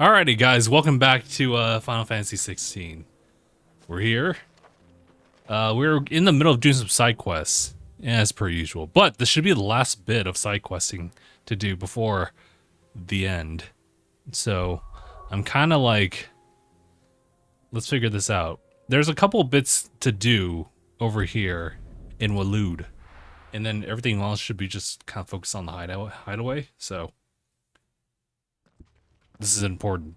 Alrighty, guys, welcome back to Final Fantasy XVI. We're here. We're in the middle of doing some side quests, as per usual. But this should be the last bit of side questing to do before the end. So, I'm kind of like, let's figure this out. There's a couple bits to do over here in Waloed, and then everything else should be just kind of focused on the hideaway. So, this is important.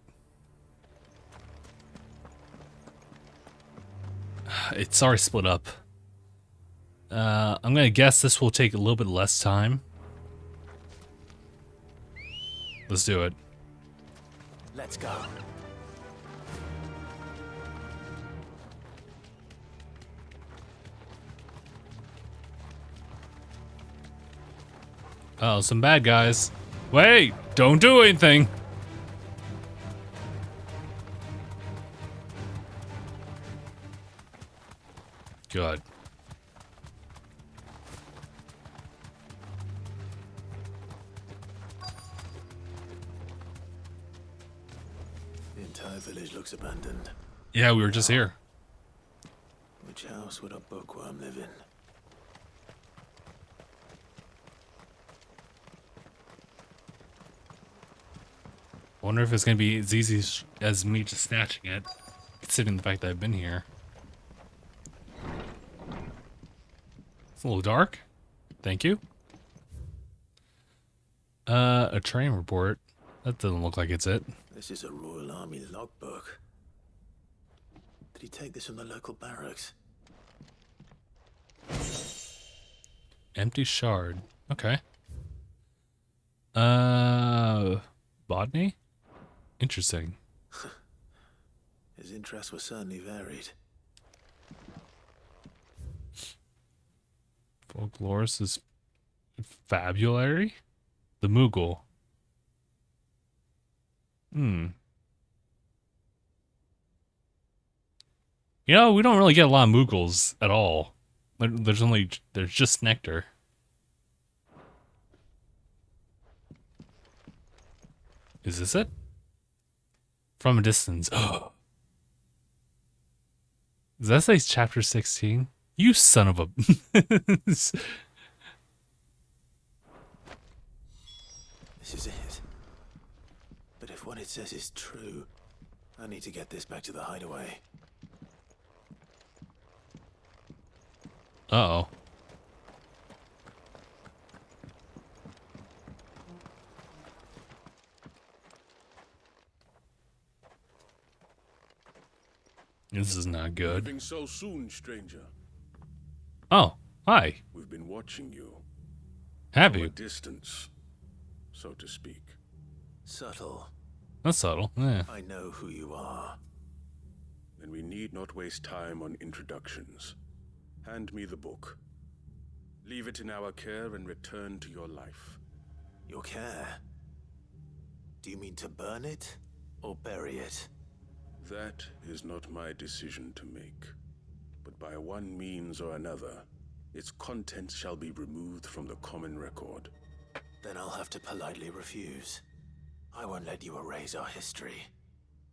It's already split up. I'm gonna guess this will take a little bit less time. Let's do it. Let's go. Oh, some bad guys. Wait, don't do anything. Good. The entire village looks abandoned. Yeah, we were just here. Which house would a bookworm live in? Wonder if it's gonna be as easy as me just snatching it, considering the fact that I've been here. It's a little dark. Thank you. A train report. That doesn't look like it's it. This is a Royal Army logbook. Did he take this from the local barracks? Empty shard. Okay. Botany? Interesting. His interests were certainly varied. Folklorist is fabulary? The Moogle. You know, we don't really get a lot of Moogles at all. There's just Nectar. Is this it? From a distance. Oh. Does that say chapter 16? You son of a... This is it. But if what it says is true, I need to get this back to the hideaway. Uh-oh. This is not good. Leaving so soon, stranger. Oh, hi. We've been watching you. Have From you? a distance, so to speak. Subtle. That's subtle. Yeah. I know who you are. Then we need not waste time on introductions. Hand me the book. Leave it in our care and return to your life. Your care? Do you mean to burn it or bury it? That is not my decision to make. But by one means or another, its contents shall be removed from the common record. Then I'll have to politely refuse. I won't let you erase our history.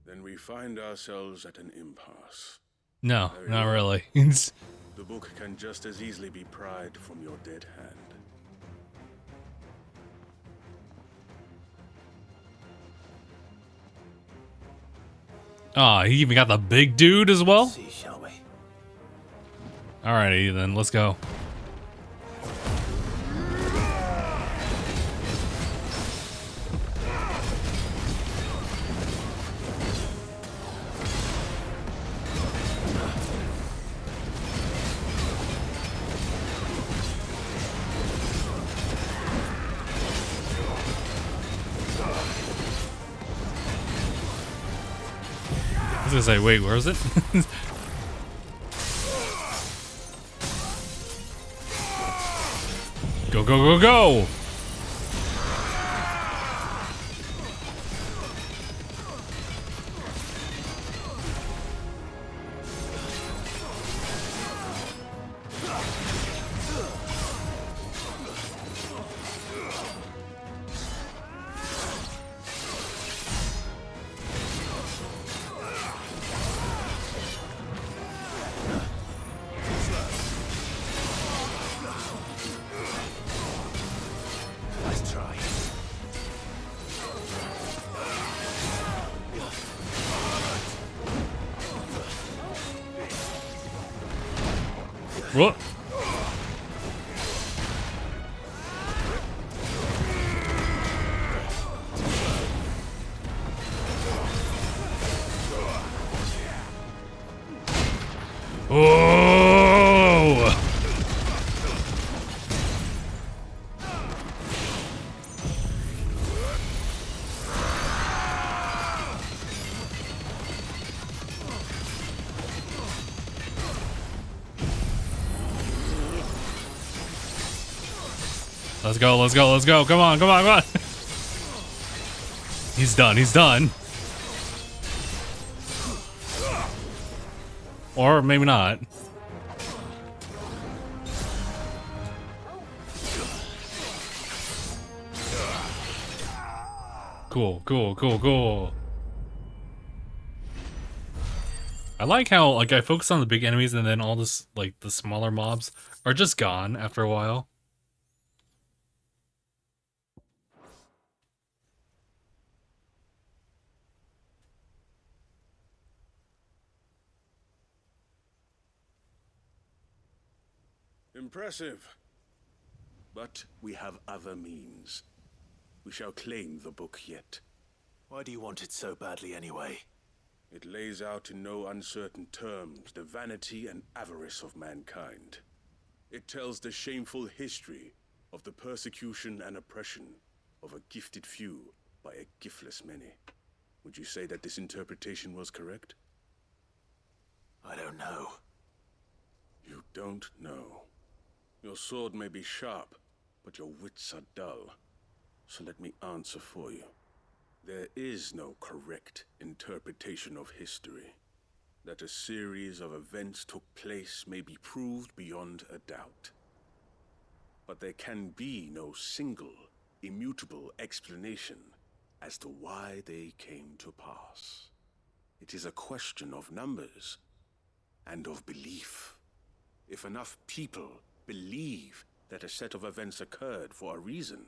Then we find ourselves at an impasse. No, not really. The book can just as easily be pried from your dead hand. Oh, he even got the big dude as well? See, shall we? Alrighty, then let's go. I was gonna say, wait, where is it? Go, go, go, go! What? Oh! Let's go, let's go, let's go. Come on, come on, come on. He's done, he's done. Or maybe not. Cool, cool, cool, cool. I like how, like, I focus on the big enemies and then all this, like, the smaller mobs are just gone after a while. Impressive. But we have other means. We shall claim the book yet. Why do you want it so badly anyway? It lays out in no uncertain terms the vanity and avarice of mankind. It tells the shameful history of the persecution and oppression of a gifted few by a giftless many. Would you say that this interpretation was correct? I don't know. You don't know. Your sword may be sharp, but your wits are dull. So let me answer for you. There is no correct interpretation of history. That a series of events took place may be proved beyond a doubt. But there can be no single, immutable explanation as to why they came to pass. It is a question of numbers and of belief. If enough people believe that a set of events occurred for a reason,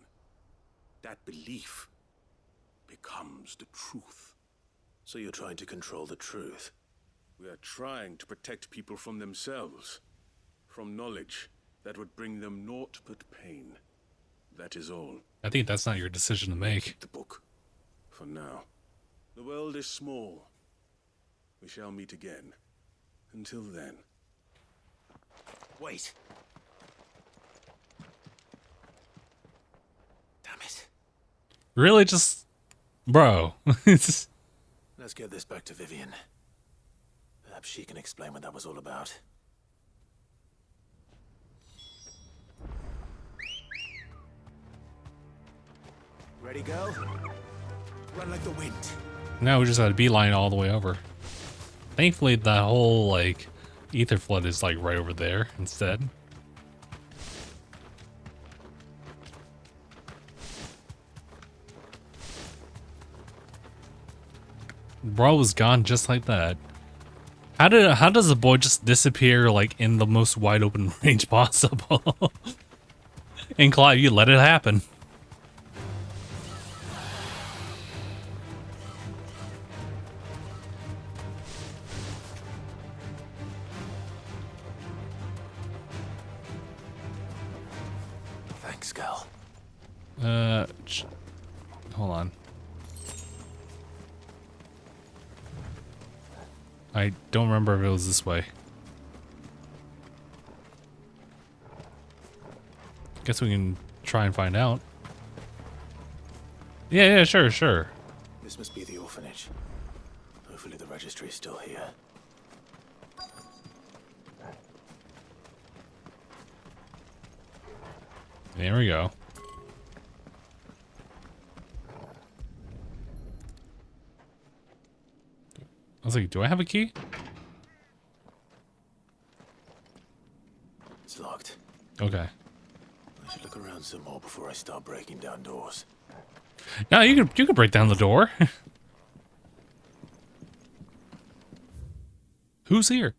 that belief becomes the truth. So you're trying to control the truth? We are trying to protect people from themselves, from knowledge that would bring them naught but pain. That is all. I think that's not your decision to make. The book, for now. The world is small. We shall meet again. Until then. Wait. Damn it. Really? Just... Bro. It's... Let's get this back to Vivian. Perhaps she can explain what that was all about. Ready, go? Run like the wind. Now we just had a beeline all the way over. Thankfully, that whole, like, ether flood is, like, right over there instead. Bro was gone just like that. How does the boy just disappear, like, in the most wide open range possible? And Clive, you let it happen. Thanks, Gal. Hold on. I don't remember if it was this way. Guess we can try and find out. Yeah, sure, sure. This must be the orphanage. Hopefully the registry is still here. There we go. I was like, do I have a key? It's locked. Okay. I should look around some more before I start breaking down doors. No, you could break down the door. Who's here?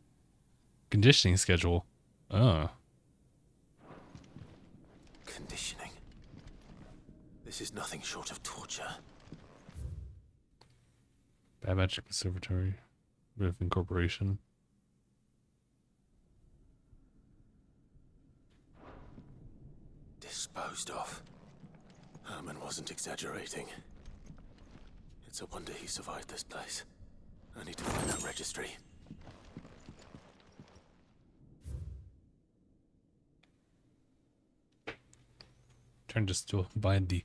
Conditioning schedule. Oh. Conditioning. This is nothing short of torture. Bad Magic Conservatory. Bit of incorporation. wasn't exaggerating. It's a wonder he survived this place. I need to find that registry. Trying just to abide the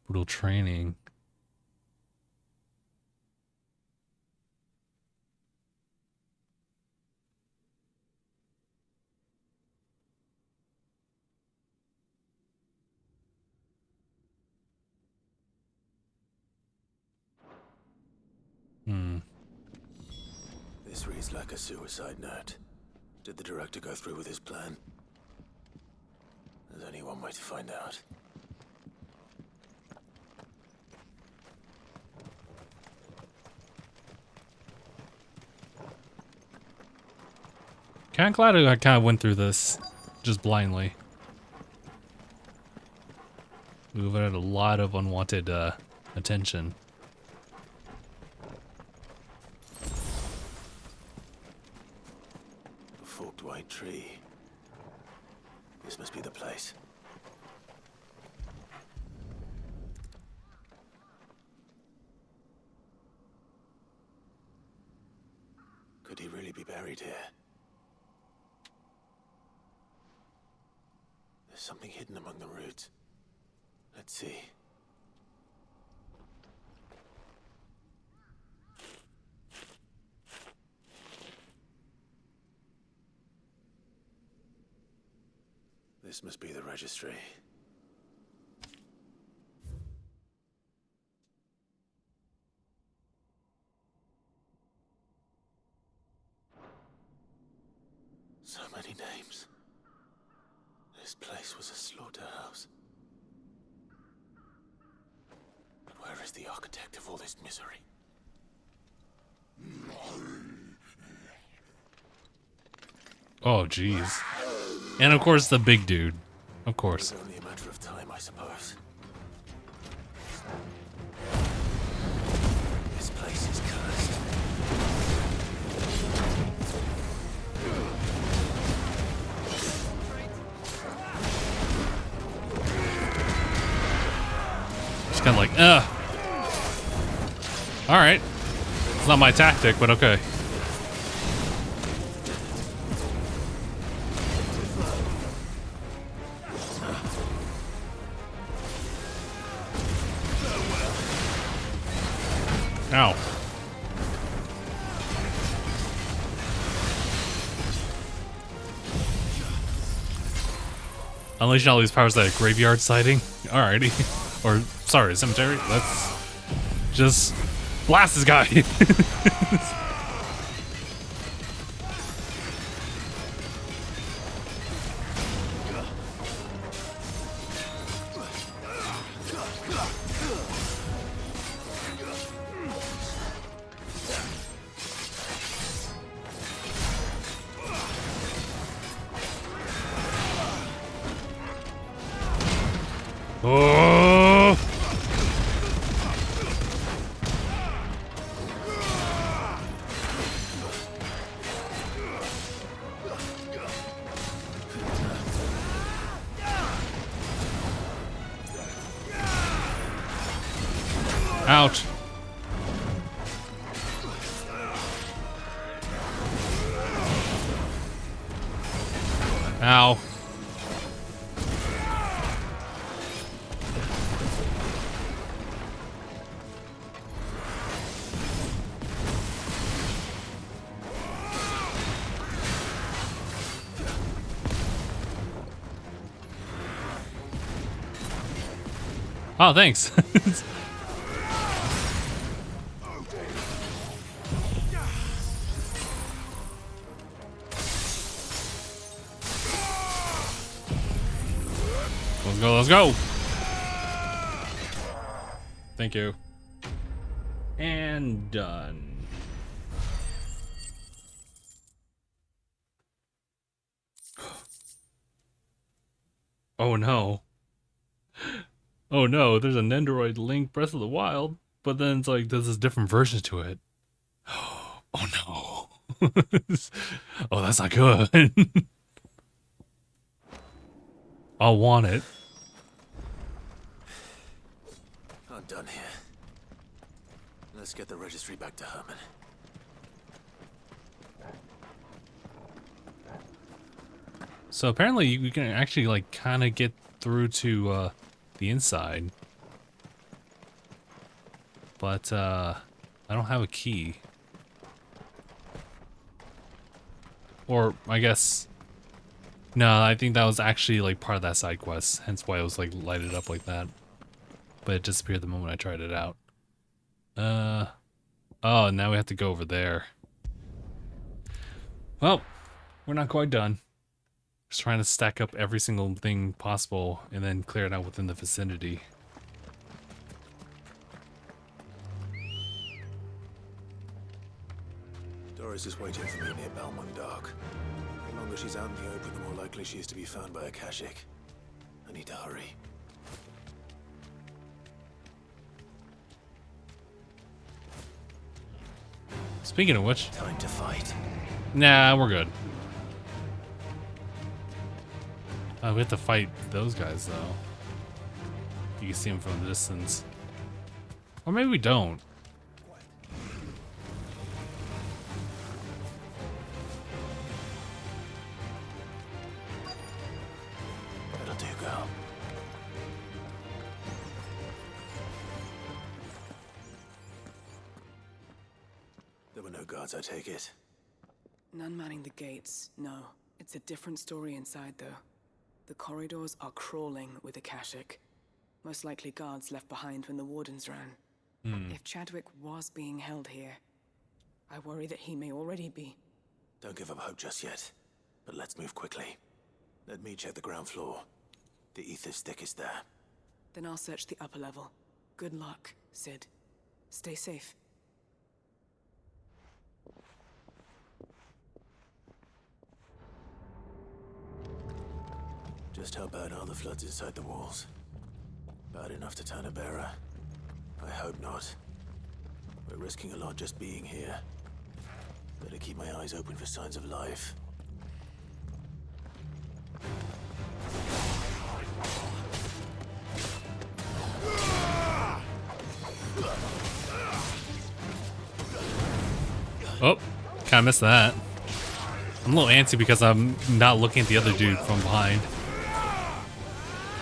brutal training. This reads like a suicide note. Did the director go through with his plan? There's only one way to find out. Kinda glad I kind of went through this just blindly. We've had a lot of unwanted attention. A forked white tree. This must be the place. Could he really be buried here? There's something hidden among the roots. Let's see. This must be the registry. So many names. This place was a slaughterhouse. But where is the architect of all this misery? Oh, jeez. And of course, the big dude. Of course. It's only a matter of time, I suppose. This place is cursed. Just kind of like, ugh. All right. It's not my tactic, but okay. Ow. Unleashing all these powers at a graveyard sighting. Alrighty. Or, sorry, cemetery. Let's just blast this guy. Oh! Ouch. Ow. Oh, thanks. Let's go, let's go. Thank you. And done. Oh no. Oh no, there's an Android Link Breath of the Wild, but then it's like there's this different version to it. Oh no. Oh, that's not good. I'll want it. done here. Let's get the registry back to Herman. So apparently we can actually like kind of get through to the inside. But I don't have a key. Or I guess no, I think that was actually like part of that side quest, hence why it was like lighted up like that. But it disappeared the moment I tried it out. Oh, now we have to go over there. Well, we're not quite done. Just trying to stack up every single thing possible and then clear it out within the vicinity. Doris is waiting for me near Balmung Dock. The longer she's out in the open, the more likely she is to be found by a Kashik. I need to hurry. Speaking of which, Time to fight. nah, we're good. We have to fight those guys though. You can see them from a distance. Or maybe we don't. That'll do, girl. There were no guards, I take it. None manning the gates, no. It's a different story inside, though. The corridors are crawling with Akashic. Most likely guards left behind when the wardens ran. If Chadwick was being held here, I worry that he may already be. Don't give up hope just yet, but let's move quickly. Let me check the ground floor. The ether stick is there. Then I'll search the upper level. Good luck, Sid. Stay safe. Just how bad are the floods inside the walls? Bad enough to turn a bearer? I hope not. We're risking a lot just being here. Better keep my eyes open for signs of life. Oh, kind of missed that. I'm a little antsy because I'm not looking at the other dude from behind.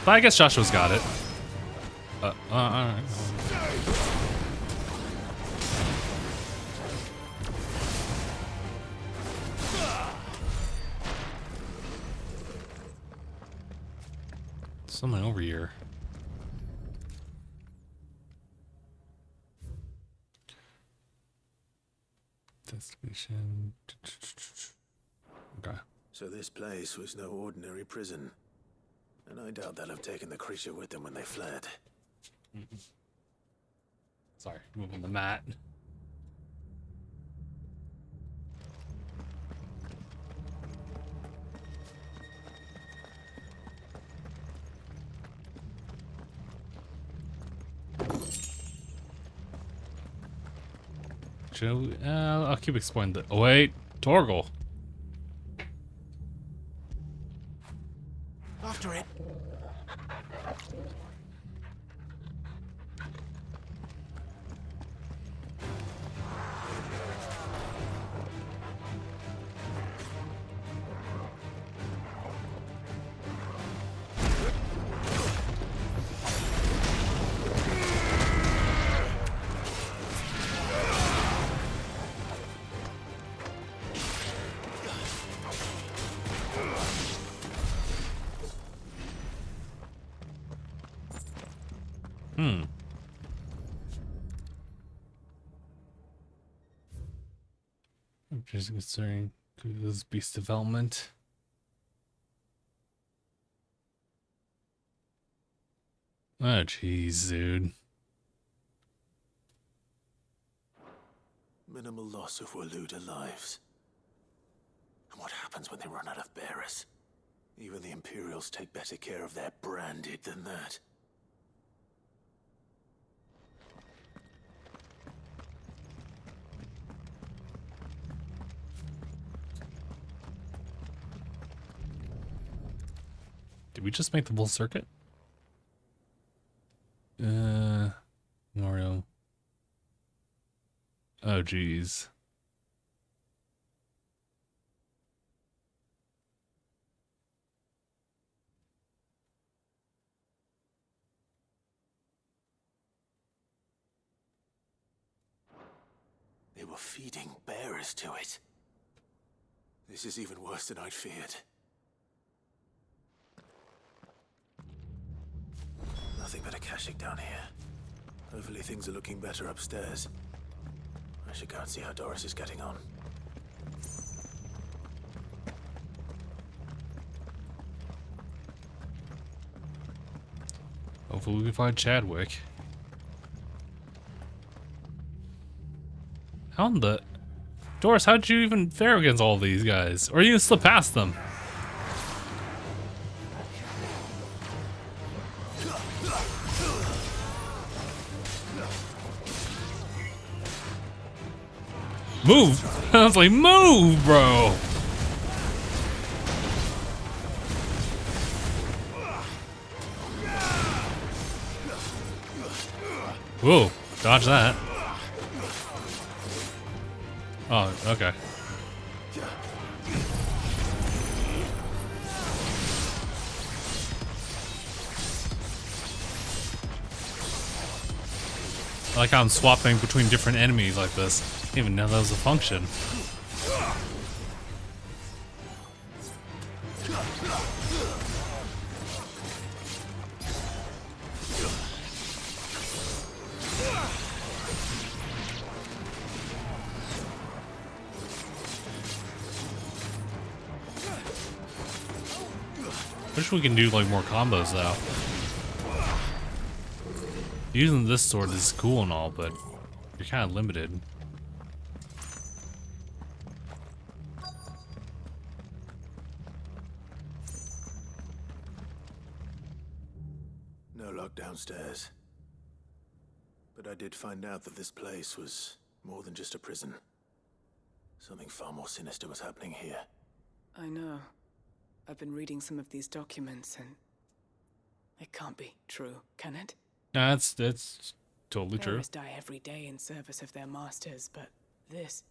But I guess Joshua's got it. Alright. Someone over here. Destination. Okay. So this place was no ordinary prison. And I doubt they'll have taken the creature with them when they fled. Sorry, moving the mat. I'll keep exploring the. Oh wait, Torgal. After it. I'm just considering this beast development. Oh jeez, dude. Minimal loss of Waluda lives. And what happens when they run out of bearers? Even the Imperials take better care of their branded than that. Did we just make the full circuit? Oh, geez. They were feeding bearers to it. This is even worse than I'd feared. Nothing but a caching down here. Hopefully things are looking better upstairs. I should go and see how Doris is getting on. Hopefully we can find Chadwick. How in the... Doris, how'd you even fare against all these guys? Or you slip past them? Move! I was like, move, bro! Whoa, dodge that. Oh, okay. I like how I'm swapping between different enemies like this. Didn't even know that was a function. Wish we can do like more combos though. Using this sword is cool and all, but you're kind of limited. No luck downstairs. But I did find out that this place was more than just a prison. Something far more sinister was happening here. I know. I've been reading some of these documents and it can't be true, can it? Nah, that's totally true. Bearers die every day in service of their masters, but this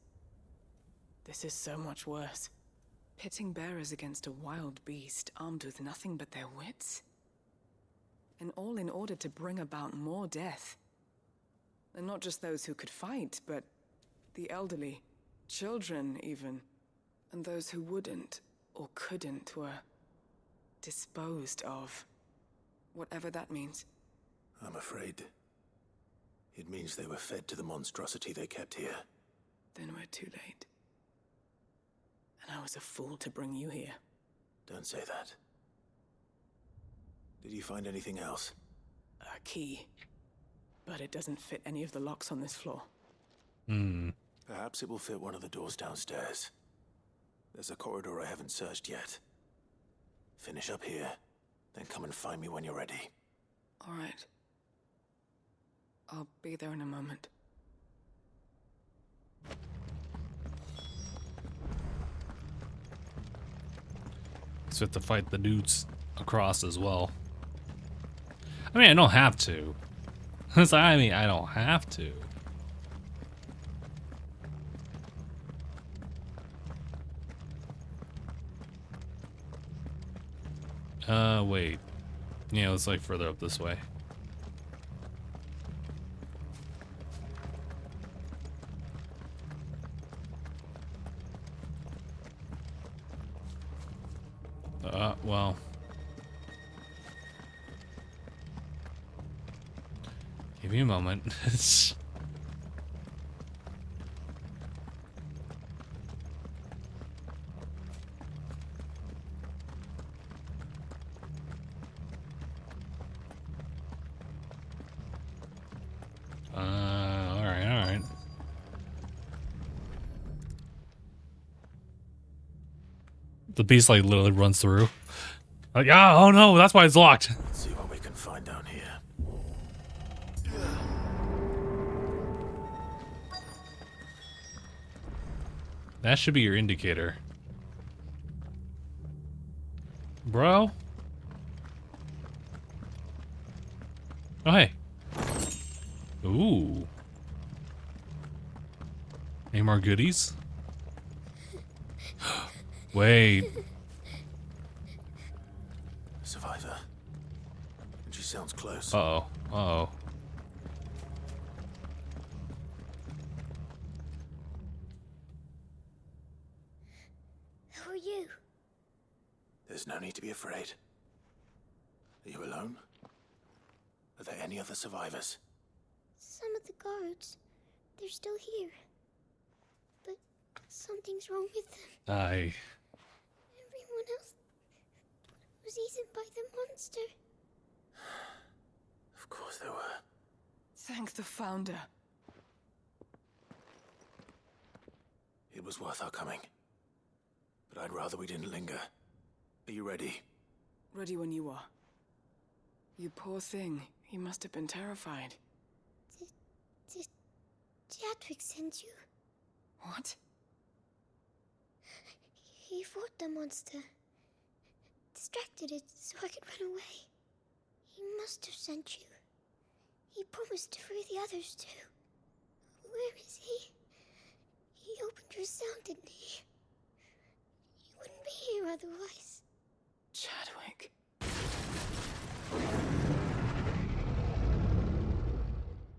is so much worse. Pitting bearers against a wild beast armed with nothing but their wits? And all in order to bring about more death. And not just those who could fight, but the elderly, children even, and those who wouldn't or couldn't were disposed of. Whatever that means. I'm afraid it means they were fed to the monstrosity they kept here. Then we're too late. And I was a fool to bring you here. Don't say that. Did you find anything else? A key. But it doesn't fit any of the locks on this floor. Perhaps it will fit one of the doors downstairs. There's a corridor I haven't searched yet. Finish up here, then come and find me when you're ready. All right. I'll be there in a moment. So we have to fight the dudes across as well. I mean, I don't have to. It's like, I mean, I don't have to. Wait. Yeah, it's like further up this way. Well. Give me a moment. Alright. The beast like literally runs through. Like, oh no, that's why it's locked. Let's see what we can find down here. That should be your indicator. Bro? Oh, hey. Ooh. Any more goodies? Wait. Survivor. And she sounds close. Uh-oh. Uh-oh. Who are you? There's no need to be afraid. Are you alone? Are there any other survivors? Some of the guards. They're still here. But something's wrong with them. Aye. Everyone else was eaten by the monster. Of course there were. Thank the Founder. It was worth our coming. But I'd rather we didn't linger. Are you ready? Ready when you are. You poor thing. He must have been terrified. Did Chadwick send you? What? He fought the monster. Distracted it so I could run away. He must have sent you. He promised to free the others too. Where is he? He opened your cell, didn't he? He wouldn't be here otherwise. Chadwick.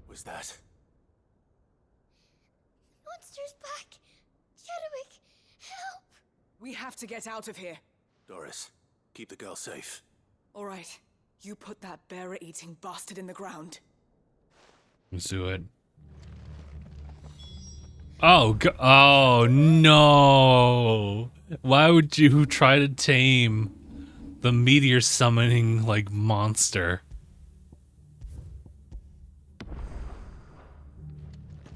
Was that? Monster's back! Chadwick, help! We have to get out of here. Doris, keep the girl safe. All right. You put that bearer-eating bastard in the ground. Let's do it. Oh, oh no. Why would you try to tame the meteor summoning, like, monster?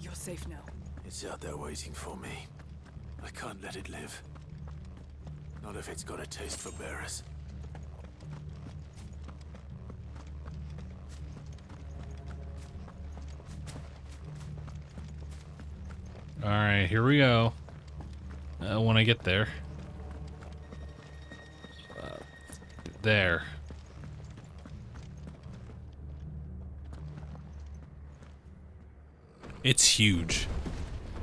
You're safe now. It's out there waiting for me. I can't let it live. Not if it's got a taste for bearers. Alright, here we go. When I get there. There. It's huge.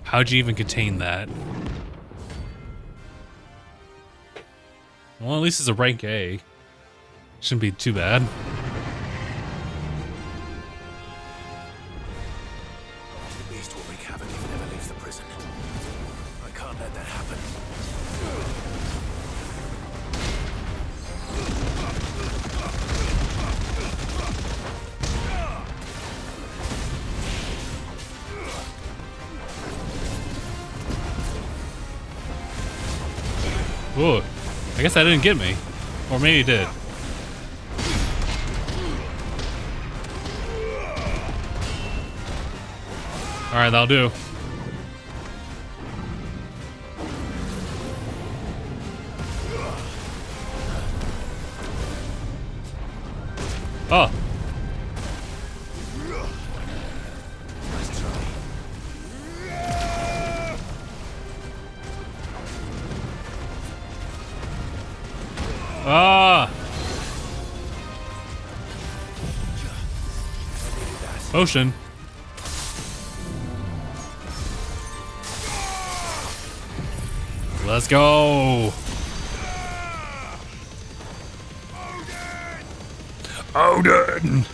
How'd you even contain that? Well, at least it's a rank A. Shouldn't be too bad. The beast will wreak havoc if it ever leaves the prison. I can't let that happen. Whoa. I guess that didn't get me. Or maybe it did. Alright, that'll do. Oh. Nice try. Ah. Potion. Let's go. Odin.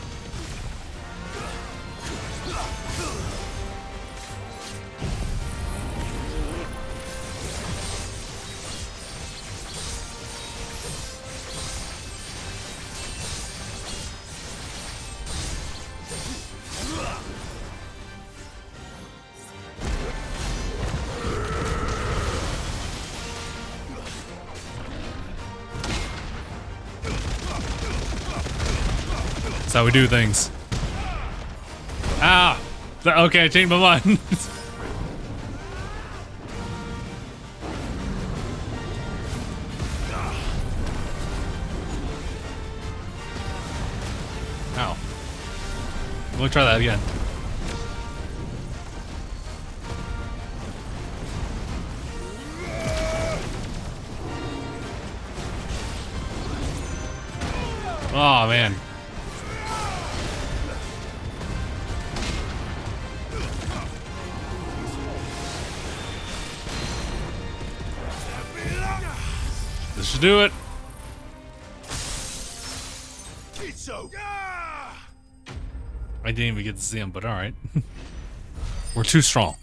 That's how we do things. Ah! Okay, I changed my mind. Ow. Let me try that again. Oh, man. This should do it. So. I didn't even get to see him, but all right. We're too strong.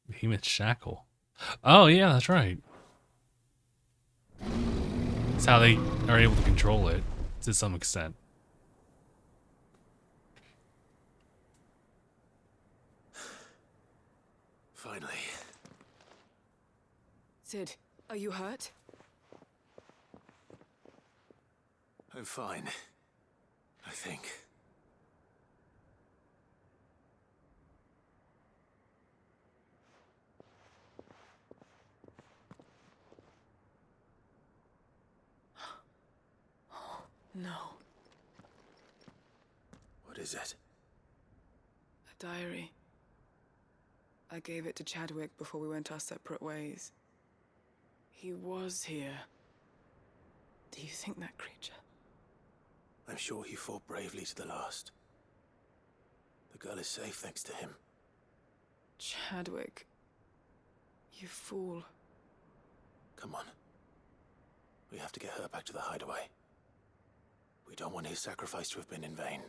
Behemoth Shackle. Oh, yeah, that's right. That's how they are able to control it to some extent. Finally. Sid, are you hurt? I'm fine. I think. No. What is it? A diary. I gave it to Chadwick before we went our separate ways. He was here. Do you think that creature? I'm sure he fought bravely to the last. The girl is safe thanks to him. Chadwick. You fool. Come on. We have to get her back to the hideaway. We don't want his sacrifice to have been in vain.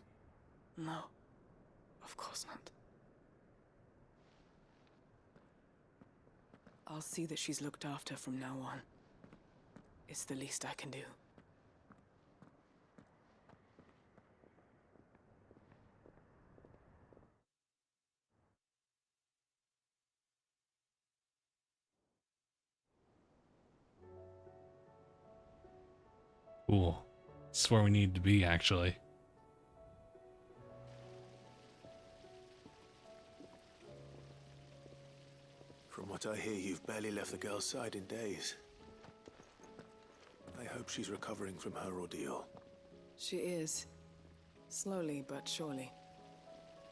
No. Of course not. I'll see that she's looked after from now on. It's the least I can do. Cool. This is where we need to be, actually. From what I hear, you've barely left the girl's side in days. I hope she's recovering from her ordeal. She is. Slowly but surely.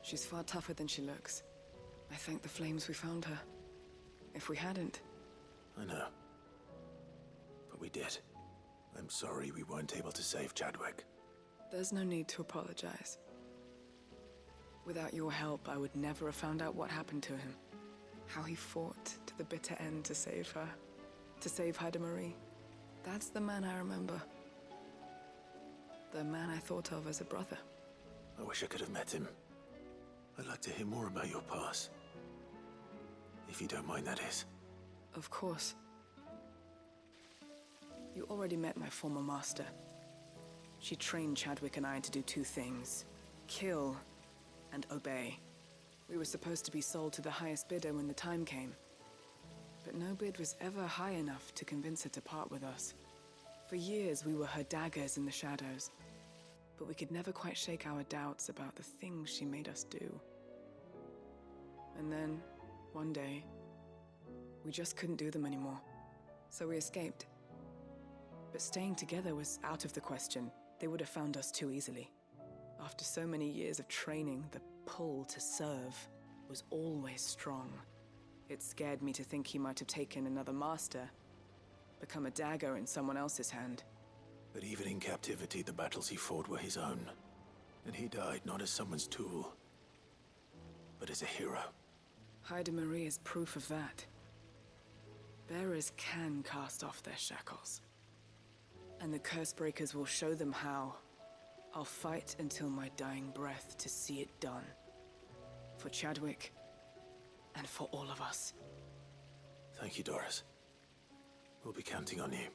She's far tougher than she looks. I thank the flames we found her. If we hadn't... I know. But we did. I'm sorry we weren't able to save Chadwick. There's no need to apologize. Without your help, I would never have found out what happened to him. How he fought to the bitter end to save her. To save Haida Marie. That's the man I remember. The man I thought of as a brother. I wish I could have met him. I'd like to hear more about your past. If you don't mind, that is. Of course. You already met my former master. She trained Chadwick and I to do two things. Kill and obey. We were supposed to be sold to the highest bidder when the time came. But no bid was ever high enough to convince her to part with us. For years, we were her daggers in the shadows. But we could never quite shake our doubts about the things she made us do. And then, one day, we just couldn't do them anymore. So we escaped. But staying together was out of the question. They would have found us too easily. After so many years of training, the pull to serve was always strong. It scared me to think he might have taken another master, become a dagger in someone else's hand. But even in captivity, the battles he fought were his own. And he died not as someone's tool, but as a hero. Haida Marie is proof of that. Bearers can cast off their shackles. And the Cursebreakers will show them how. I'll fight until my dying breath to see it done. For Chadwick, and for all of us. Thank you, Doris. We'll be counting on you.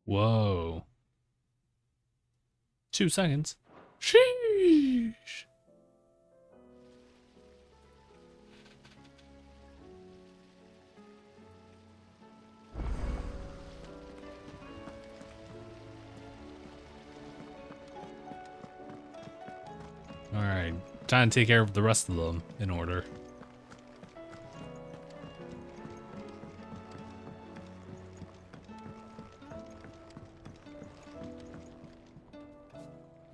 Whoa. 2 seconds. Sheesh. All right, trying to take care of the rest of them in order.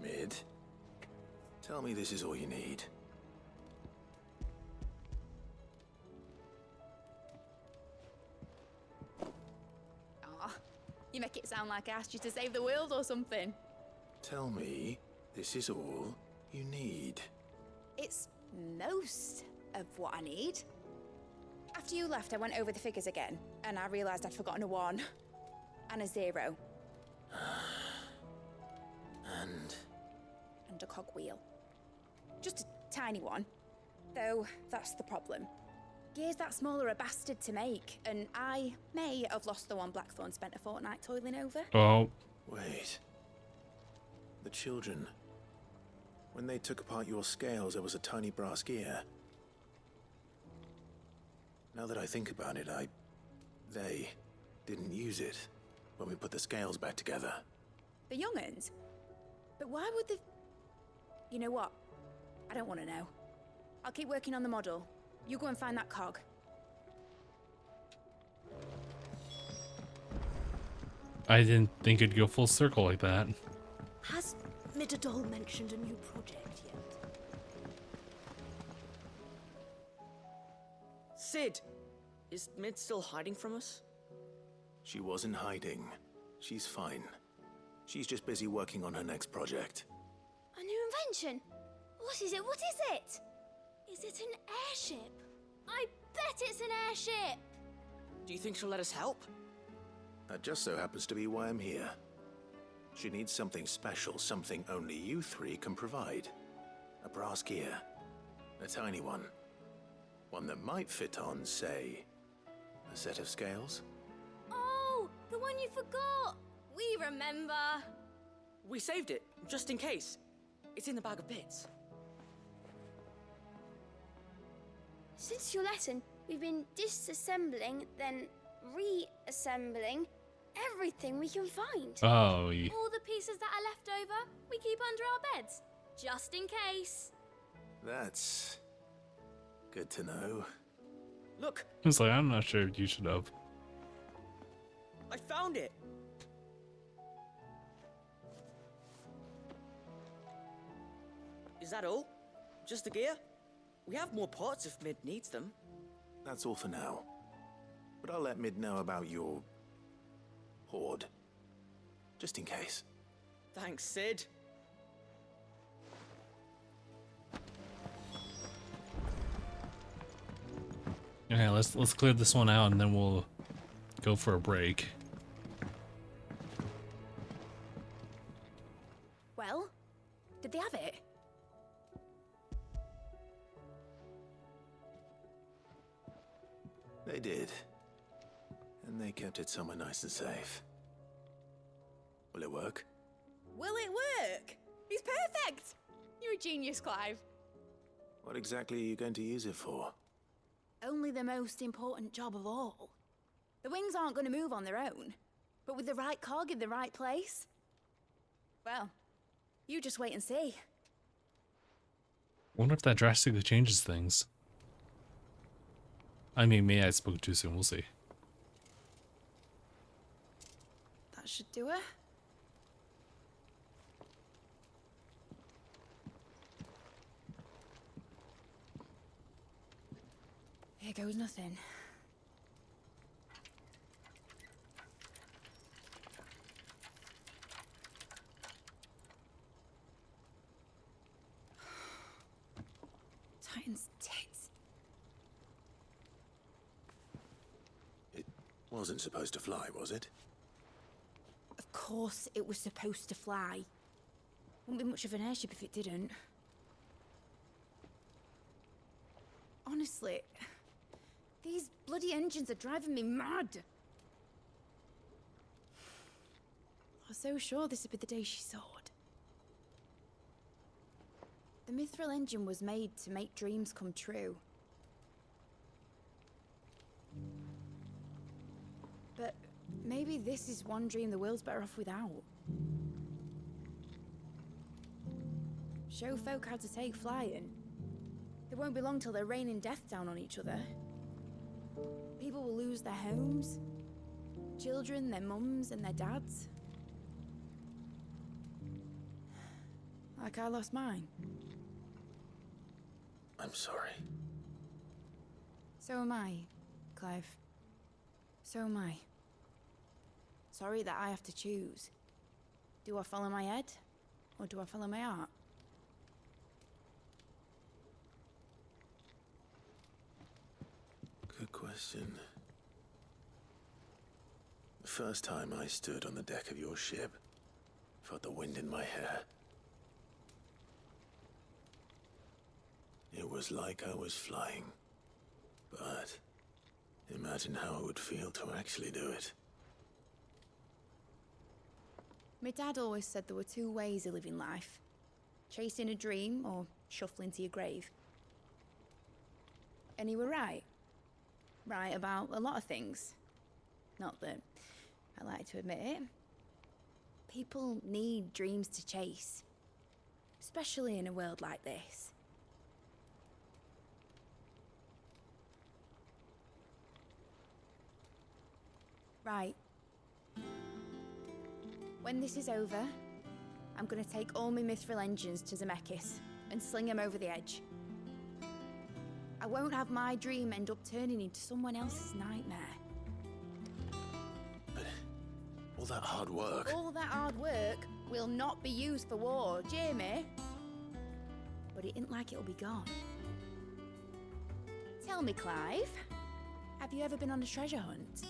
Mid, tell me this is all you need. sound like I asked you to save the world or something. Tell me, this is all you need. It's most of what I need. After you left, I went over the figures again, and I realised I'd forgotten a 1 and a 0. And a cogwheel. Just a tiny one. Though, that's the problem. Gears that small are a bastard to make, and I may have lost the one Blackthorn spent a fortnight toiling over. Oh. Wait. The children. When they took apart your scales, there was a tiny brass gear. Now that I think about it, they didn't use it when we put the scales back together. The young'uns? But why would the... You know what? I don't want to know. I'll keep working on the model. You go and find that cog. I didn't think it'd go full circle like that. Has Midadol mentioned a new project yet? Sid! Is Mid still hiding from us? She wasn't hiding. She's fine. She's just busy working on her next project. A new invention? What is it? What is it? Is it an airship? I bet it's an airship! Do you think she'll let us help? That just so happens to be why I'm here. She needs something special, something only you three can provide. A brass gear. A tiny one. One that might fit on, say, a set of scales? Oh, the one you forgot! We remember! We saved it, just in case. It's in the bag of bits. Since your lesson, we've been disassembling, then reassembling everything we can find. Oh, All the pieces that are left over, we keep under our beds, just in case. That's good to know. Look, it's like, I'm not sure you should have. I found it! Is that all? Just the gear? We have more parts if Mid needs them. That's all for now. But I'll let Mid know about your hoard. Just in case. Thanks, Sid. Okay, let's clear this one out and then we'll go for a break. Well, did they have it? They did. And they kept it somewhere nice and safe. Will it work? Will it work? He's perfect! You're a genius, Clive. What exactly are you going to use it for? Only the most important job of all. The wings aren't going to move on their own, but with the right cog in the right place, well, you just wait and see. Wonder if that drastically changes things. I mean, maybe I spoke too soon. We'll see. That should do it. Here goes nothing. Titan's tits. It wasn't supposed to fly, was it? Of course it was supposed to fly. Wouldn't be much of an airship if it didn't. Honestly, these bloody engines are driving me mad. I was so sure this would be the day she soared. The Mithril engine was made to make dreams come true. But maybe this is one dream the world's better off without. Show folk how to take flying. It won't be long till they're raining death down on each other. People will lose their homes. Children, their mums and their dads. Like I lost mine. I'm sorry. So am I, Clive. So am I. Sorry that I have to choose. Do I follow my head, or do I follow my heart? Good question. The first time I stood on the deck of your ship, felt the wind in my hair. It was like I was flying. But imagine how it would feel to actually do it. My dad always said there were two ways of living life. Chasing a dream or shuffling to your grave. And he were right. Right about a lot of things. Not that I like to admit it. People need dreams to chase. Especially in a world like this. Right. When this is over, I'm gonna take all my mithril engines to Zemeckis and sling them over the edge. I won't have my dream end up turning into someone else's nightmare. But all that hard work... All that hard work will not be used for war, Jamie. But it ain't like it'll be gone. Tell me, Clive, have you ever been on a treasure hunt?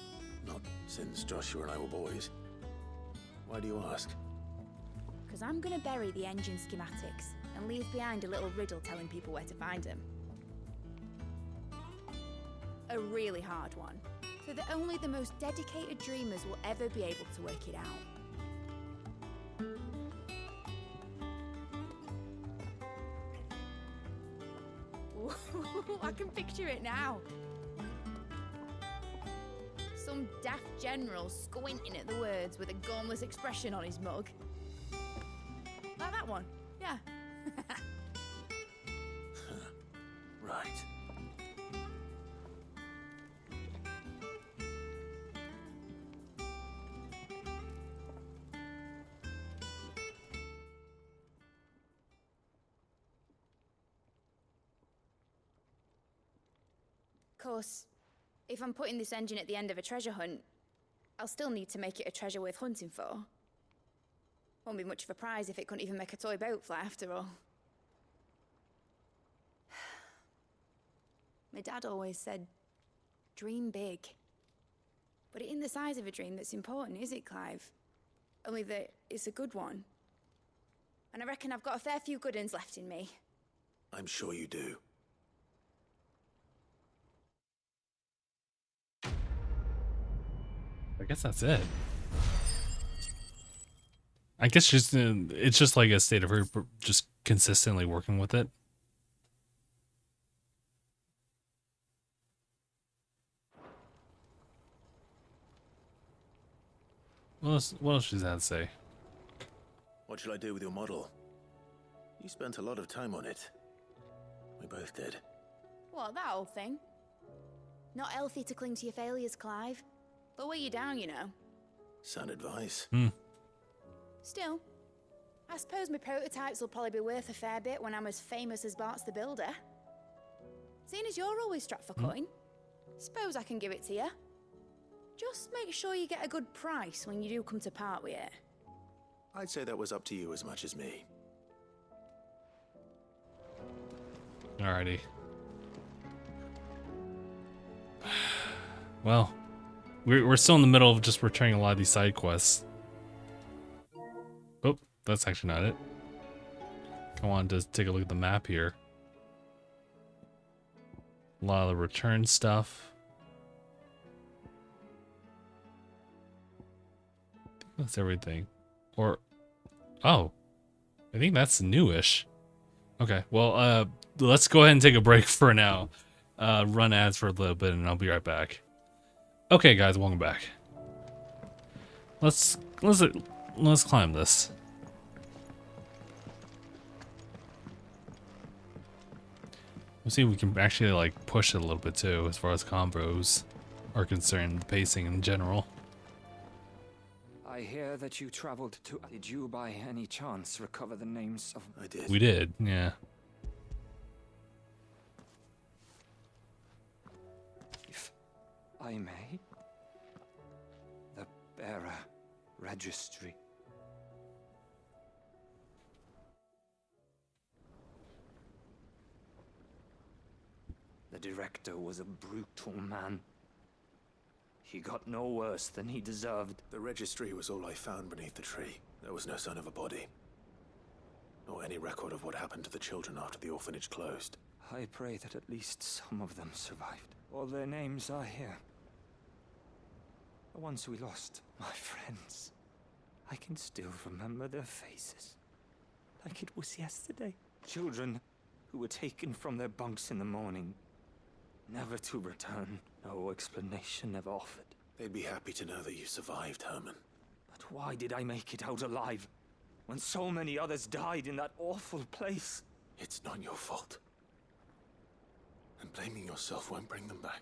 Not since Joshua and I were boys. Why do you ask? Because I'm gonna bury the engine schematics and leave behind a little riddle telling people where to find them. A really hard one, so that only the most dedicated dreamers will ever be able to work it out. Ooh, I can picture it now. Some daft general squinting at the words with a gormless expression on his mug. Like that one, yeah. Right. Of course, if I'm putting this engine at the end of a treasure hunt, I'll still need to make it a treasure worth hunting for. Won't be much of a prize if it couldn't even make a toy boat fly after all. My dad always said, dream big. But it ain't the size of a dream that's important, is it, Clive? Only that it's a good one. And I reckon I've got a fair few good uns left in me. I'm sure you do. I guess that's it. I guess just it's just like a state of her just consistently working with it. What else does that say? What shall I do with your model? You spent a lot of time on it. We both did. What, that old thing? Not healthy to cling to your failures, Clive. They'll weigh you down, you know. Sound advice. Still, I suppose my prototypes will probably be worth a fair bit when I'm as famous as Bart's the Builder. Seeing as you're always strapped for coin, suppose I can give it to you. Just make sure you get a good price when you do come to part with it. I'd say that was up to you as much as me. Alrighty. Well, we're still in the middle of just returning a lot of these side quests. Oh, that's actually not it. I wanted to take a look at the map here. A lot of the return stuff. That's everything. Or, oh, I think that's newish. Okay, well, let's go ahead and take a break for now. Run ads for a little bit, and I'll be right back. Okay, guys, welcome back. Let's climb this. We'll see if we can actually like push it a little bit too, as far as combos are concerned, the pacing in general. I hear that you traveled to... Did you by any chance recover the names of... I did. We did, yeah. If I may? The bearer registry. The director was a brutal man. He got no worse than he deserved. The registry was all I found beneath the tree. There was no sign of a body. Nor any record of what happened to the children after the orphanage closed. I pray that at least some of them survived. All their names are here. The ones we lost, my friends. I can still remember their faces. Like it was yesterday. Children who were taken from their bunks in the morning, never to return. No explanation ever offered. They'd be happy to know that you survived, Herman. But why did I make it out alive, when so many others died in that awful place? It's not your fault. And blaming yourself won't bring them back.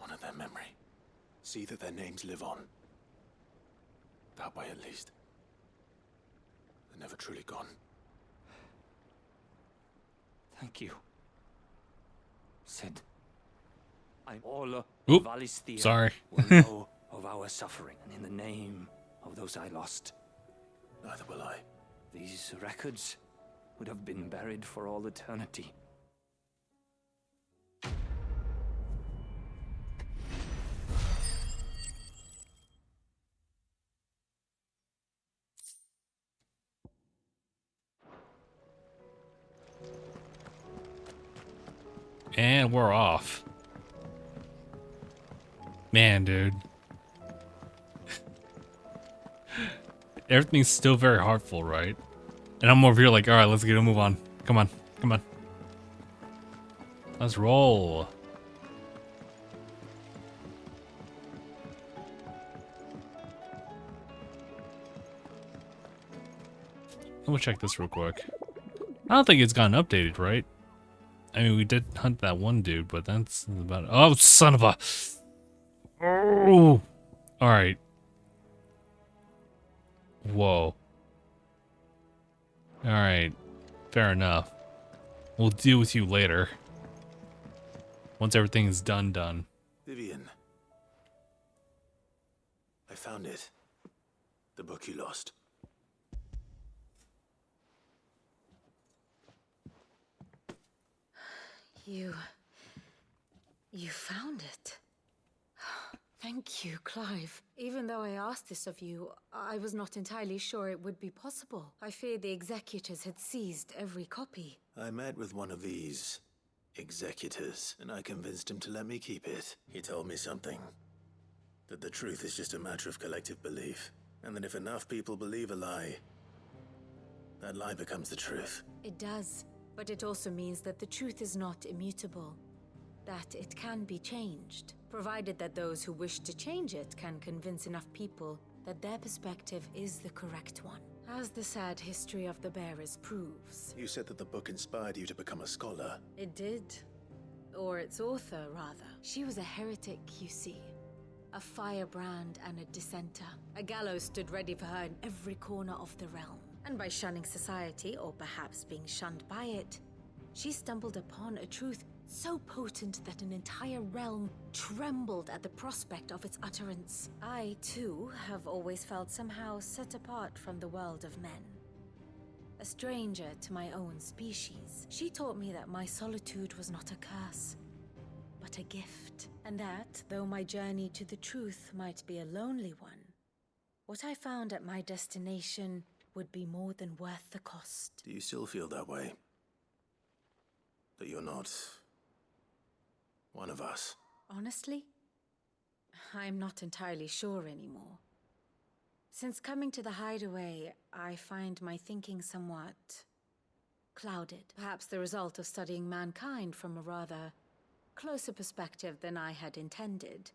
Honor their memory. See that their names live on. That way, at least. They're never truly gone. Thank you. Sid. I'm all of Oop, Valisthea sorry. will know of our suffering, and in the name of those I lost, Neither will I. these records would have been buried for all eternity. And we're off. Man, dude. Everything's still very heartful, right? And I'm over here like, alright, let's get a move on. Come on, come on. Let's roll. We'll check this real quick. I don't think it's gotten updated, right? I mean, we did hunt that one dude, but that's about it. Oh, son of a... Oh! Alright. Whoa. Alright. Fair enough. We'll deal with you later. Once everything is done. Vivian. I found it. The book you lost. You found it. Thank you, Clive. Even though I asked this of you, I was not entirely sure it would be possible. I feared the executors had seized every copy. I met with one of these executors, and I convinced him to let me keep it. He told me something. That the truth is just a matter of collective belief. And that if enough people believe a lie, that lie becomes the truth. It does, but it also means that the truth is not immutable. That it can be changed, provided that those who wish to change it can convince enough people that their perspective is the correct one. As the sad history of the bearers proves. You said that the book inspired you to become a scholar. It did. Or its author, rather. She was a heretic, you see. A firebrand and a dissenter. A gallows stood ready for her in every corner of the realm. And by shunning society, or perhaps being shunned by it, she stumbled upon a truth so potent that an entire realm trembled at the prospect of its utterance. I, too, have always felt somehow set apart from the world of men. A stranger to my own species. She taught me that my solitude was not a curse, but a gift. And that, though my journey to the truth might be a lonely one, what I found at my destination would be more than worth the cost. Do you still feel that way? That you're not one of us? Honestly, I'm not entirely sure anymore. Since coming to the hideaway, I find my thinking somewhat clouded. Perhaps the result of studying mankind from a rather closer perspective than I had intended.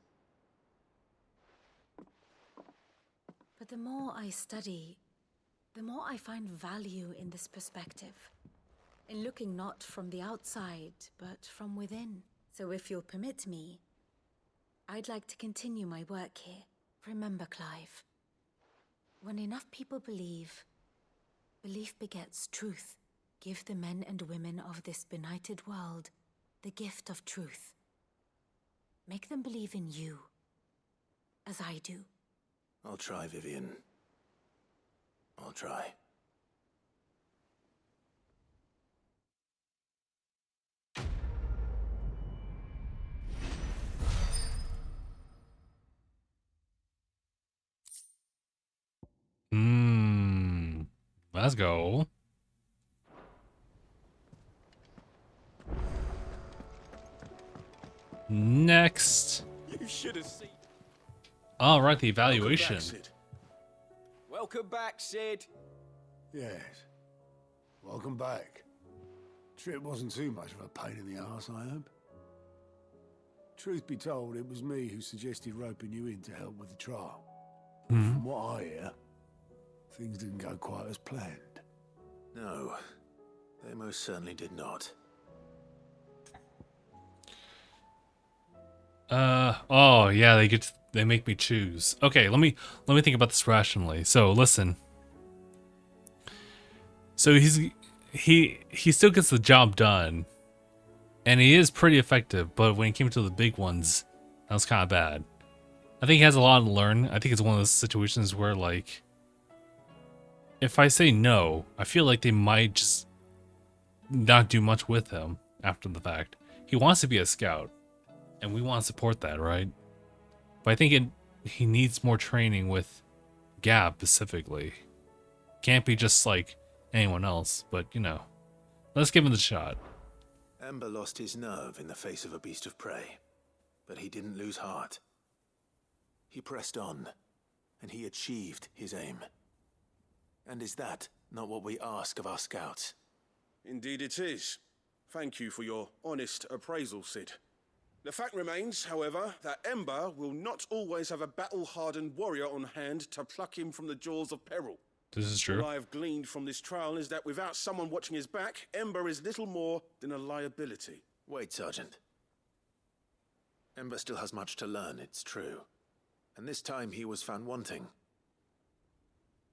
But the more I study, the more I find value in this perspective. In looking not from the outside, but from within. So if you'll permit me, I'd like to continue my work here. Remember, Clive, when enough people believe, belief begets truth. Give the men and women of this benighted world the gift of truth. Make them believe in you, as I do. I'll try, Vivian. I'll try. Let's go. Next. You should have seen. All right, the evaluation. Welcome back, Sid. Yes. Welcome back. Trip wasn't too much of a pain in the arse, I hope. Truth be told, it was me who suggested roping you in to help with the trial. From what I hear, things didn't go quite as planned. No, they most certainly did not. Oh yeah, they make me choose. Okay, let me think about this rationally. So listen. So he still gets the job done, and he is pretty effective. But when it came to the big ones, that was kind of bad. I think he has a lot to learn. I think it's one of those situations where, like, if I say no, I feel like they might just not do much with him after the fact. He wants to be a scout, and we want to support that, right? But I think he needs more training with Gab specifically. Can't be just like anyone else, but you know, let's give him the shot. Ember lost his nerve in the face of a beast of prey, but he didn't lose heart. He pressed on, and he achieved his aim. And is that not what we ask of our scouts? Indeed it is. Thank you for your honest appraisal, Sid. The fact remains, however, that Ember will not always have a battle-hardened warrior on hand to pluck him from the jaws of peril. This is true. All I have gleaned from this trial is that without someone watching his back, Ember is little more than a liability. Wait, Sergeant. Ember still has much to learn, it's true. And this time he was found wanting.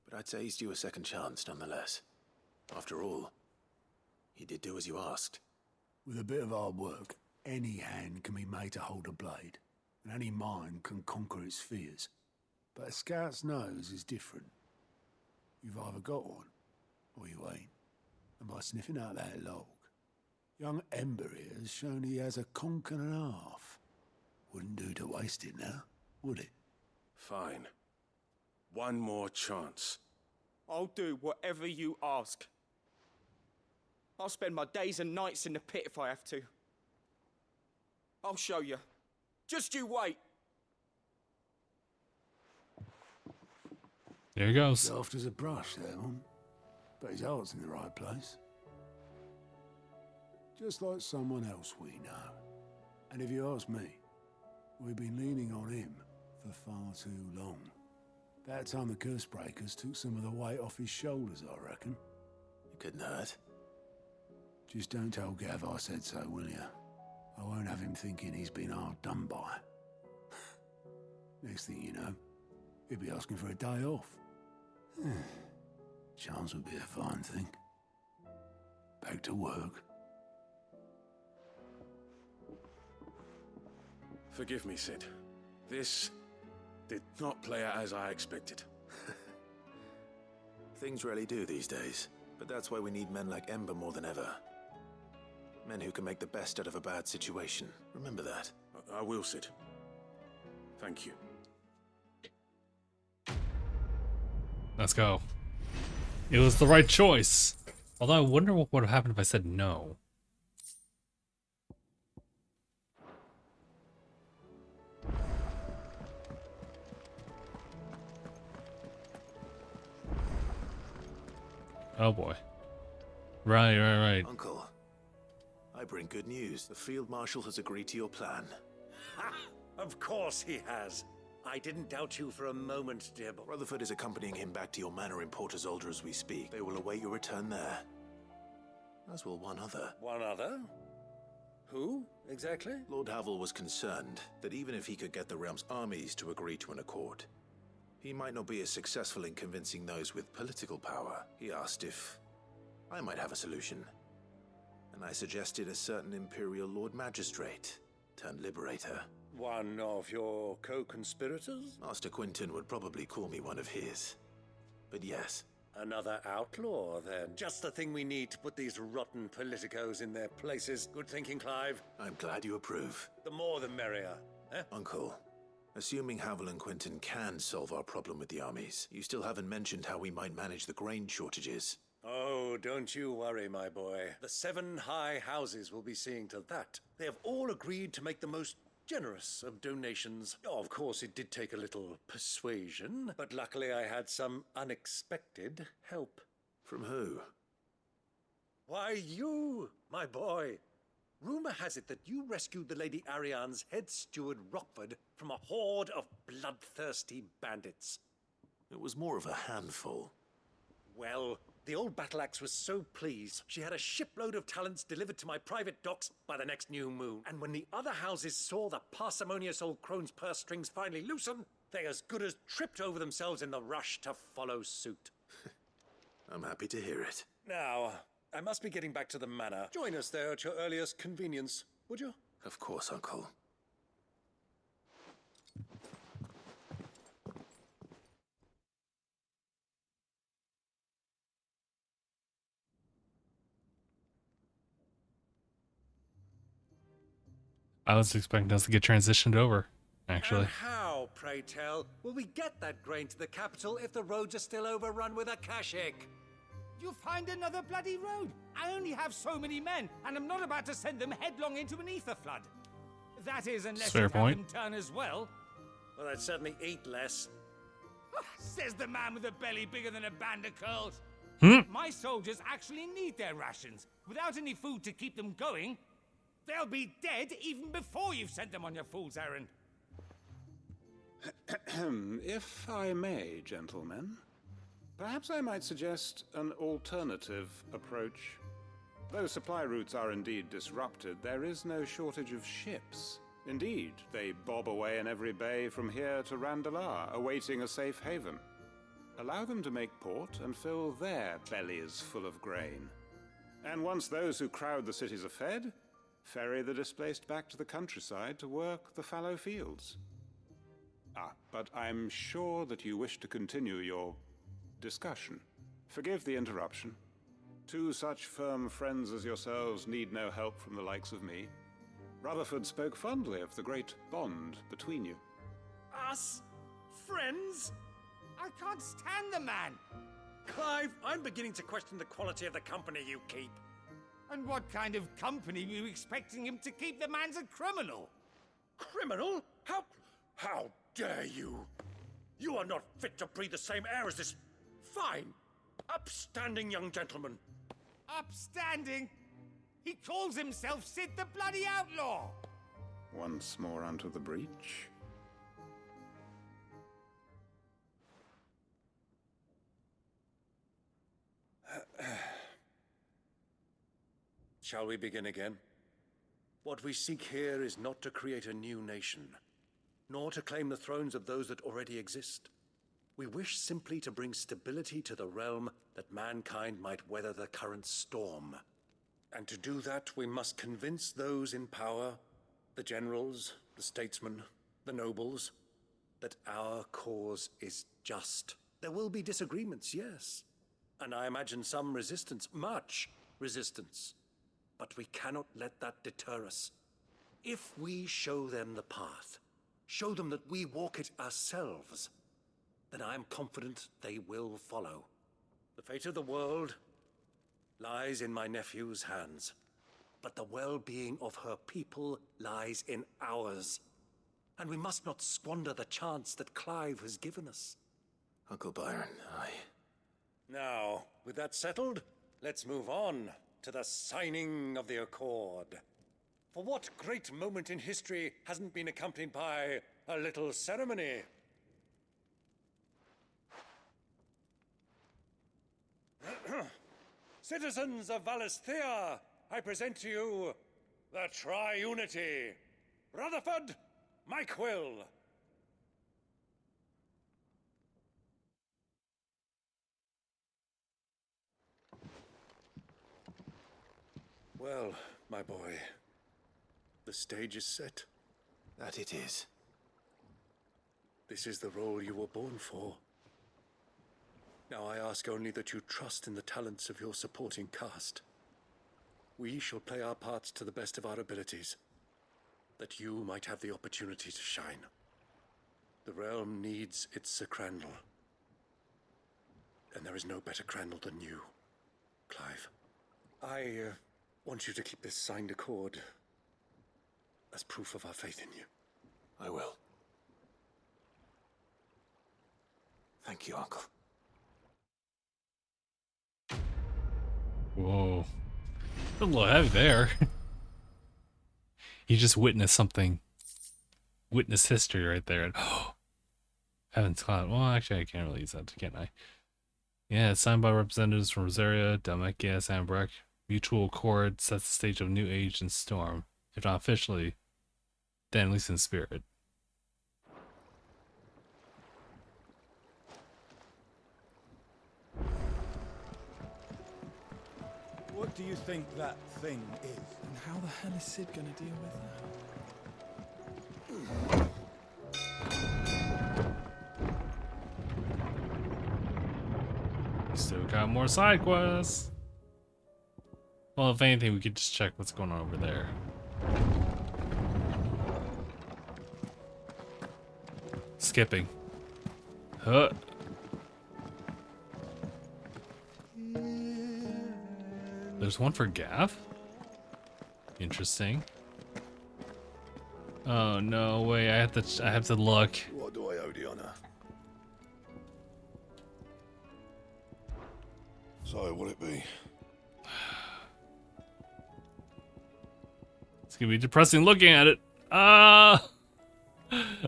But I'd say he's due a second chance, nonetheless. After all, he did do as you asked. With a bit of hard work, any hand can be made to hold a blade, and any mind can conquer its fears. But a scout's nose is different. You've either got one, or you ain't. And by sniffing out that log, young Ember here has shown he has a conk and a half. Wouldn't do to waste it now, would it? Fine. One more chance. I'll do whatever you ask. I'll spend my days and nights in the pit if I have to. I'll show you. Just you wait. There he goes. Soft as a brush, that one. But his heart's in the right place. Just like someone else we know. And if you ask me, we've been leaning on him for far too long. That time the curse breakers took some of the weight off his shoulders, I reckon. It couldn't hurt. Just don't tell Gav I said so, will you? I won't have him thinking he's been hard done by. Next thing you know, he'll be asking for a day off. Chance would be a fine thing. Back to work. Forgive me, Sid. This did not play out as I expected. Things rarely do these days, but that's why we need men like Ember more than ever. Men who can make the best out of a bad situation. Remember that. I will, Sid. Thank you. Let's go. It was the right choice. Although I wonder what would have happened if I said no. Oh boy. Right. Uncle, I bring good news. The Field Marshal has agreed to your plan. Ha! Of course he has. I didn't doubt you for a moment, dear boy. Rutherford is accompanying him back to your manor in Port Isolde as we speak. They will await your return there. As will one other. One other? Who, exactly? Lord Havel was concerned that even if he could get the realm's armies to agree to an accord, he might not be as successful in convincing those with political power. He asked if I might have a solution. And I suggested a certain Imperial Lord Magistrate turned Liberator. One of your co-conspirators? Master Quinton would probably call me one of his. But yes. Another outlaw, then. Just the thing we need to put these rotten politicos in their places. Good thinking, Clive. I'm glad you approve. The more the merrier. Eh? Uncle, assuming Havel and Quinton can solve our problem with the armies, you still haven't mentioned how we might manage the grain shortages. Oh, don't you worry, my boy. The 7 high houses will be seeing to that. They have all agreed to make the most generous of donations. Oh, of course, it did take a little persuasion, but luckily I had some unexpected help. From who? Why, you, my boy. Rumor has it that you rescued the Lady Ariane's head steward Rockford from a horde of bloodthirsty bandits. It was more of a handful. Well, the old battle axe was so pleased, she had a shipload of talents delivered to my private docks by the next new moon. And when the other houses saw the parsimonious old crone's purse strings finally loosen, they as good as tripped over themselves in the rush to follow suit. I'm happy to hear it. Now, I must be getting back to the manor. Join us there at your earliest convenience, would you? Of course, Uncle. I was expecting us to get transitioned over, actually. And how, pray tell, will we get that grain to the capital if the roads are still overrun with Akashic? You'll find another bloody road. I only have so many men, and I'm not about to send them headlong into an ether flood. That is, unless Fair you point. have them turn as well. Well, I'd certainly eat less. Says the man with a belly bigger than a band of curls. My soldiers actually need their rations. Without any food to keep them going, they'll be dead even before you've sent them on your fool's errand. If I may, gentlemen, perhaps I might suggest an alternative approach. Though supply routes are indeed disrupted, there is no shortage of ships. Indeed, they bob away in every bay from here to Randalar, awaiting a safe haven. Allow them to make port and fill their bellies full of grain. And once those who crowd the cities are fed, ferry the displaced back to the countryside to work the fallow fields. But I'm sure that you wish to continue your discussion. Forgive the interruption. 2 such firm friends as yourselves need no help from the likes of me. Rutherford spoke fondly of the great bond between you. Us? Friends? I can't stand the man. Clive, I'm beginning to question the quality of the company you keep. And what kind of company were you expecting him to keep? The man's a criminal. Criminal? How dare you? You are not fit to breathe the same air as this fine, upstanding young gentleman. Upstanding? He calls himself Sid the Bloody Outlaw. Once more onto the breach. Shall we begin again? What we seek here is not to create a new nation, nor to claim the thrones of those that already exist. We wish simply to bring stability to the realm that mankind might weather the current storm. And to do that, we must convince those in power, the generals, the statesmen, the nobles, that our cause is just. There will be disagreements, yes. And I imagine some resistance, much resistance. But we cannot let that deter us. If we show them the path, show them that we walk it ourselves, then I am confident they will follow. The fate of the world lies in my nephew's hands, but the well-being of her people lies in ours. And we must not squander the chance that Clive has given us. Uncle Byron, Now, with that settled, let's move on to the signing of the Accord. For what great moment in history hasn't been accompanied by a little ceremony? Citizens of Valisthea, I present to you the Triunity. Rutherford, my quill. Well, my boy, the stage is set. That it is. This is the role you were born for. Now I ask only that you trust in the talents of your supporting cast. We shall play our parts to the best of our abilities, that you might have the opportunity to shine. The realm needs its Sir Crandall, and there is no better Crandall than you, Clive. I want you to keep this signed accord as proof of our faith in you. I will. Thank you, Uncle. Whoa. A little heavy there. You just witnessed something. Witness history right there. Oh, Heaven's Cloud. Well, actually, I can't really use that, can I? Yeah, it's signed by representatives from Rosaria, Dalmekia, and Breck. Mutual accord sets the stage of new age and storm. If not officially, then at least in spirit. What do you think that thing is? And how the hell is Sid gonna deal with that? Still got more side quests. Well, if anything, we could just check what's going on over there. Skipping. Huh. There's one for Gav? Interesting. Oh no, wait, I have to look. What do I owe the honor? So, will it be? It's gonna be depressing looking at it. Ah,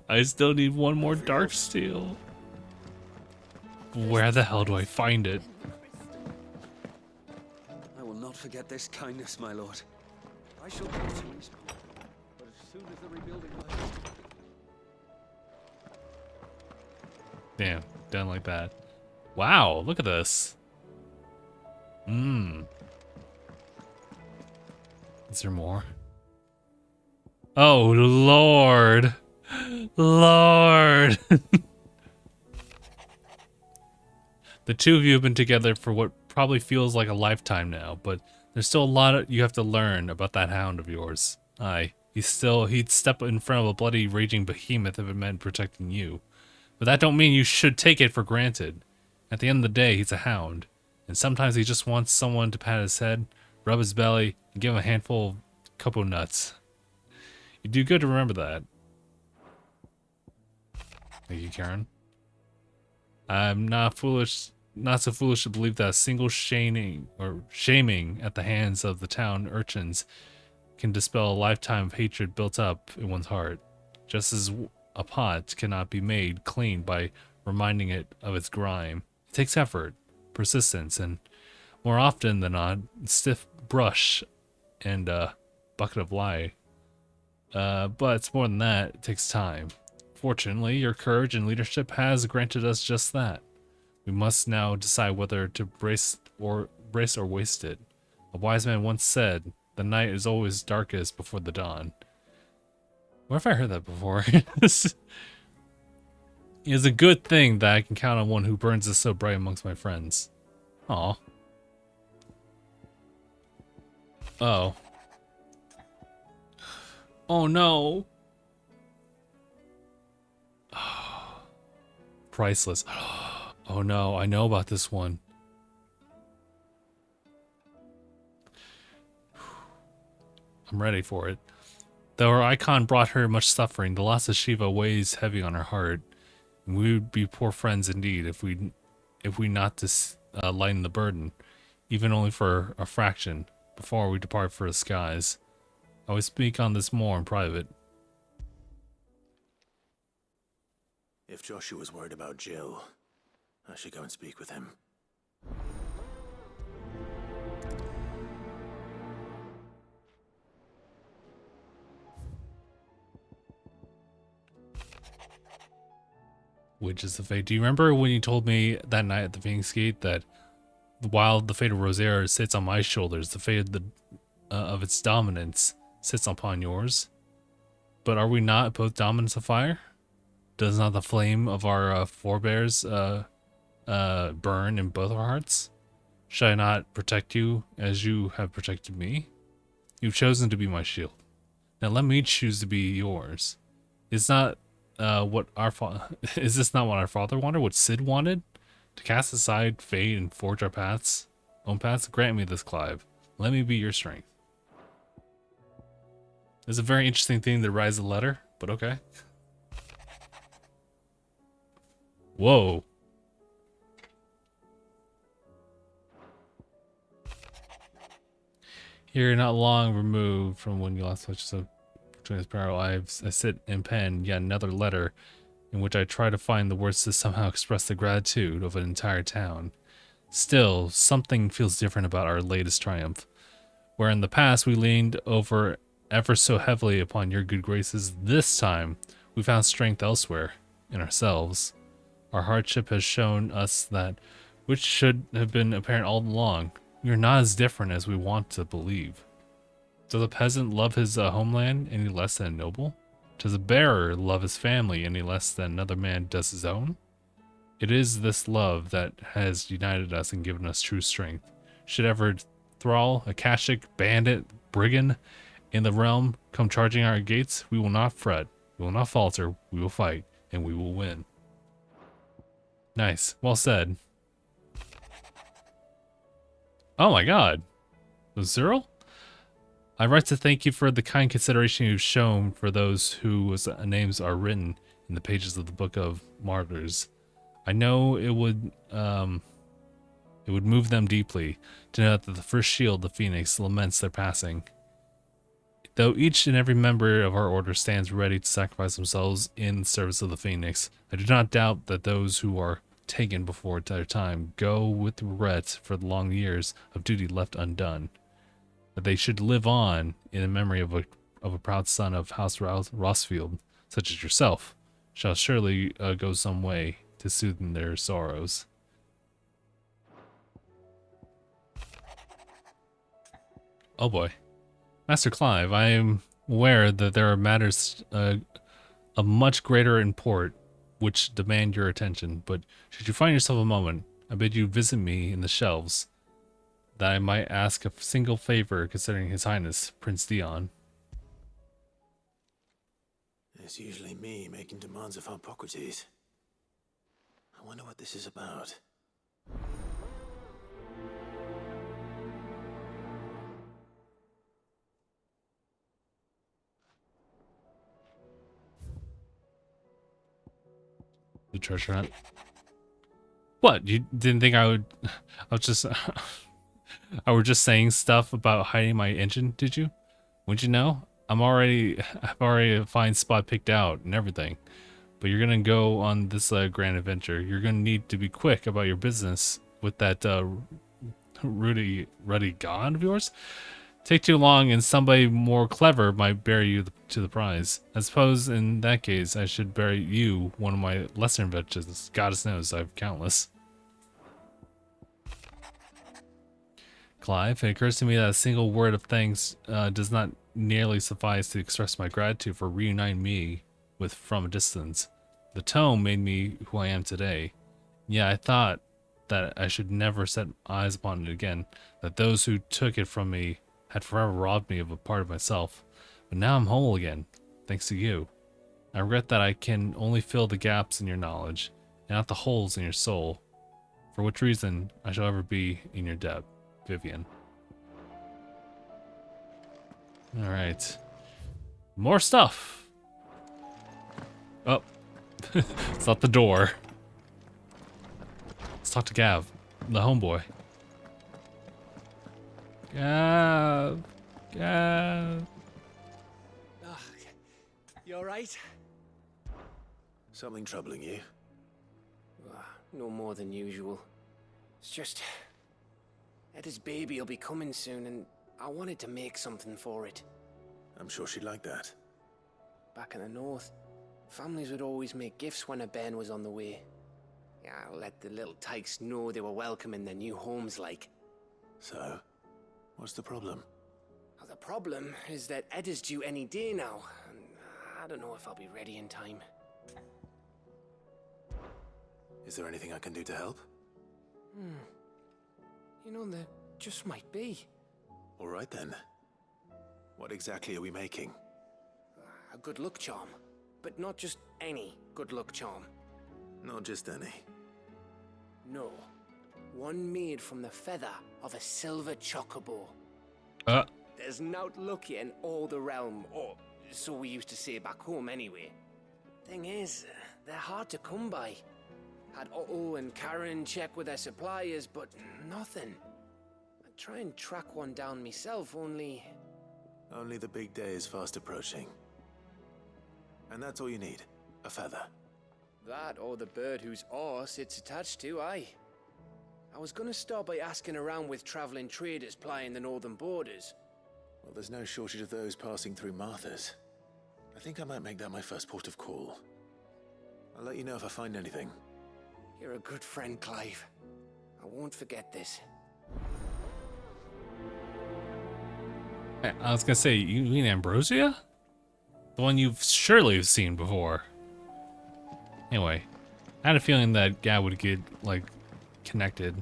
I still need one more dark steel. Where the hell do I find it? I will not forget this kindness, my lord. I shall go to Eastport, but as soon as the rebuilding lies. Damn, done like that. Wow, look at this. Is there more? Oh, Lord. Lord. The two of you have been together for what probably feels like a lifetime now, but there's still a lot you have to learn about that hound of yours. Aye, he'd step in front of a bloody raging behemoth if it meant protecting you. But that don't mean you should take it for granted. At the end of the day, he's a hound. And sometimes he just wants someone to pat his head, rub his belly, and give him a handful of cocoa nuts. You do good to remember that. Thank you, Karen. I'm not so foolish to believe that a single shaming at the hands of the town urchins can dispel a lifetime of hatred built up in one's heart. Just as a pot cannot be made clean by reminding it of its grime. It takes effort, persistence, and more often than not, stiff brush and a bucket of lye. But it's more than that. It takes time. Fortunately, your courage and leadership has granted us just that. We must now decide whether to brace or waste it. A wise man once said, "The night is always darkest before the dawn." Where have I heard that before? It's a good thing that I can count on one who burns us so bright amongst my friends. Aw. Oh. Oh no. Priceless. Oh no, I know about this one. I'm ready for it. Though her icon brought her much suffering, the loss of Shiva weighs heavy on her heart. And we would be poor friends indeed if we not to lighten the burden, even only for a fraction, before we depart for the skies. I will speak on this more in private. If Joshua's worried about Jill, I should go and speak with him. Which is the fate? Do you remember when you told me that night at the Phoenix Gate that while the fate of Rosaria sits on my shoulders, the fate of its dominance sits upon yours? But are we not both dominants of fire? Does not the flame of our forebears burn in both our hearts? Should I not protect you as you have protected me? You've chosen to be my shield. Now let me choose to be yours. Is not what our is this not what our father wanted? What Sid wanted? To cast aside fate and forge our paths, own paths? Grant me this, Clive. Let me be your strength. It's a very interesting thing to write as a letter, but okay. Whoa. Here, not long removed from when you last touched so between this peril, I sit and pen yet another letter in which I try to find the words to somehow express the gratitude of an entire town. Still, something feels different about our latest triumph. Where in the past we leaned over ever so heavily upon your good graces, this time we found strength elsewhere, in ourselves. Our hardship has shown us that which should have been apparent all along. We are not as different as we want to believe. Does a peasant love his homeland any less than a noble? Does a bearer love his family any less than another man does his own? It is this love that has united us and given us true strength. Should ever thrall, Akashic, bandit, brigand in the realm come charging our gates, we will not fret, we will not falter, we will fight, and we will win. Nice. Well said. Oh my god. Was Cyril? I write to thank you for the kind consideration you've shown for those whose names are written in the pages of the Book of Martyrs. I know it would move them deeply to know that the first shield, the Phoenix, laments their passing. Though each and every member of our order stands ready to sacrifice themselves in service of the Phoenix, I do not doubt that those who are taken before their time go with regret for the long years of duty left undone. That they should live on in the memory of a proud son of House Rossfield, such as yourself, shall surely go some way to soothe their sorrows. Oh boy. Master Clive, I am aware that there are matters of much greater import which demand your attention, but should you find yourself a moment, I bid you visit me in the shelves, that I might ask a single favor concerning His Highness, Prince Dion. It's usually me making demands of Hippocrates. I wonder what this is about. The treasure hunt. What? You didn't think I would? I was just. I was just saying stuff about hiding my engine. Did you? Wouldn't you know? I've already a fine spot picked out and everything. But you're gonna go on this grand adventure. You're gonna need to be quick about your business with that ruddy god of yours. Take too long and somebody more clever might bear you to the prize. I suppose in that case I should bear you one of my lesser inventions. Goddess knows I've countless. Clive, it occurs to me that a single word of thanks does not nearly suffice to express my gratitude for reuniting me with from a distance. The tome made me who I am today. Yeah, I thought that I should never set eyes upon it again, that those who took it from me had forever robbed me of a part of myself. But now I'm whole again, thanks to you. I regret that I can only fill the gaps in your knowledge, and not the holes in your soul, for which reason I shall ever be in your debt. Vivian. Alright. More stuff! Oh. It's not the door. Let's talk to Gav, the homeboy. Gav. Gav. You alright? Something troubling you? No more than usual. It's just... Etta's baby will be coming soon, and I wanted to make something for it. I'm sure she'd like that. Back in the north, families would always make gifts when a bairn was on the way. Yeah, I'll let the little tykes know they were welcome in their new homes, like. So, what's the problem? Well, the problem is that Etta's due any day now, and I don't know if I'll be ready in time. Is there anything I can do to help? You know, there just might be. All right then. What exactly are we making? A good luck charm. But not just any good luck charm. Not just any. No. One made from the feather of a silver chocobo. There's naught lucky in all the realm, or so we used to say back home anyway. Thing is, they're hard to come by. Had Otto and Karen check with their suppliers, but nothing. I'd try and track one down myself, only... Only the big day is fast approaching. And that's all you need, a feather. That or the bird whose horse it's attached to, aye. I was gonna start by asking around with traveling traders plying the northern borders. Well, there's no shortage of those passing through Martha's. I think I might make that my first port of call. I'll let you know if I find anything. You're a good friend, Clive. I won't forget this. I was gonna say, you mean Ambrosia? The one you've surely seen before. Anyway, I had a feeling that guy would get, like, connected.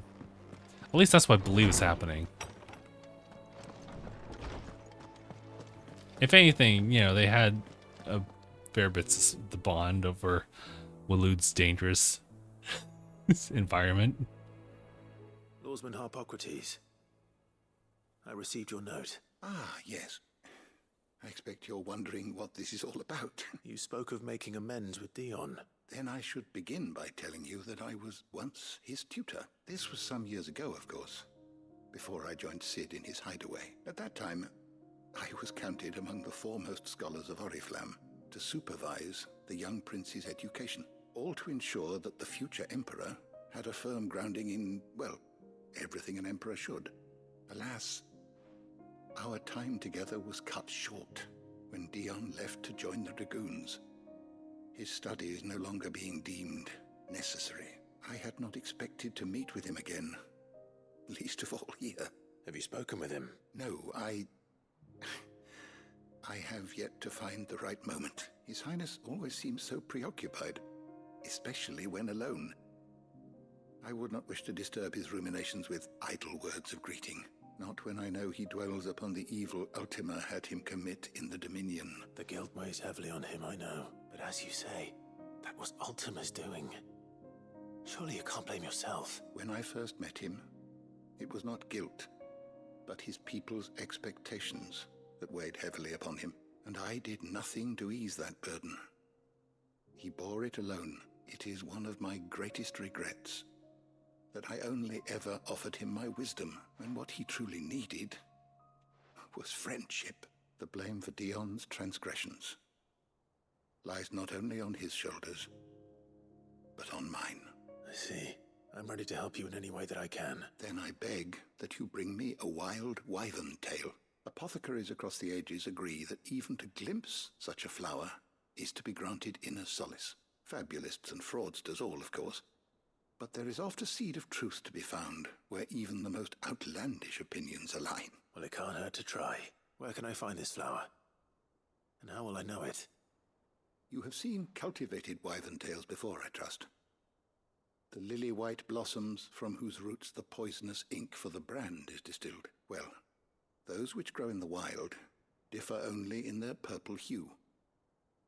At least that's what I believe is happening. If anything, you know, they had a fair bit of the bond over Waloed's dangerous environment. Lawsman Harpocrates, I received your note. Ah, yes. I expect you're wondering what this is all about. You spoke of making amends with Dion. Then I should begin by telling you that I was once his tutor. This was some years ago, of course, before I joined Sid in his hideaway. At that time, I was counted among the foremost scholars of Oriflamme to supervise the young prince's education, all to ensure that the future emperor had a firm grounding in, well, everything an emperor should. Alas, our time together was cut short when Dion left to join the Dragoons. His studies no longer being deemed necessary. I had not expected to meet with him again, least of all here. Have you spoken with him? No, I have yet to find the right moment. His Highness always seems so preoccupied, especially when alone. I would not wish to disturb his ruminations with idle words of greeting. Not when I know he dwells upon the evil Ultima had him commit in the Dominion. The guilt weighs heavily on him, I know. But as you say, that was Ultima's doing. Surely you can't blame yourself. When I first met him, it was not guilt, but his people's expectations that weighed heavily upon him, and I did nothing to ease that burden. He bore it alone. It is one of my greatest regrets that I only ever offered him my wisdom, when what he truly needed was friendship. The blame for Dion's transgressions lies not only on his shoulders, but on mine. I see. I'm ready to help you in any way that I can. Then I beg that you bring me a wild wyvern tail. Apothecaries across the ages agree that even to glimpse such a flower is to be granted inner solace. Fabulists and fraudsters all, of course. But there is oft a seed of truth to be found, where even the most outlandish opinions align. Well, it can't hurt to try. Where can I find this flower? And how will I know it? You have seen cultivated wyvern tails before, I trust. The lily-white blossoms from whose roots the poisonous ink for the brand is distilled. Well, those which grow in the wild differ only in their purple hue.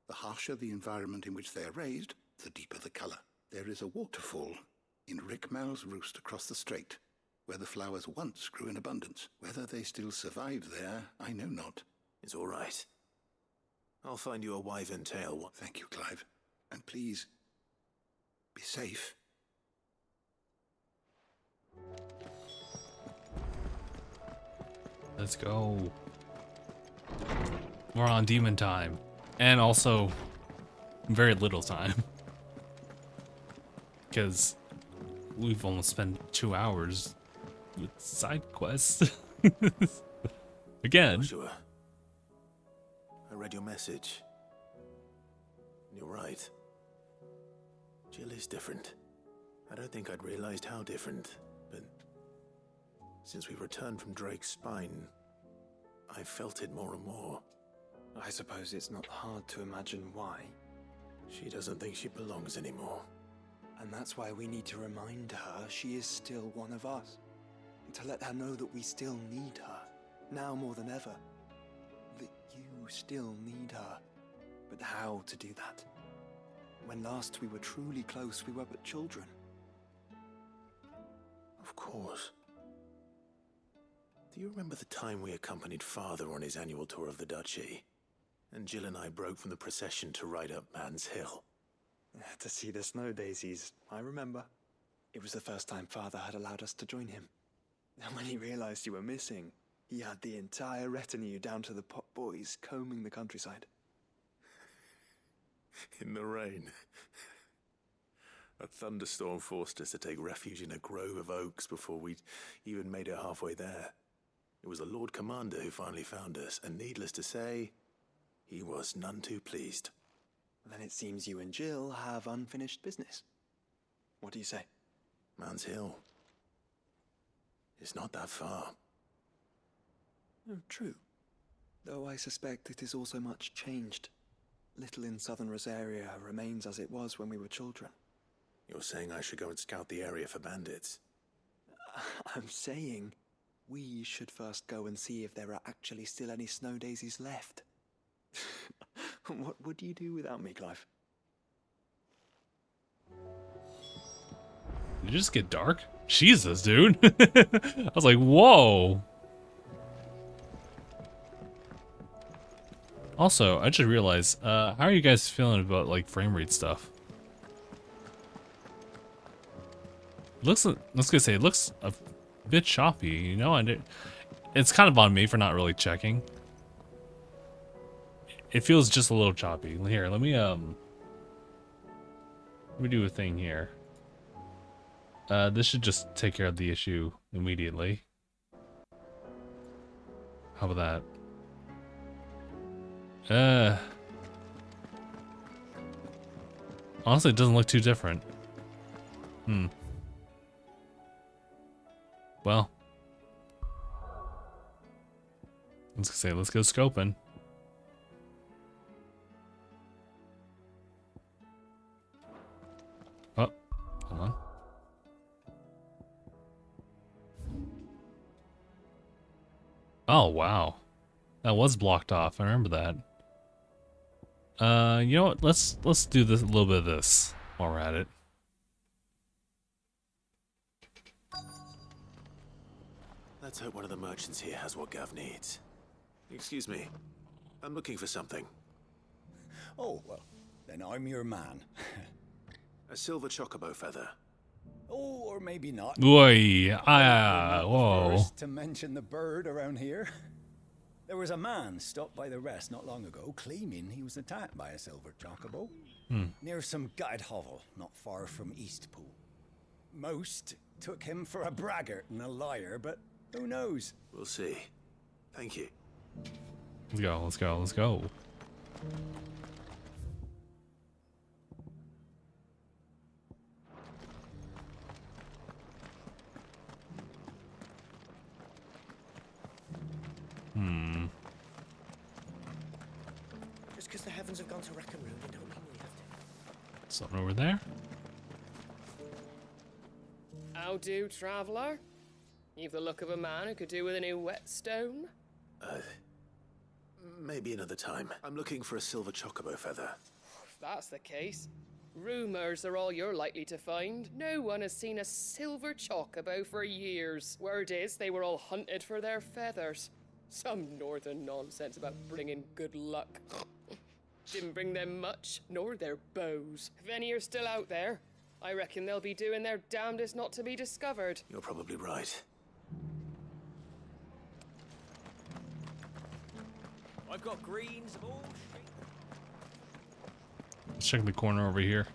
The harsher the environment in which they are raised, the deeper the color. There is a waterfall in Rickmal's roost across the strait, where the flowers once grew in abundance. Whether they still survive there, I know not. It's all right. I'll find you a wyvern tail. Thank you, Clive. And please, be safe. Let's go. We're on demon time. And also, very little time. Because we've almost spent 2 hours with side quests. Again. Joshua, I read your message. You're right. Jill is different. I don't think I'd realized how different, but since we returned from Drake's spine, I've felt it more and more. I suppose it's not hard to imagine why. She doesn't think she belongs anymore. And that's why we need to remind her she is still one of us. To let her know that we still need her, now more than ever. That you still need her. But how to do that? When last we were truly close, we were but children. Of course. Do you remember the time we accompanied Father on his annual tour of the Duchy? And Jill and I broke from the procession to ride up Man's Hill. To see the snow daisies, I remember. It was the first time Father had allowed us to join him. And when he realized you were missing, he had the entire retinue down to the pot boys combing the countryside. In the rain. A thunderstorm forced us to take refuge in a grove of oaks before we'd even made it halfway there. It was the Lord Commander who finally found us, and needless to say, he was none too pleased. Then it seems you and Jill have unfinished business. What do you say? Man's Hill. It's not that far. Oh, true. Though I suspect it is also much changed. Little in southern Rosaria remains as it was when we were children. You're saying I should go and scout the area for bandits? I'm saying we should first go and see if there are actually still any snow daisies left. What would you do without me, Clive? Did it just get dark? Jesus, dude. I was like, whoa. Also, I just realized, how are you guys feeling about like frame rate stuff? Looks, let's say it looks a bit choppy, you know, and it's kind of on me for not really checking. It feels just a little choppy. Here, let me do a thing here. This should just take care of the issue immediately. How about that? Honestly, it doesn't look too different. Well, let's go scoping. Oh, hold on. Oh, wow. That was blocked off. I remember that. You know what? Let's do this, a little bit of this while we're at it. Let's hope one of the merchants here has what Gav needs. Excuse me. I'm looking for something. Oh, well, then I'm your man. A silver chocobo feather. Oh, or maybe not. Oi, Whoa. whoa. To mention the bird around here. There was a man stopped by the rest not long ago claiming he was attacked by a silver chocobo near some gutted hovel not far from Eastpool. Most took him for a braggart and a liar, but who knows? We'll see. Thank you. Let's go. Just because the heavens have gone to wreck and ruin, it don't mean we have to. Something over there. How do, traveller? You've the look of a man who could do with a new whetstone. Maybe another time. I'm looking for a silver chocobo feather. If that's the case, rumours are all you're likely to find. No one has seen a silver chocobo for years. Word is they were all hunted for their feathers. Some northern nonsense about bringing good luck. Didn't bring them much, nor their bows. If any are still out there, I reckon they'll be doing their damnedest not to be discovered. You're probably right. I've got greens of all shapes. Let's check the corner over here.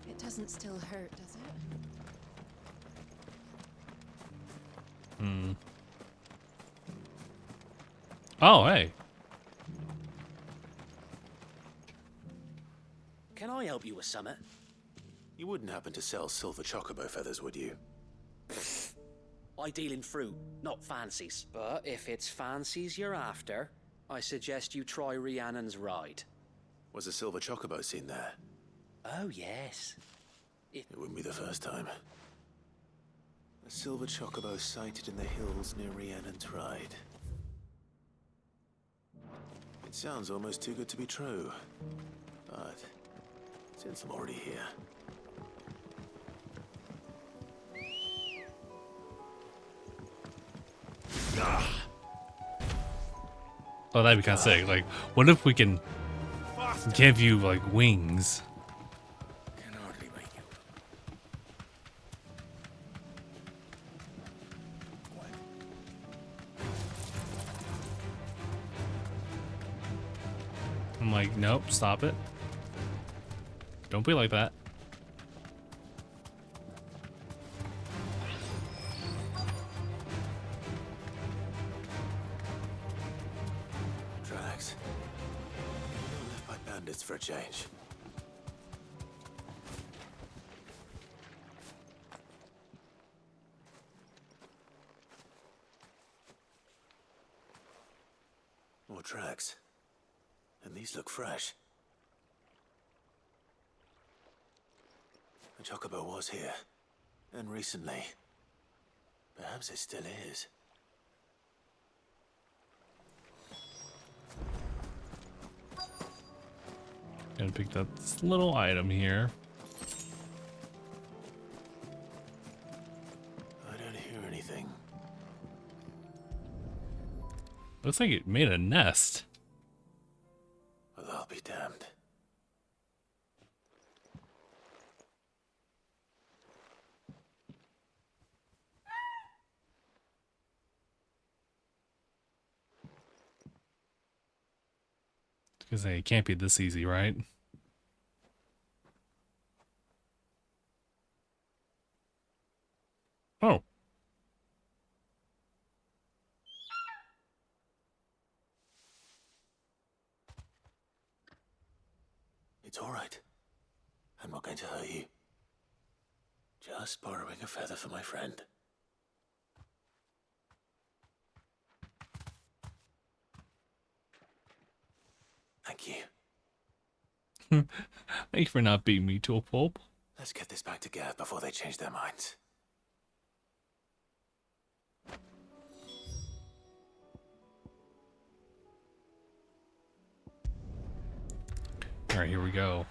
It doesn't still hurt, does it? Oh, hey. Can I help you with something? You wouldn't happen to sell silver chocobo feathers, would you? I deal in fruit, not fancies. But if it's fancies you're after, I suggest you try Rhiannon's ride. Was a silver chocobo seen there? Oh, yes. It wouldn't be the first time. A silver chocobo sighted in the hills near Rhiannon's Ride. It sounds almost too good to be true. But since I'm already here... Oh, that'd be kind of sick. Like, what if we can give you, like, wings? Can hardly make it. I'm like, nope, stop it. Don't be like that. Drax. Left by bandits for a change. More tracks. And these look fresh. The chocobo was here. And recently. Perhaps it still is. Gonna pick up this little item here. I don't hear anything. Looks like it made a nest. Well, I'll be damned. Because it can't be this easy, right? Oh. It's all right. I'm not going to hurt you. Just borrowing a feather for my friend. Thank you. Thank you for not beating me to a pulp. Let's get this back to Gav before they change their minds. All right, here we go.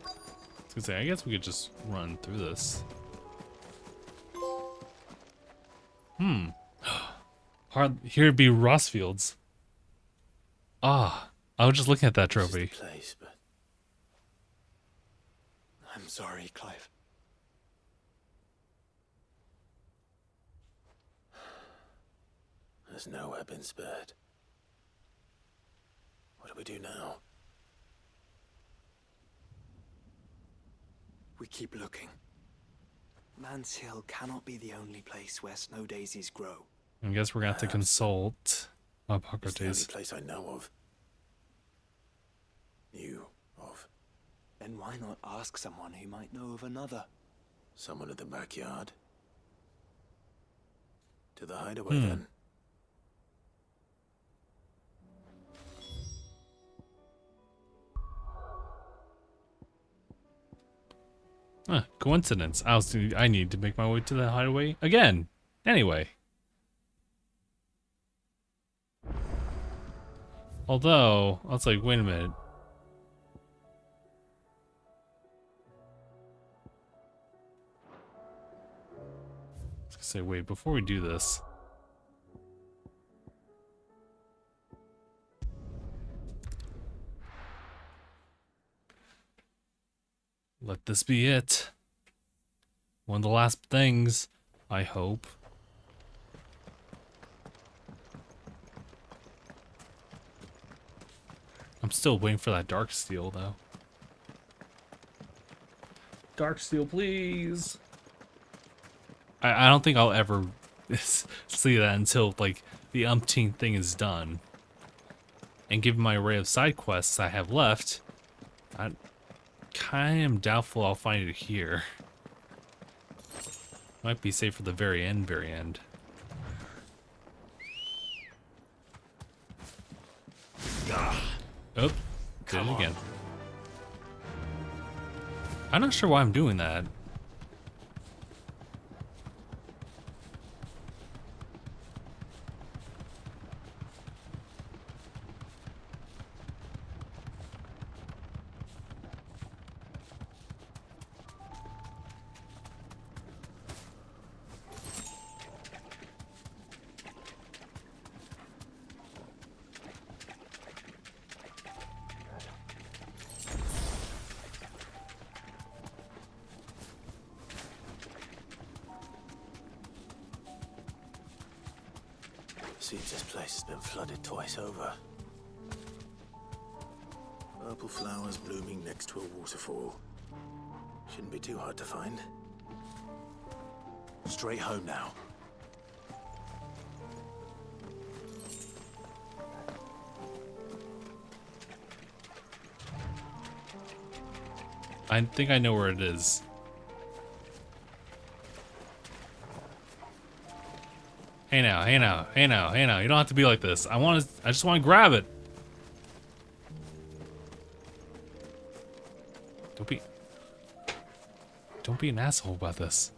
I was gonna say, I guess we could just run through this. Here be Rossfields. Ah, I was just looking at that trophy. Place, but I'm sorry, Clive. There's nowhere been spared. What do we do now? We keep looking. Man's Hill cannot be the only place where snow daisies grow. I guess we're gonna have to consult It's the Hippocrates. only place I know of. Knew of. Then why not ask someone who might know of another? Someone at the backyard? To the hideaway, then. Coincidence. I need to make my way to the hideaway again. Anyway. Although, I was like, wait a minute. I was gonna say, wait, before we do this. Let this be it. One of the last things, I hope. I'm still waiting for that dark steel, though. Dark steel, please. I don't think I'll ever see that until, like, the umpteenth thing is done. And given my array of side quests I have left, kind of doubtful I'll find it here. Might be safe for the very end, Oh, did it again. I'm not sure why I'm doing that. Seems this place has been flooded twice over. Purple flowers blooming next to a waterfall. Shouldn't be too hard to find. Straight home now. I think I know where it is. Hey now, hey now, hey now, hey now. You don't have to be like this. I just want to grab it. Don't be an asshole about this.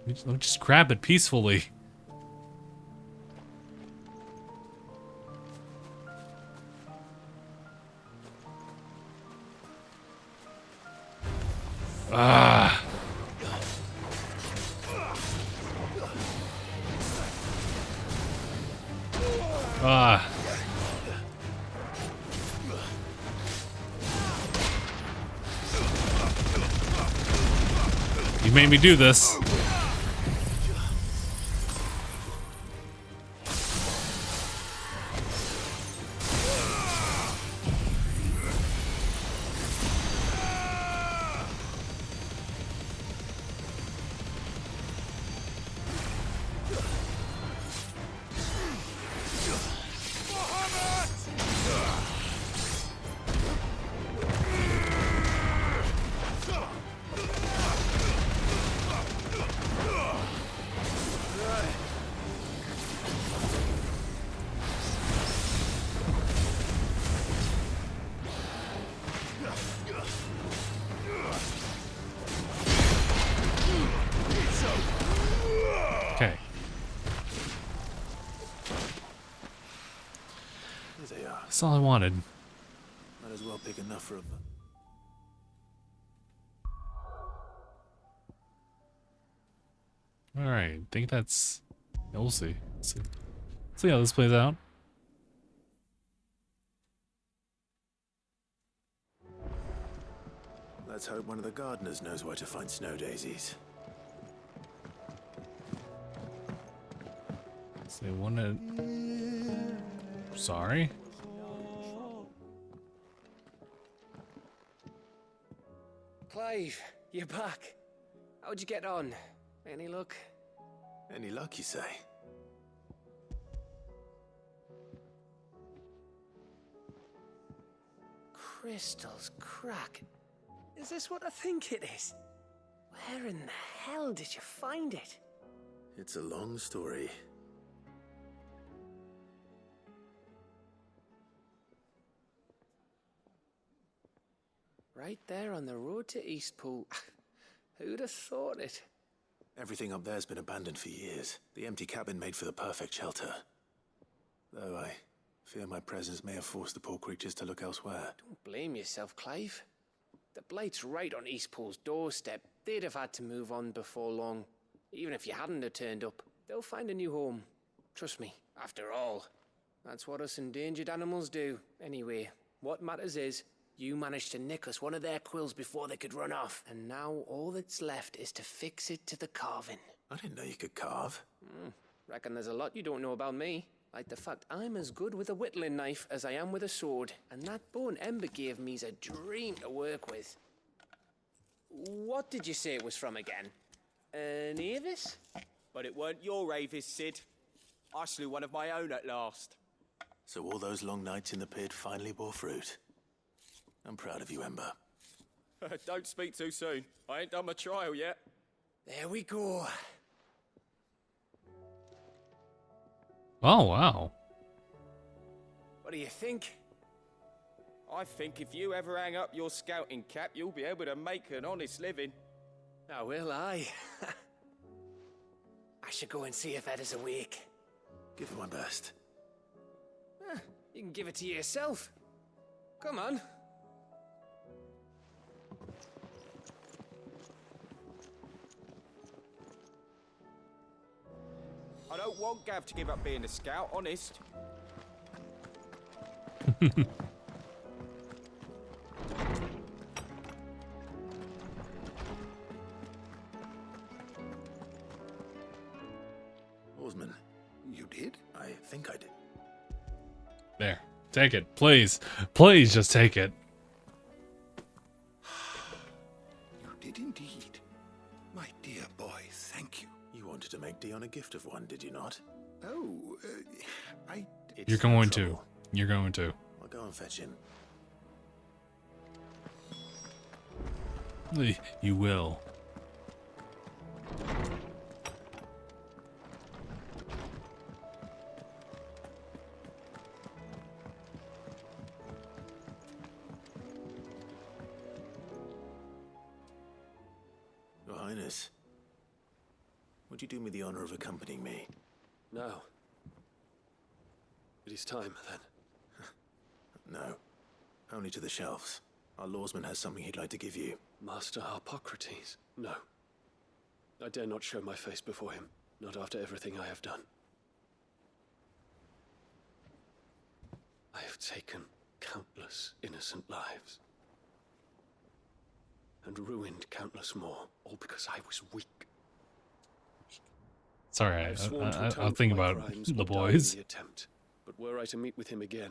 Let me just grab it peacefully. Ah. Ah. You made me do this. Okay. There they are. That's all I wanted. Might as well pick enough for a... Alright, I think that's... Yeah, we'll see. See how this plays out. Let's hope one of the gardeners knows where to find snow daisies. So they wanted... Sorry? Clive, you're back. How'd you get on? Any luck? Any luck, you say? Crystals crack. Is this what I think it is? Where in the hell did you find it? It's a long story. Right there on the road to Eastpool. Who'd have thought it? Everything up there's been abandoned for years. The empty cabin made for the perfect shelter. Though I fear my presence may have forced the poor creatures to look elsewhere. Don't blame yourself, Clive. The Blight's right on Eastpool's doorstep. They'd have had to move on before long. Even if you hadn't have turned up, they'll find a new home. Trust me, after all. That's what us endangered animals do. Anyway, what matters is, you managed to nick us one of their quills before they could run off. And now all that's left is to fix it to the carving. I didn't know you could carve. Reckon there's a lot you don't know about me. Like the fact I'm as good with a whittling knife as I am with a sword. And that bone Ember gave me's a dream to work with. What did you say it was from again? An Avis? But it weren't your Avis, Sid. I slew one of my own at last. So all those long nights in the pit finally bore fruit. I'm proud of you, Ember. Don't speak too soon. I ain't done my trial yet. There we go. Oh, wow. What do you think? I think if you ever hang up your scouting cap, you'll be able to make an honest living. Oh, will I? I should go and see if Ed is awake. Give it my best. You can give it to yourself. Come on. I don't want Gav to give up being a scout, honest. Oarsman, you did? I think I did. There. Take it. Please. Please just take it. You did indeed. My dear boy, thank you. You wanted to make Dion a gift of one, did you not? Oh, You're going to. You're going to. I'll go and fetch him. You will. Your Highness, would you do me the honor of accompanying me? No. It is time, then. No. Only to the shelves. Our lawsman has something he'd like to give you. Master Harpocrates? No. I dare not show my face before him, not after everything I have done. I have taken countless innocent lives. And ruined countless more, all because I was weak. Sorry, I've sworn to I'll atone think for my about crimes the or die in boys. the attempt. But were I to meet with him again,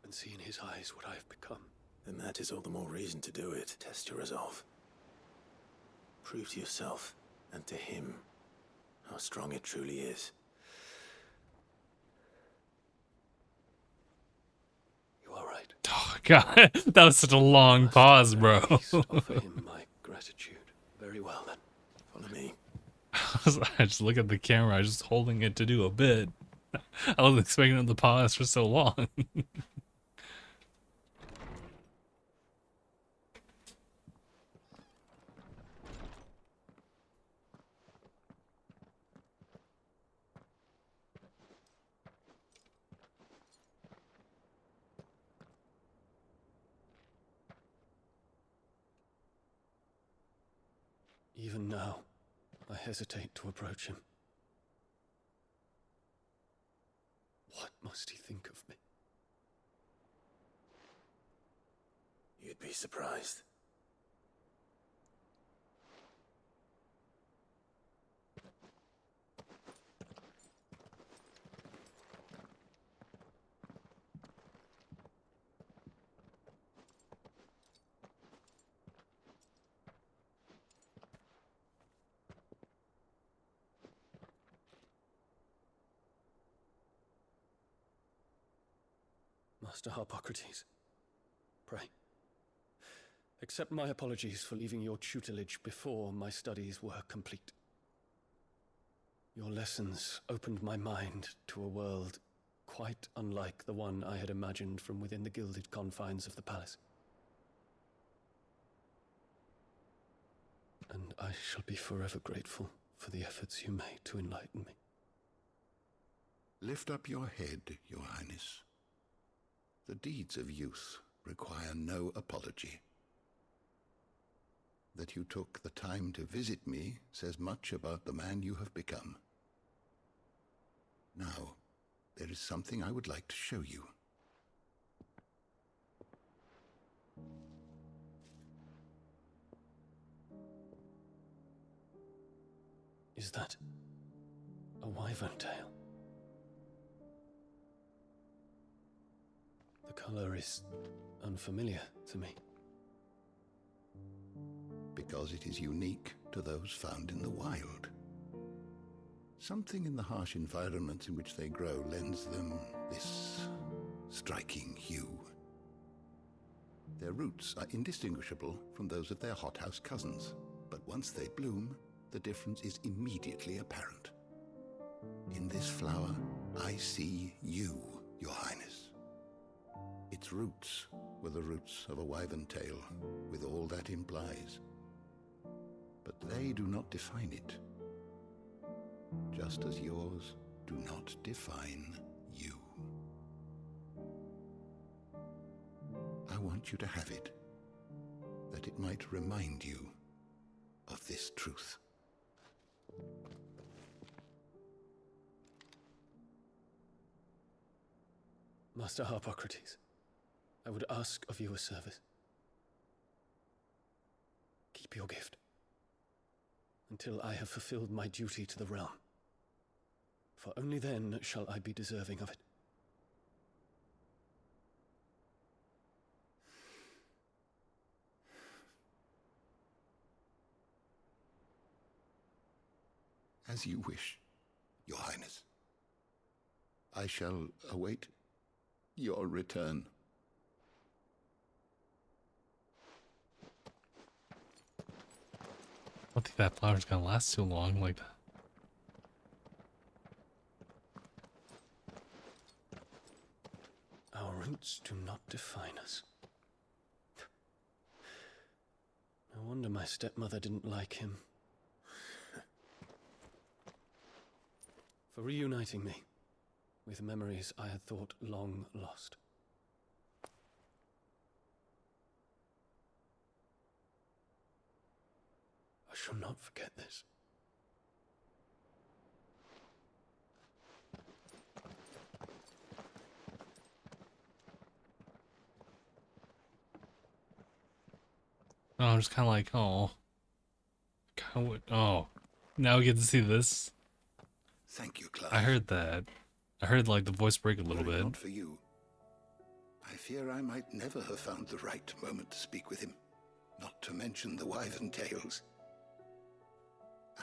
and see in his eyes what I have become, Then that is all the more reason to do it. Test your resolve. Prove to yourself, and to him, how strong it truly is. you are right. Oh, God. That was such a long pause, bro. Offer him my gratitude. Very well, then. Follow me. I just look at the camera. I was just holding it to do a bit. I wasn't expecting them to pause for so long. Even now, I hesitate to approach him. What must he think of me? You'd be surprised. Master Harpocrates, pray, accept my apologies for leaving your tutelage before my studies were complete. Your lessons opened my mind to a world quite unlike the one I had imagined from within the gilded confines of the palace. And I shall be forever grateful for the efforts you made to enlighten me. Lift up your head, Your Highness. The deeds of youth require no apology. That you took the time to visit me says much about the man you have become. Now, there is something I would like to show you. Is that a wyvern tail? The color is unfamiliar to me. Because it is unique to those found in the wild. Something in the harsh environments in which they grow lends them this striking hue. Their roots are indistinguishable from those of their hothouse cousins, but once they bloom, the difference is immediately apparent. In this flower, I see you, Your Highness. Its roots were the roots of a wyvern tail, with all that implies. But they do not define it, just as yours do not define you. I want you to have it, that it might remind you of this truth. Master Harpocrates, I would ask of you a service. Keep your gift until I have fulfilled my duty to the realm, for only then shall I be deserving of it. As you wish, Your Highness. I shall await your return. I don't think that flower's gonna last too long like that. Our roots do not define us. No wonder my stepmother didn't like him. For reuniting me with memories I had thought long lost. I shall not forget this. Oh, I'm just kind of like, oh. Oh. Now we get to see this. Thank you, Clive. I heard that. I heard like the voice break a little Were it bit. not for you, I fear I might never have found the right moment to speak with him, not to mention the wyvern tales.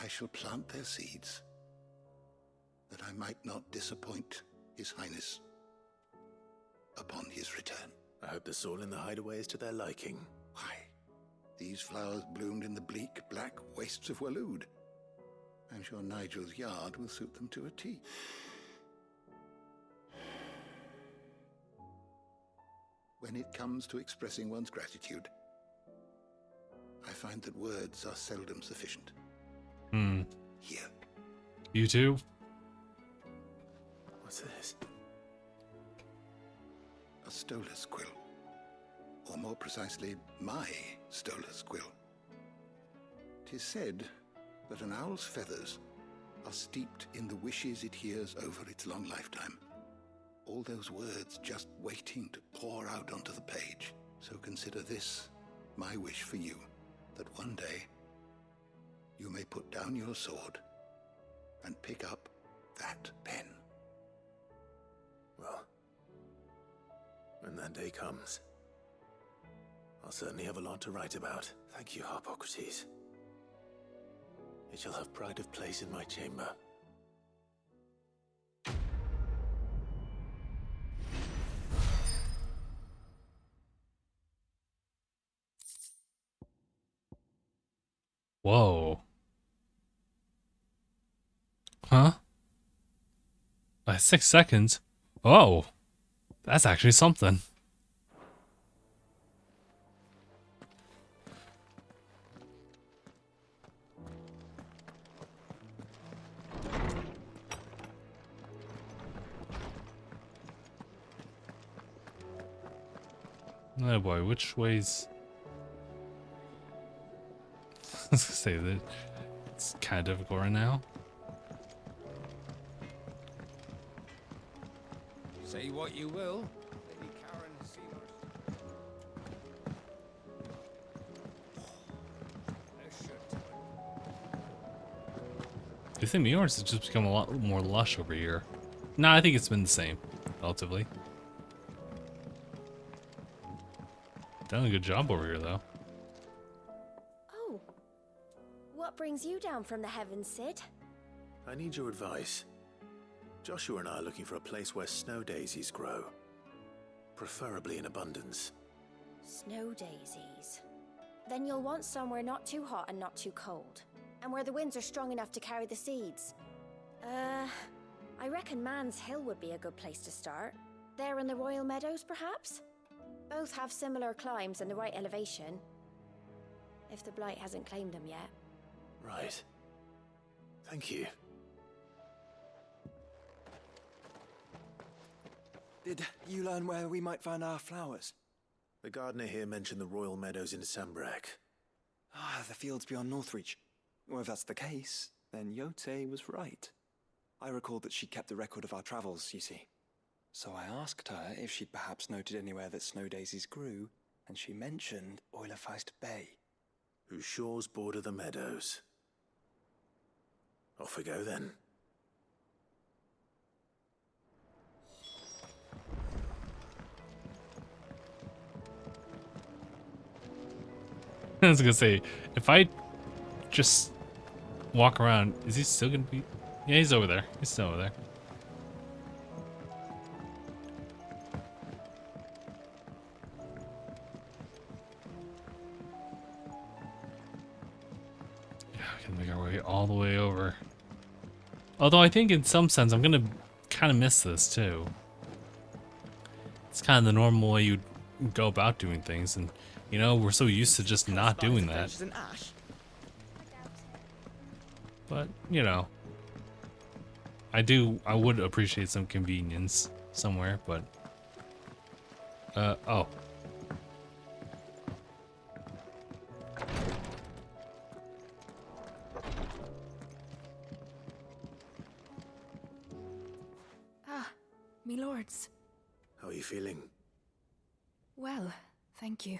I shall plant their seeds, that I might not disappoint His Highness upon his return. I hope the soil in the hideaway is to their liking. Why, these flowers bloomed in the bleak, black wastes of Waloed. I'm sure Nigel's yard will suit them to a T. When it comes to expressing one's gratitude, I find that words are seldom sufficient. Here. You too? What's this? A Stolas quill. Or more precisely, my Stolas quill. 'Tis said that an owl's feathers are steeped in the wishes it hears over its long lifetime. All those words just waiting to pour out onto the page. So consider this my wish for you, that one day you may put down your sword and pick up that pen. Well, when that day comes, I'll certainly have a lot to write about. Thank you, Harpocrates. It shall have pride of place in my chamber. Whoa. Huh? By 6 seconds? Oh. That's actually something. Oh boy, which way's... I was gonna say that it's kind of difficult right now. Say what you will, Lady Karen Do you think yours has just become a lot more lush over here? No, I think it's been the same, relatively. Done a good job over here, though. Oh. What brings you down from the heavens, Sid? I need your advice. Joshua and I are looking for a place where snow daisies grow. Preferably in abundance. Snow daisies. Then you'll want somewhere not too hot and not too cold, and where the winds are strong enough to carry the seeds. I reckon Man's Hill would be a good place to start. There in the Royal Meadows, perhaps? Both have similar climbs and the right elevation. If the Blight hasn't claimed them yet. Right. Thank you. Did you learn where we might find our flowers? The gardener here mentioned the Royal Meadows in Sambrak. Ah, the fields beyond Northreach. Well, if that's the case, then Yote was right. I recalled that she kept the record of our travels, you see. So I asked her if she'd perhaps noted anywhere that snow daisies grew, and she mentioned Oilerfeist Bay. Whose shores border the meadows. Off we go then. I was gonna say, if I just walk around, is he still gonna be? Yeah, he's over there. He's still over there. Yeah, we can make our way all the way over. Although I think in some sense I'm gonna kind of miss this too. It's kind of the normal way you go about doing things, and you know, we're so used to just not doing that. But, you know, I would appreciate some convenience somewhere, but, oh. Ah, me lords. How are you feeling? Well, thank you.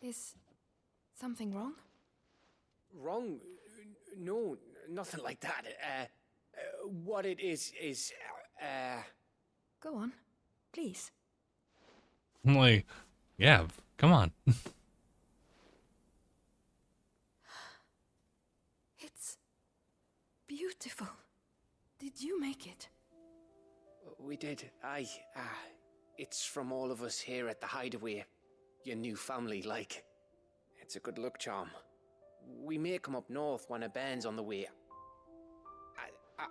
Is something wrong? Wrong? No, nothing like that. What it is, Go on, please. I'm like, yeah, come on. It's beautiful. Did you make it? We did. It's from all of us here at the Hideaway. Your new family, like. It's a good luck charm. We may come up north when a band's on the way.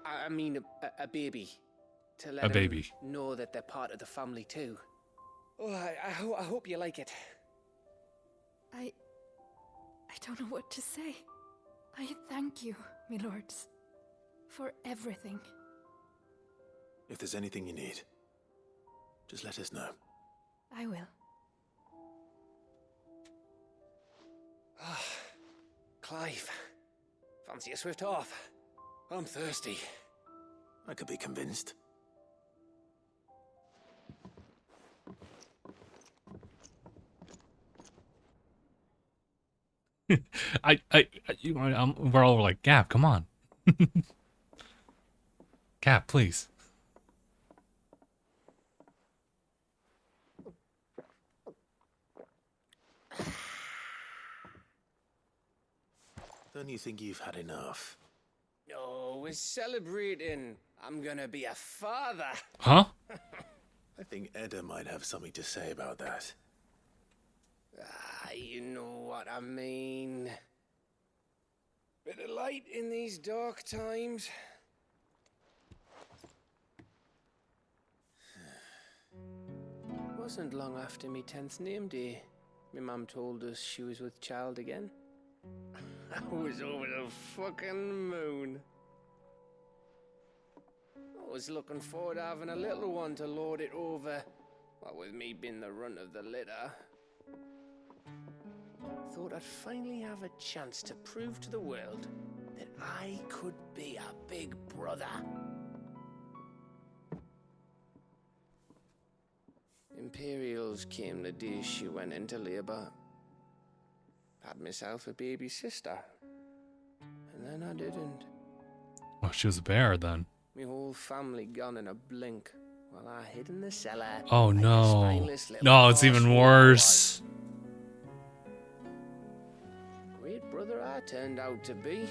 I mean a baby. To let A baby. them know that they're part of the family too. Oh, I hope you like it. I don't know what to say. I thank you, my lords, for everything. If there's anything you need, just let us know. I will. Clive, fancy a swift off? I'm thirsty. I could be convinced. We're all like, Gap, come on. Gap, please. Don't you think you've had enough? No, we're celebrating. I'm gonna be a father. Huh? I think Edda might have something to say about that. You know what I mean. Bit of light in these dark times. Wasn't long after me 10th name day, my mum told us she was with child again. I was over the fucking moon. I was looking forward to having a little one to lord it over, what with me being the runt of the litter. Thought I'd finally have a chance to prove to the world that I could be a big brother. Imperials came the day she went into labour. Had myself a baby sister. And then I didn't. Oh, she was a bear then. My whole family gone in a blink while I hid in the cellar. Oh like a no. spineless little No, it's even arsehole worse. Great brother I turned out to be.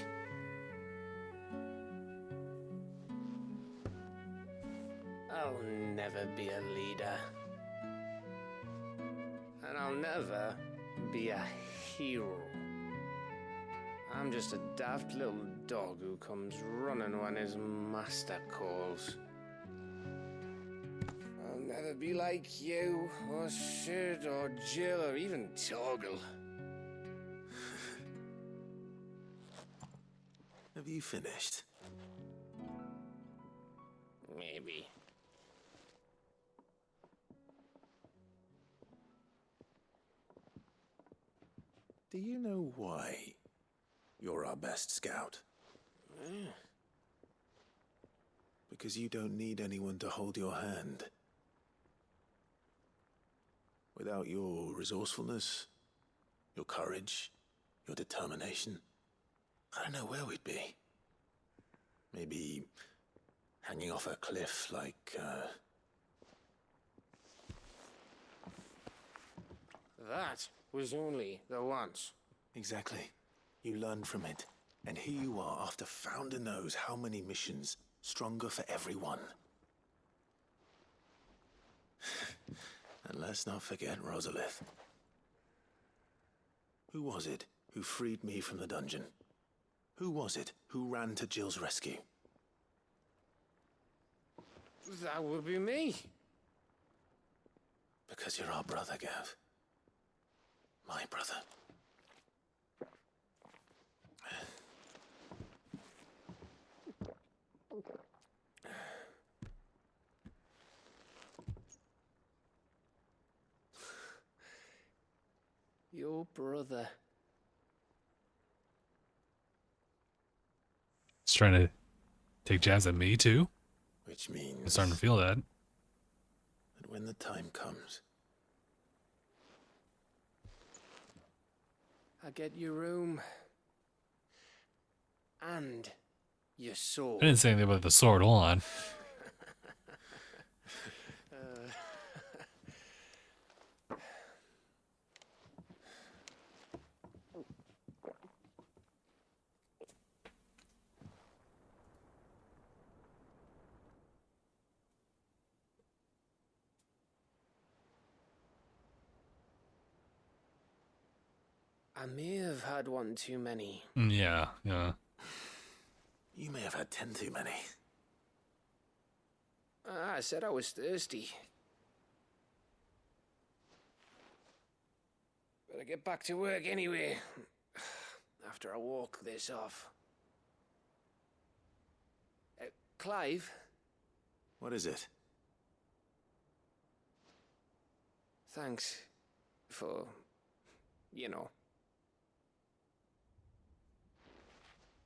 I'll never be a leader. And I'll never be a hero. I'm just a daft little dog who comes running when his master calls. I'll never be like you, or Sid, or Jill, or even Torgal. Have you finished? Maybe. Do you know why you're our best scout? Because you don't need anyone to hold your hand. Without your resourcefulness, your courage, your determination, I don't know where we'd be. Maybe hanging off a cliff like, That was only the once. Exactly. You learned from it. And here you are after Founder knows how many missions, stronger for everyone. And let's not forget Rosalith. Who was it who freed me from the dungeon? Who was it who ran to Jill's rescue? That would be me. Because you're our brother, Gav. My brother. Your brother. It's trying to take jabs at me too. Which means I'm starting to feel that. that when the time comes, I get your room. And your I sword. didn't say anything about the sword. Hold on. I may have had one too many. Yeah, yeah. you may have had 10 too many. I said I was thirsty. Better get back to work anyway. After I walk this off. Clive? What is it? Thanks for, you know.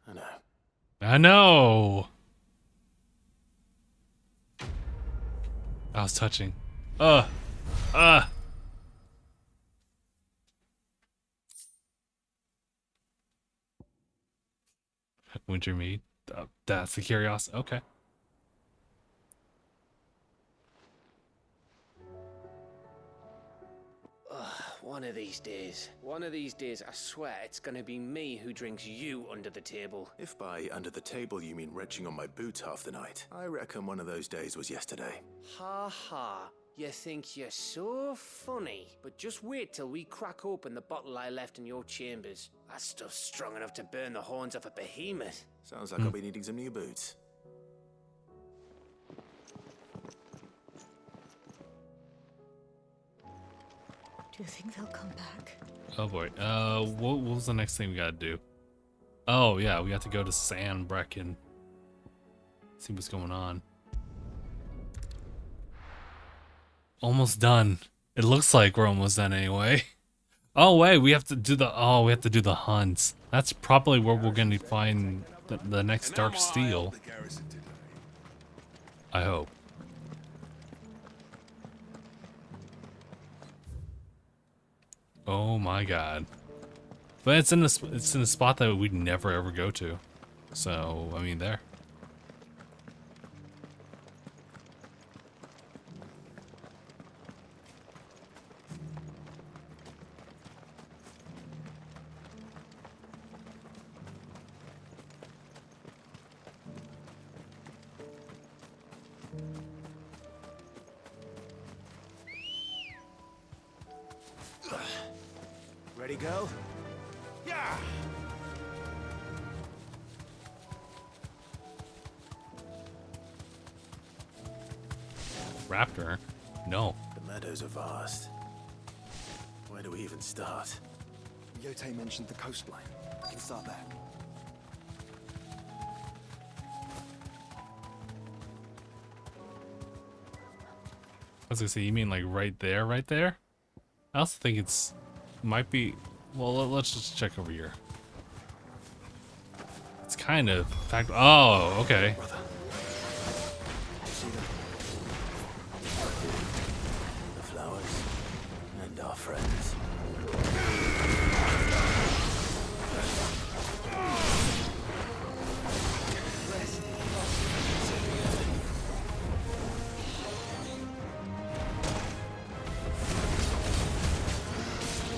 I know. I know. That was touching. Winter meat. That's the curiosity. Okay. One of these days, I swear it's gonna be me who drinks you under the table. If by under the table you mean retching on my boots half the night, I reckon one of those days was yesterday. Ha ha. You think you're so funny, but just wait till we crack open the bottle I left in your chambers. That stuff's strong enough to burn the horns off a behemoth. Sounds like I'll be needing some new boots. Do you think they'll come back? Oh boy. What was the next thing we gotta do? Oh yeah, we got to go to San Brecken. See what's going on. Almost done. It looks like we're almost done anyway. Oh wait, we have to do the hunts. That's probably where we're gonna find the next Dark Steel. I hope. Oh my god. But it's in a spot that we'd never ever go to. So, I mean, there. Ready, girl? Yeah! Raptor? No. The meadows are vast. Where do we even start? Yote mentioned the coastline. We can start there. I was gonna say, you mean like right there, right there? I also think it's might be. Well, let's just check over here. It's kind of fact. Oh, okay. The flowers and our friends.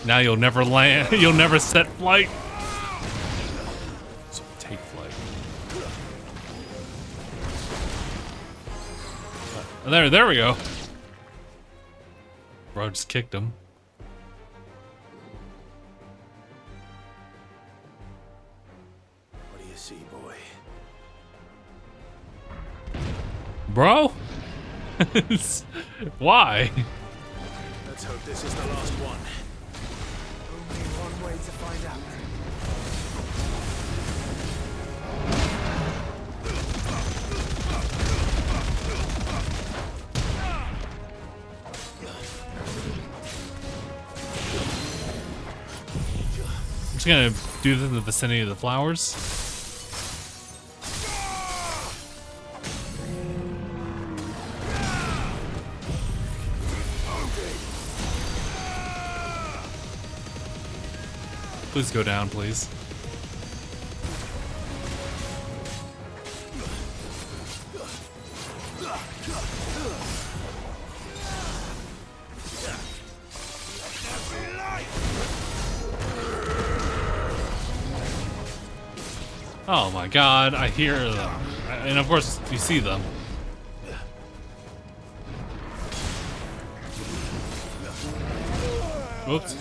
Now you'll never land. You'll never set flight. So take flight. There we go. Bro just kicked him. What do you see, boy? Bro? Why? Let's hope this is the last one. Only one way to find out. I'm just gonna do this in the vicinity of the flowers. Please go down, please. Oh my god, I hear them. And of course, you see them. Oops.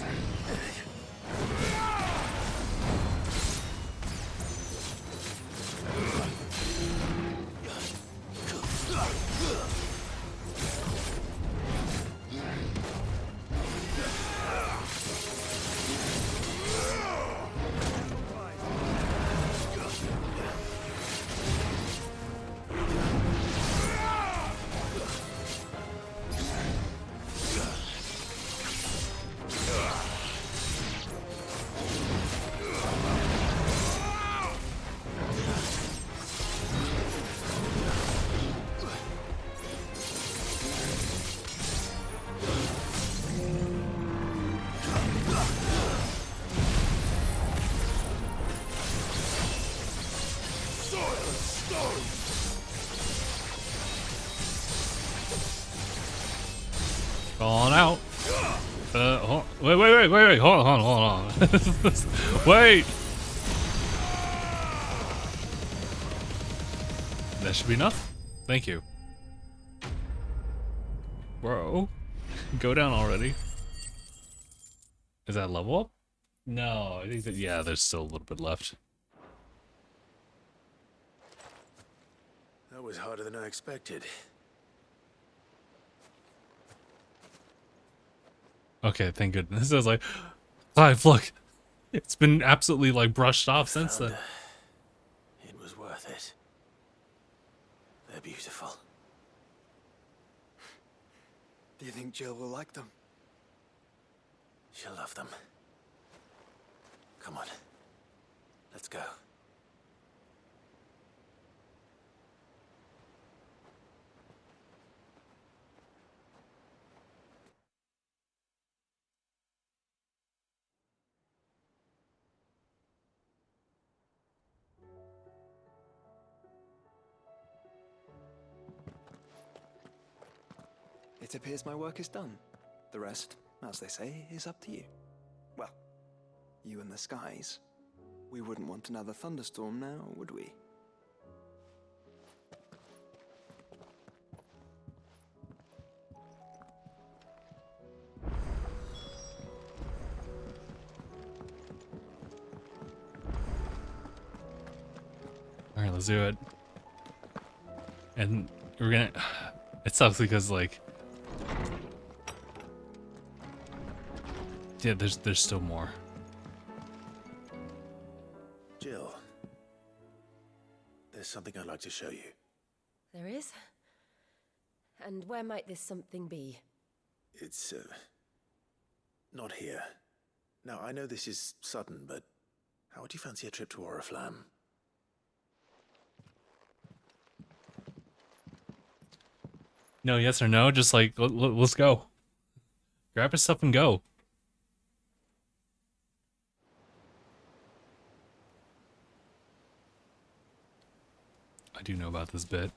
Calling out. Wait. Hold on. Wait. That should be enough. Thank you. Bro, go down already. Is that level up? No, I think that, yeah, there's still a little bit left. That was harder than I expected. Okay, thank goodness. I was like, Clive, look. It's been absolutely like brushed off since then. It was worth it. They're beautiful. Do you think Jill will like them? She'll love them. Come on. Let's go. It appears my work is done. The rest, as they say, is up to you. Well, you and the skies. We wouldn't want another thunderstorm now, would we? let's do it. And we're gonna... It sucks because, like... Yeah, there's still more. Jill, there's something I'd like to show you. There is? And where might this something be? It's, not here. Now, I know this is sudden, but how would you fancy a trip to Oriflamme? No, yes or no? Just like, let's go. Grab his stuff and go. I do know about this bit.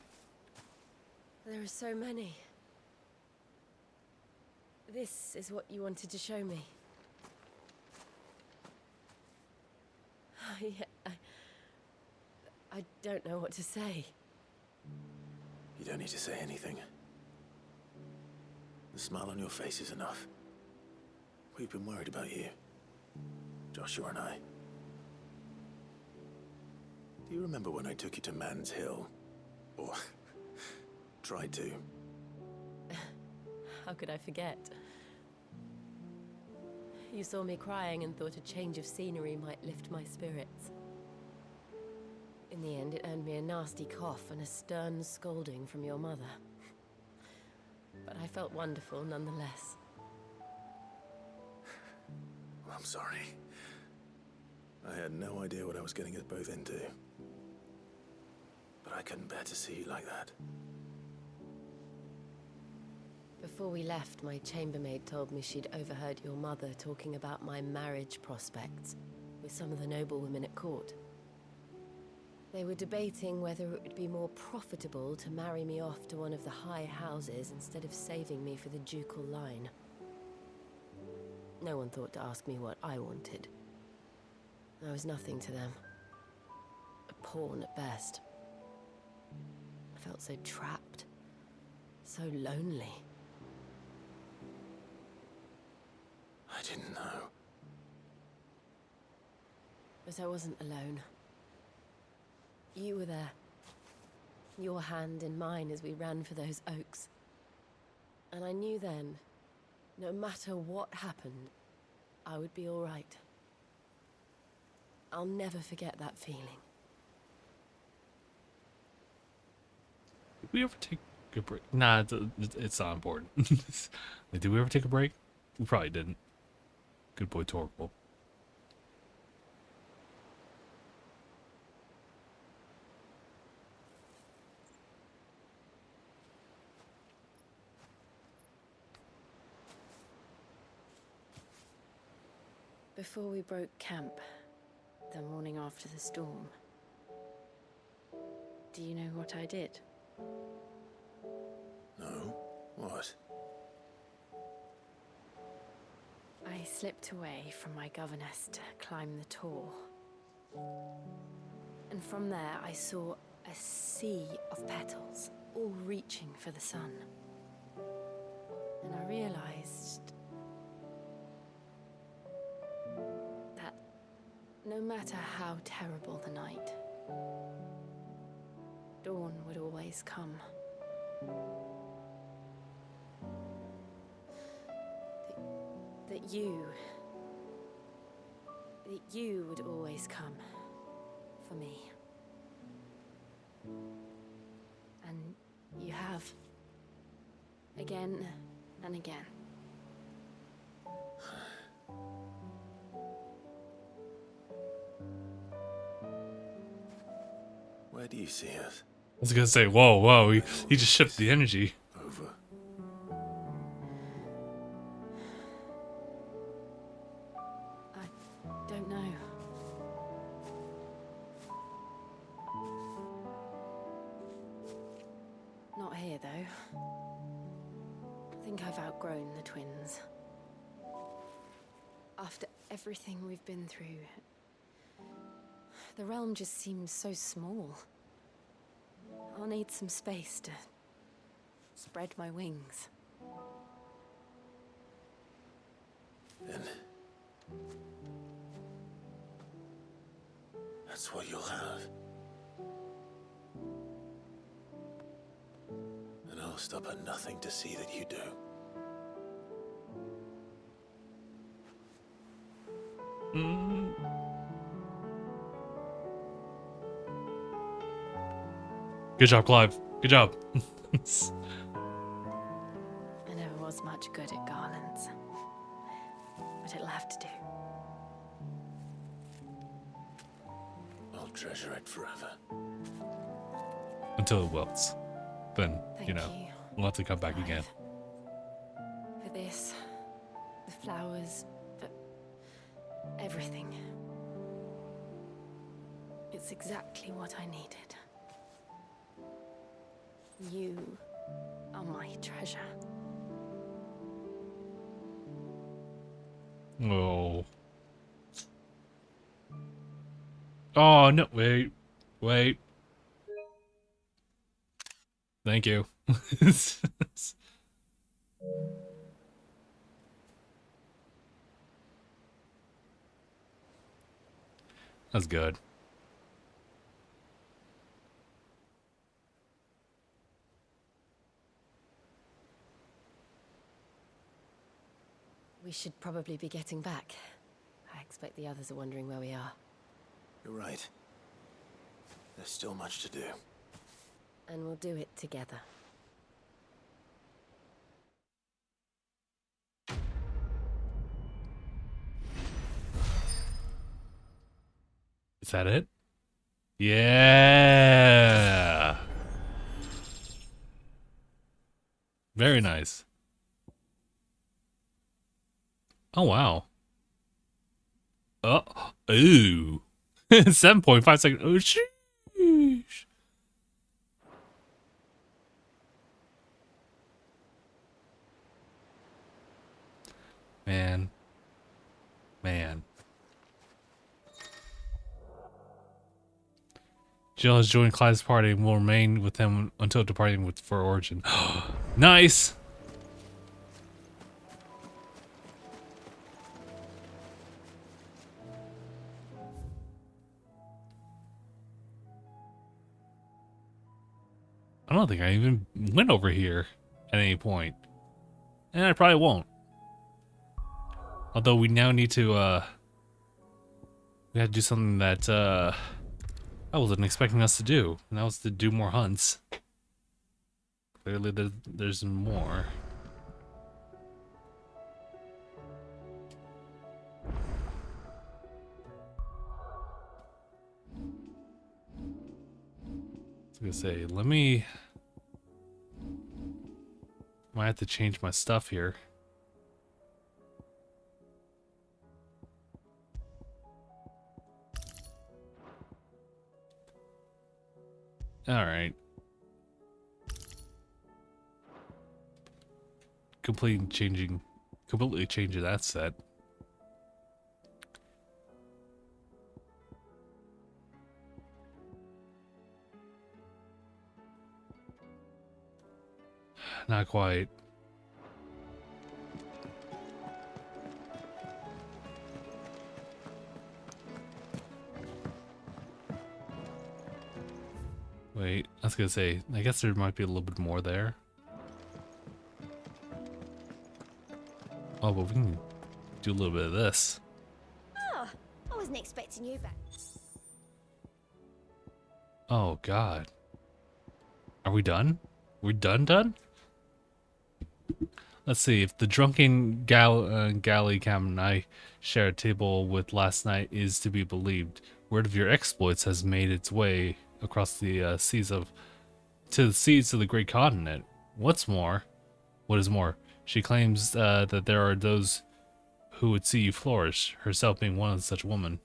There are so many. This is what you wanted to show me. I don't know what to say. You don't need to say anything. The smile on your face is enough. We've been worried about you, Joshua and I. Do you remember when I took you to Man's Hill? Or tried to? How could I forget? You saw me crying and thought a change of scenery might lift my spirits. In the end, it earned me a nasty cough and a stern scolding from your mother. But I felt wonderful nonetheless. I'm sorry. I had no idea what I was getting us both into. But I couldn't bear to see you like that. Before we left, my chambermaid told me she'd overheard your mother talking about my marriage prospects with some of the noblewomen at court. They were debating whether it would be more profitable to marry me off to one of the high houses instead of saving me for the ducal line. No one thought to ask me what I wanted. I was nothing to them. A pawn at best. I felt so trapped, so lonely. I didn't know. But I wasn't alone. You were there. Your hand in mine as we ran for those oaks. And I knew then, no matter what happened, I would be all right. I'll never forget that feeling. Did we ever take a break? Nah, it's not important. Did we ever take a break? We probably didn't. Good boy, Torquil. Before we broke camp, the morning after the storm, do you know what I did? No? What? I slipped away from my governess to climb the tor. And from there I saw a sea of petals, all reaching for the sun. And I realized that no matter how terrible the night, dawn would always come. That you would always come for me. And you have. Again and again. Where do you see us? I was gonna say, whoa, he just shifted the energy. Over. I don't know. Not here, though. I think I've outgrown the twins. After everything we've been through, the realm just seems so small. I'll need some space to spread my wings. Then that's what you'll have. I'll stop at nothing to see that you do. Good job, Clive. Good job. I never was much good at garlands, but it'll have to do. I'll treasure it forever. Until it wilts. Then, Thank you know, you, we'll have to come back Clive. again. For this, the flowers, for everything. It's exactly what I needed. You are my treasure. Oh. Oh, no. Wait. Wait. Thank you. That's good. We should probably be getting back. I expect the others are wondering where we are. You're right. There's still much to do. And we'll do it together. Is that it? Yeah. Very nice. Oh, wow. Oh, ooh. 7.5 seconds. Oh, sheesh. Man. Man. Jill has joined Clive's party and will remain with him until departing for Origin. Nice! I don't think I even went over here at any point. And I probably won't. Although we now need to, we have to do something that, I wasn't expecting us to do. And that was to do more hunts. Clearly there's more. I was gonna say, might have to change my stuff here. Alright. Completely changing that set. Not quite. Wait, I was gonna say, I guess there might be a little bit more there. Oh, but we can do a little bit of this. Oh, I wasn't expecting you back. Oh, God. Are we done? We're done? Let's see, if the drunken galley captain I shared a table with last night is to be believed, word of your exploits has made its way across the seas of the great continent. What is more, she claims that there are those who would see you flourish, herself being one of such women.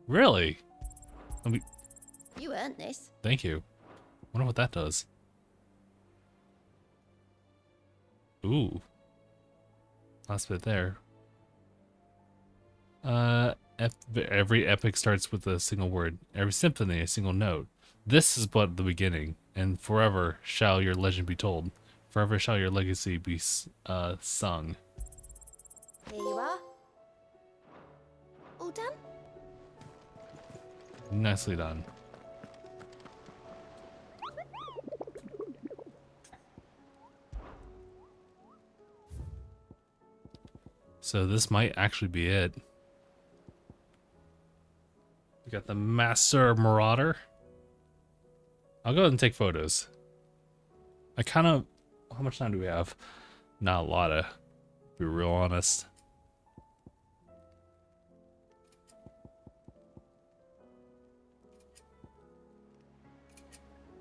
Really? You earned this. Thank you. Wonder what that does. Ooh. Last bit there. Every epic starts with a single word. Every symphony a single note. This is but the beginning, and forever shall your legend be told. Forever shall your legacy be sung. Here you are. All done? Nicely done. So this might actually be it. We got the Master Marauder. I'll go ahead and take photos. I kind of... How much time do we have? Not a lot of... To be real honest.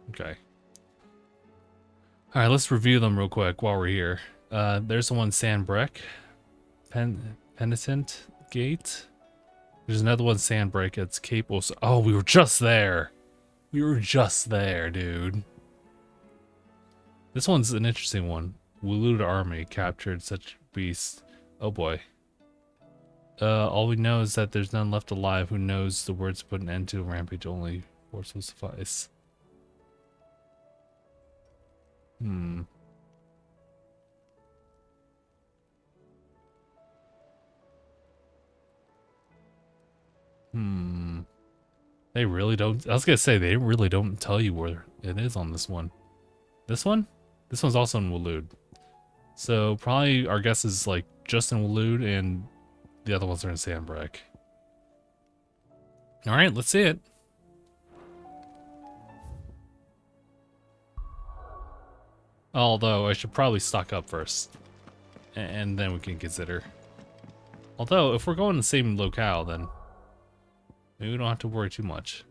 Okay. Alright, let's review them real quick while we're here. There's the one Sandbreak. Penitent Gate. There's another one Sandbreak. It's Cape. Oh, we were just there. We were just there, dude. This one's an interesting one. Wuluda army captured such beasts. Oh boy. All we know is that there's none left alive who knows the words to put an end to a rampage. Only force will suffice. They really don't. I was gonna say they really don't tell you where it is on this one. This one? This one's also in Wulude. So probably our guess is like just in Wulude and the other ones are in Sandbreak. Alright, let's see it. Although I should probably stock up first. And then we can consider. Although if we're going to the same locale, then maybe we don't have to worry too much.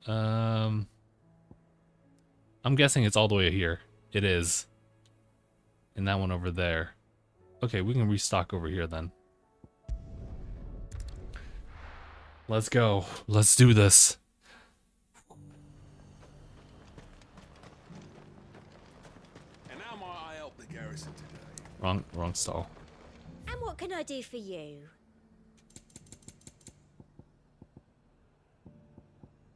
I'm guessing it's all the way here. It is. And that one over there. Okay, we can restock over here then. Let's go. Let's do this. And how might I help the garrison today? Wrong stall. And what can I do for you?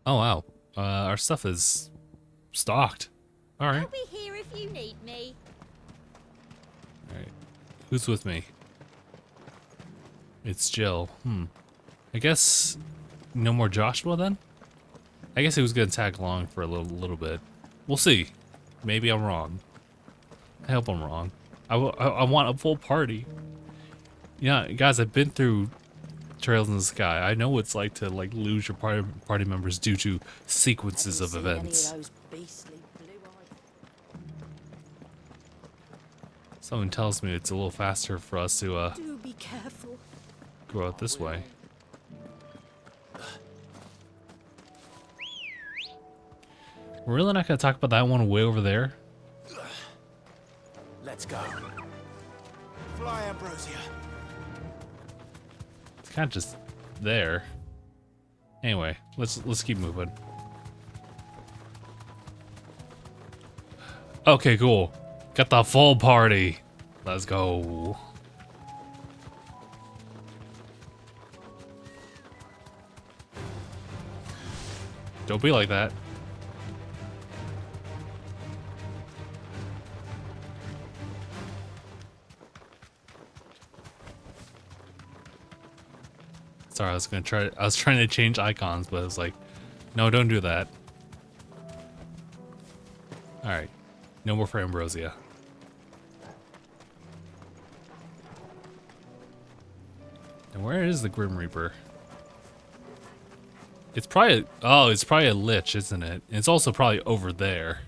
Oh wow. Our stuff is stocked. Alright. I'll be here if you need me. Alright. Who's with me? It's Jill. I guess no more Joshua then? I guess he was gonna tag along for a little bit. We'll see. Maybe I'm wrong. I hope I'm wrong. I want a full party. Yeah, guys, I've been through Trails in the Sky. I know what it's like to like lose your party members due to sequences of events. Someone tells me it's a little faster for us to Do be careful. go out this way. We're really not gonna talk about that one way over there. Let's go. Fly, Ambrosia. It's kind of just there. Anyway, let's keep moving. Okay, cool. Got the full party. Let's go. Don't be like that. Sorry, I was trying to change icons, but it was like, no, don't do that. Alright. No more for Ambrosia. And where is the Grim Reaper? It's probably it's probably a lich, isn't it? And it's also probably over there.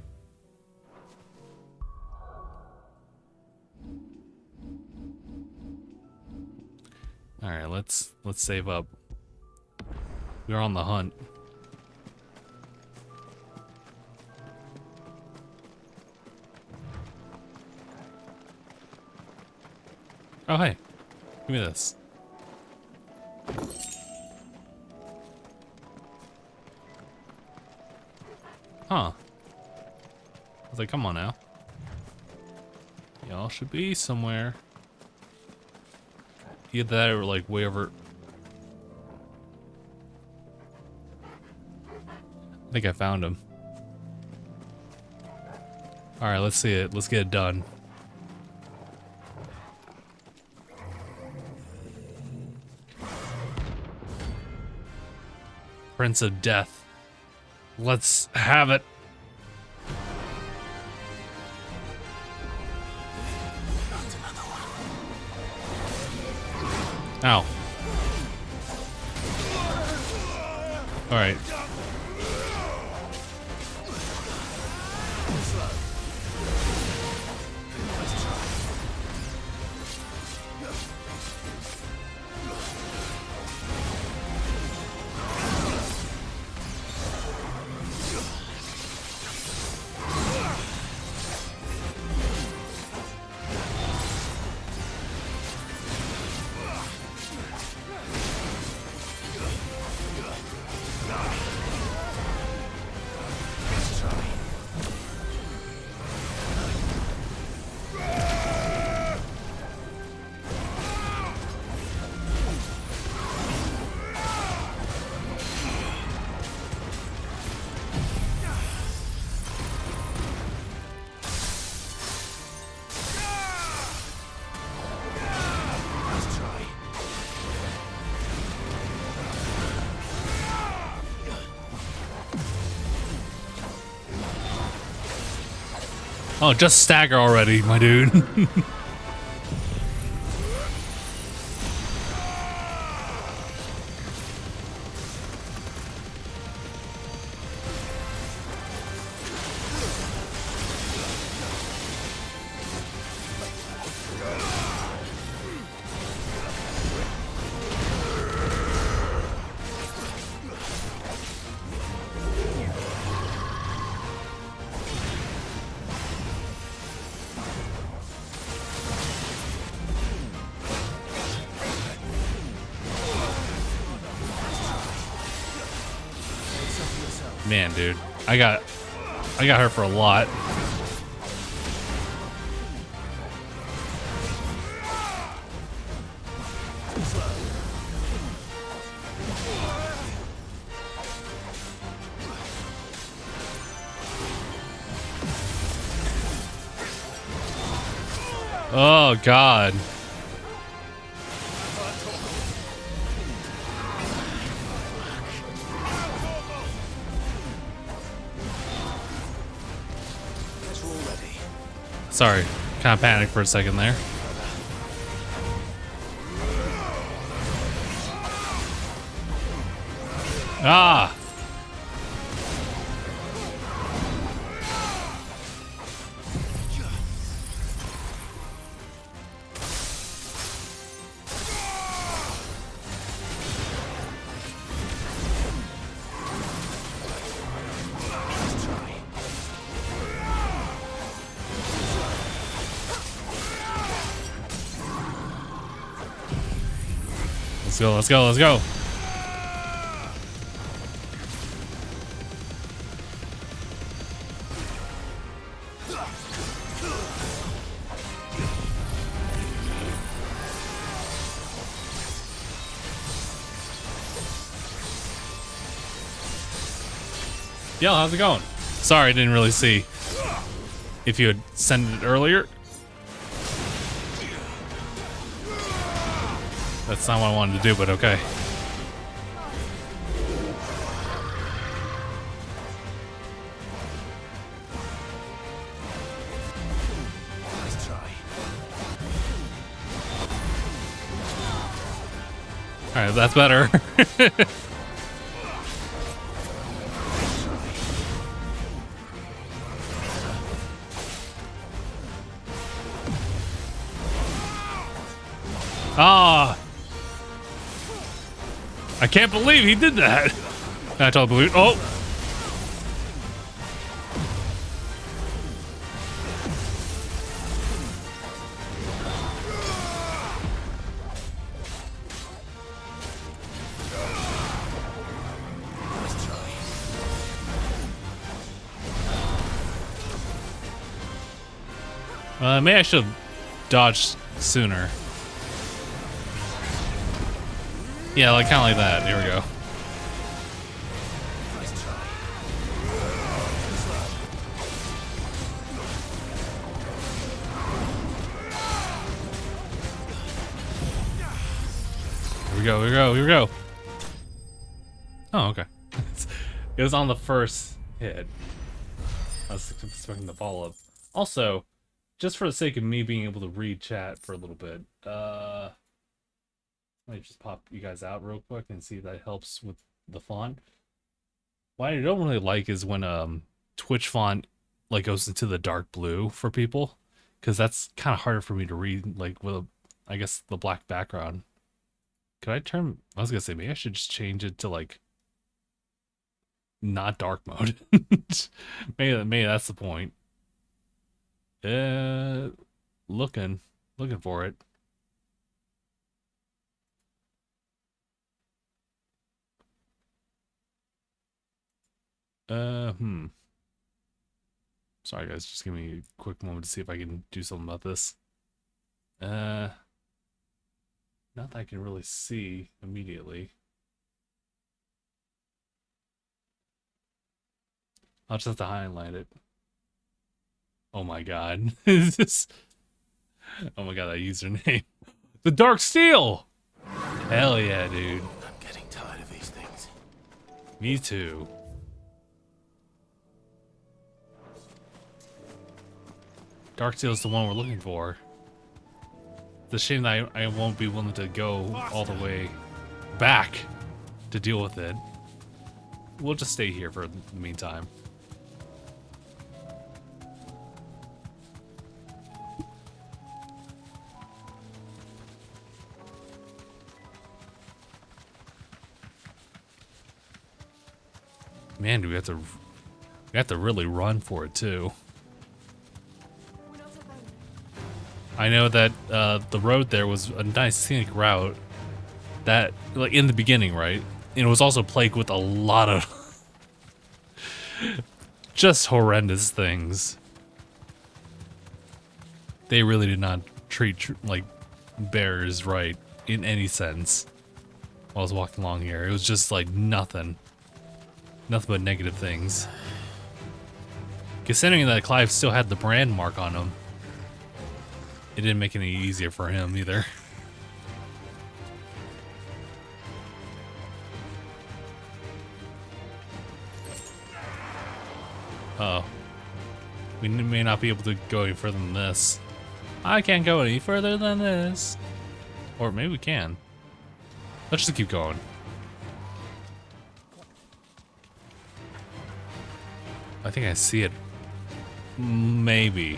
Alright, let's save up. We're on the hunt. Oh hey. Give me this. Huh. I was like, come on now. Y'all should be somewhere. Either that or like way over. I think I found him. Alright, let's see it. Let's get it done. Prince of Death. Let's have it. Found another one. Ow. Alright. Oh, just stagger already, my dude. Man, dude, I got her for a lot. Oh God. Sorry, kind of panicked for a second there. Ah! Let's go, let's go, let's go. Yo, how's it going? Sorry, I didn't really see if you had sent it earlier. That's not what I wanted to do, but okay. Nice try. Alright, that's better. Ah! I can't believe he did that. I totally believe. Oh! Maybe I should have dodged sooner. Yeah, like kind of like that. Here we go. Here we go. Here we go. Here we go. Oh, okay. It was on the first hit. I was expecting the follow up. Also, just for the sake of me being able to read chat for a little bit, not Might just pop you guys out real quick and see if that helps with the font. What I don't really like is when Twitch font like goes into the dark blue for people, because that's kind of harder for me to read, like with I guess the black background. Could I turn? I was gonna say maybe I should just change it to like not dark mode. maybe that's the point. Looking for it. Sorry guys, just give me a quick moment to see if I can do something about this. Not that I can really see immediately. I'll just have to highlight it. Oh my god. Is this... Oh my god, that username. The Dark Steel! Hell yeah, dude. I'm getting tired of these things. Me too. Dark Steel is the one we're looking for. It's a shame that I won't be willing to go all the way back to deal with it. We'll just stay here for the meantime. Man, do we have to really run for it too. I know that the road there was a nice scenic route that, like, in the beginning, right? And it was also plagued with a lot of just horrendous things. They really did not treat like bears right in any sense while I was walking along here. It was just like nothing but negative things. Considering that Clive still had the brand mark on him, it didn't make it any easier for him either. Oh. We may not be able to go any further than this. I can't go any further than this. Or maybe we can. Let's just keep going. I think I see it. Maybe.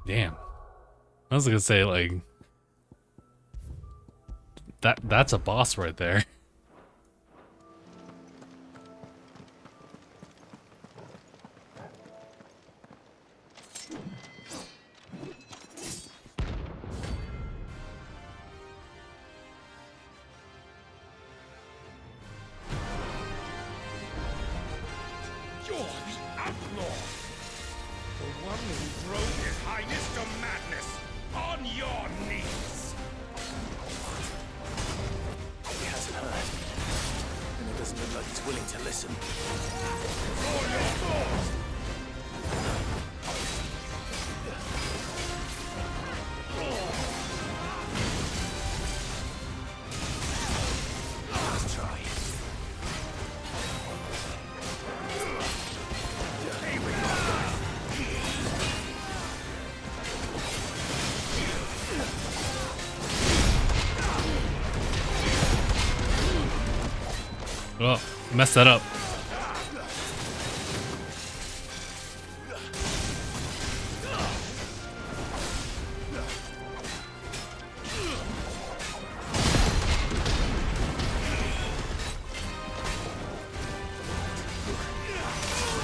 Damn. I was gonna say, like, that's a boss right there. You're the outlaw! The one who drove His Highness to madness! On your knees! He hasn't heard. And it doesn't look like he's willing to listen. Draw your swords! Let's try. Oh, messed that up.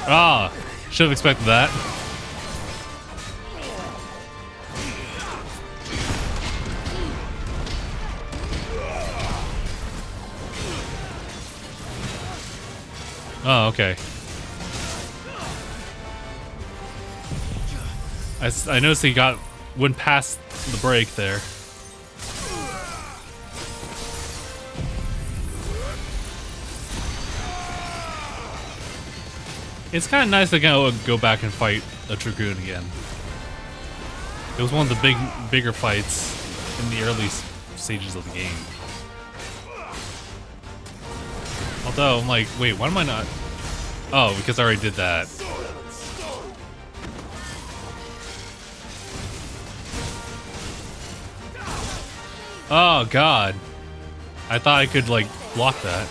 Ah, should have expected that. Oh, okay. I noticed he went past the break there. It's kind of nice to go back and fight a Dragoon again. It was one of the bigger fights in the early stages of the game. Although, I'm like, wait, why am I not? Oh, because I already did that. Oh, God. I thought I could, like, block that.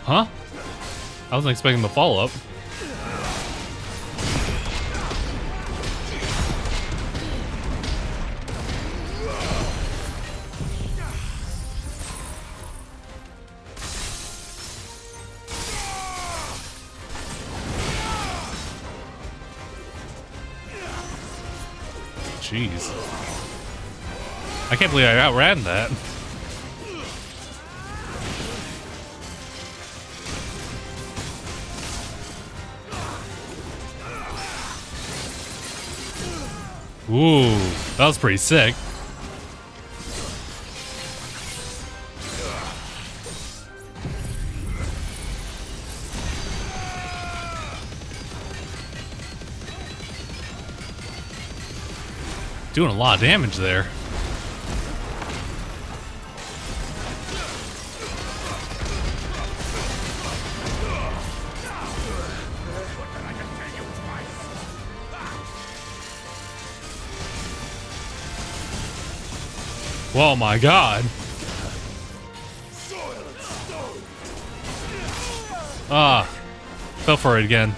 Huh? I wasn't expecting the follow-up. Jeez. I can't believe I outran that. Ooh, that was pretty sick. Doing a lot of damage there. Oh my God. Ah, fell for it again.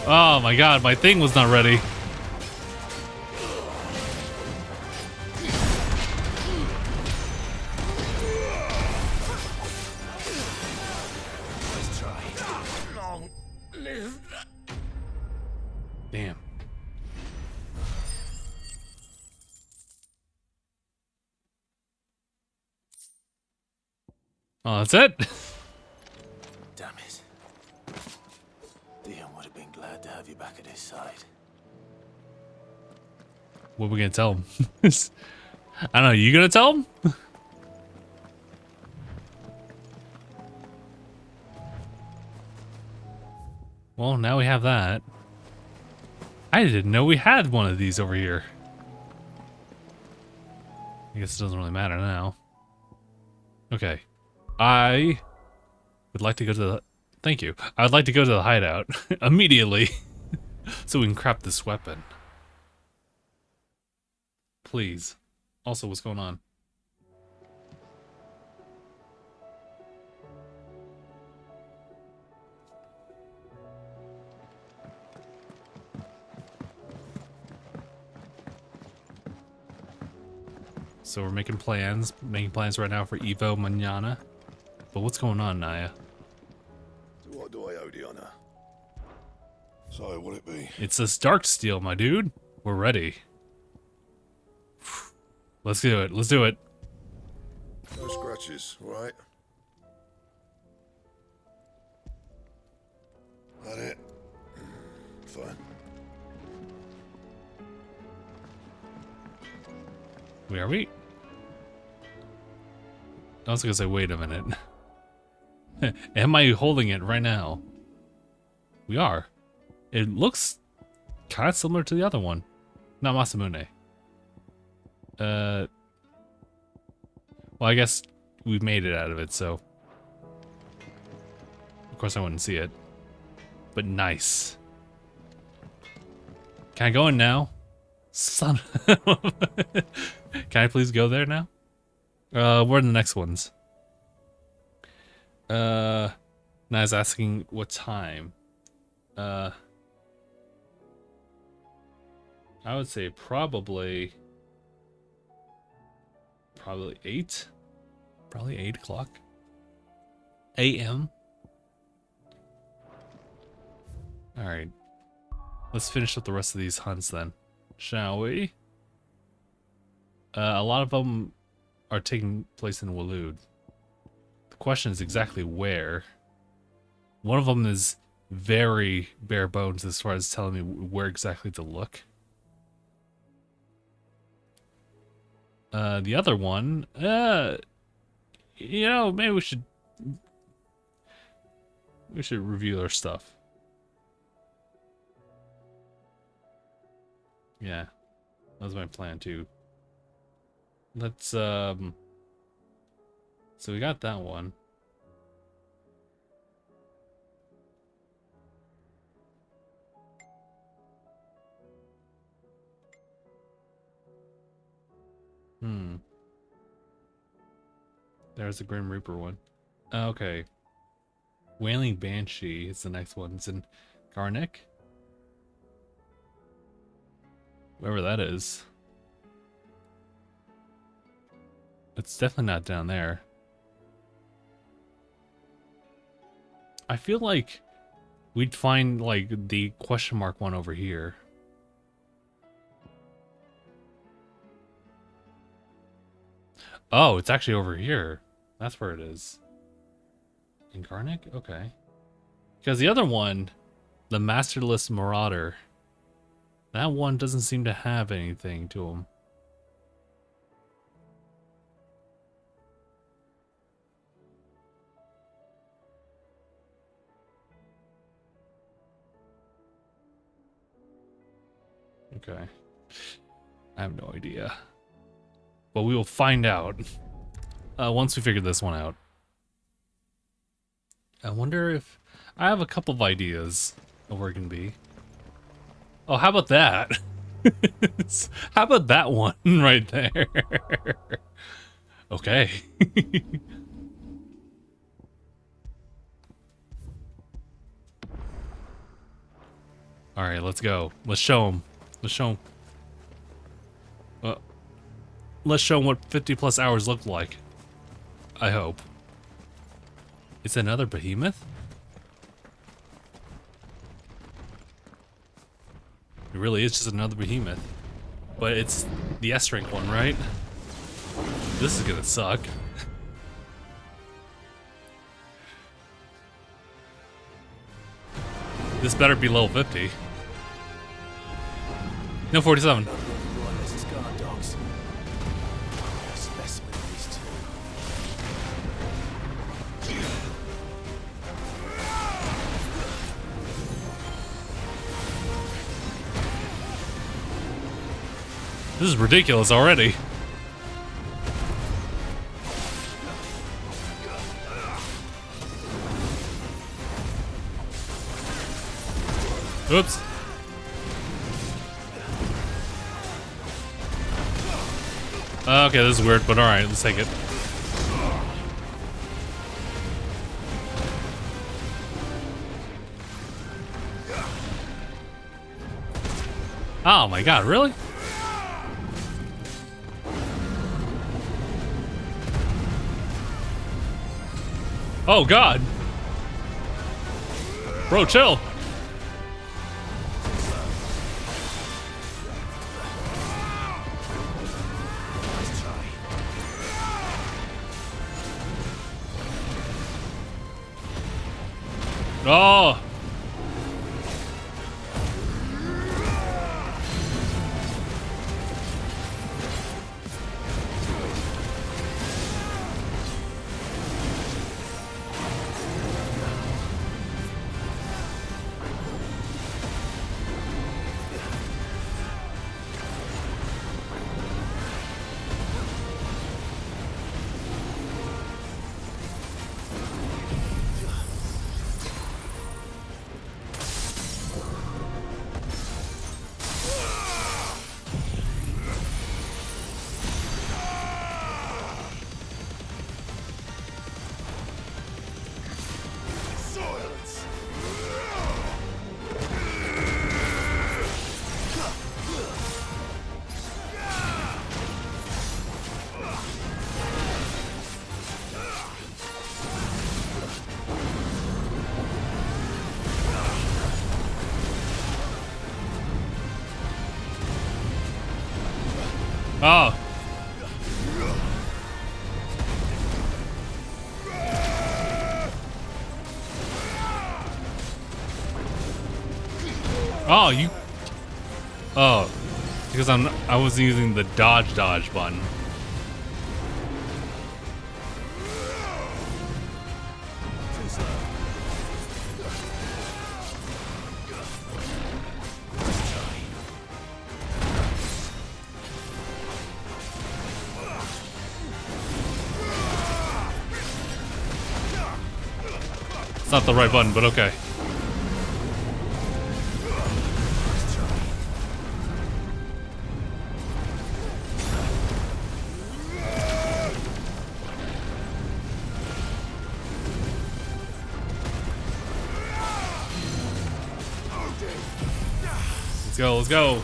Oh my God, my thing was not ready. Damn. Oh, that's it? Damn it. Dion would have been glad to have you back at his side. What are we gonna tell him? I don't know, you gonna tell him? Well, now we have that. I didn't know we had one of these over here. I guess it doesn't really matter now. Okay. I would like to go to the... Thank you. I would like to go to the hideout immediately so we can craft this weapon. Please. Also, what's going on? So we're making plans right now for Evo Manana. But what's going on, Naya? To what do I owe the honor? So, will it be? It's this dark steel, my dude. We're ready. Let's do it. Let's do it. No scratches, right? That it? Fine. Where are we? I was gonna say, wait a minute. Am I holding it right now? We are. It looks kind of similar to the other one. Not Masamune. Well, I guess we've made it out of it, so... Of course I wouldn't see it. But nice. Can I go in now? Son of... Can I please go there now? Where are the next ones? Now I was asking what time. I would say probably 8. Probably 8 o'clock. AM. Alright. Let's finish up the rest of these hunts then. Shall we? A lot of them are taking place in Waloed. The question is exactly where. One of them is very bare bones as far as telling me where exactly to look. The other one, you know, maybe we should review our stuff. Yeah, that was my plan too. Let's so we got that one. There's the Grim Reaper one. Okay. Wailing Banshee is the next one. It's in Garnick. Wherever that is. It's definitely not down there. I feel like we'd find like the question mark one over here. Oh, it's actually over here. That's where it is. In Garnick? Okay. Because the other one, the Masterless Marauder, that one doesn't seem to have anything to him. Okay. I have no idea. But we will find out once we figure this one out. I wonder if... I have a couple of ideas of where it can be. Oh, how about that? How about that one right there? Okay. Alright, let's go. Let's show him. Let's show him. Let's show him what 50 plus hours look like. I hope. It's another behemoth? It really is just another behemoth. But it's the S rank one, right? This is gonna suck. This better be level 50. No, 47. This is ridiculous already. Oops. Okay, this is weird, but alright, let's take it. Oh my god, really? Oh god. Bro, chill. Oh. Oh. Oh, you. Oh, because I was using the dodge button. It's not the right button, but okay. Let's go, let's go.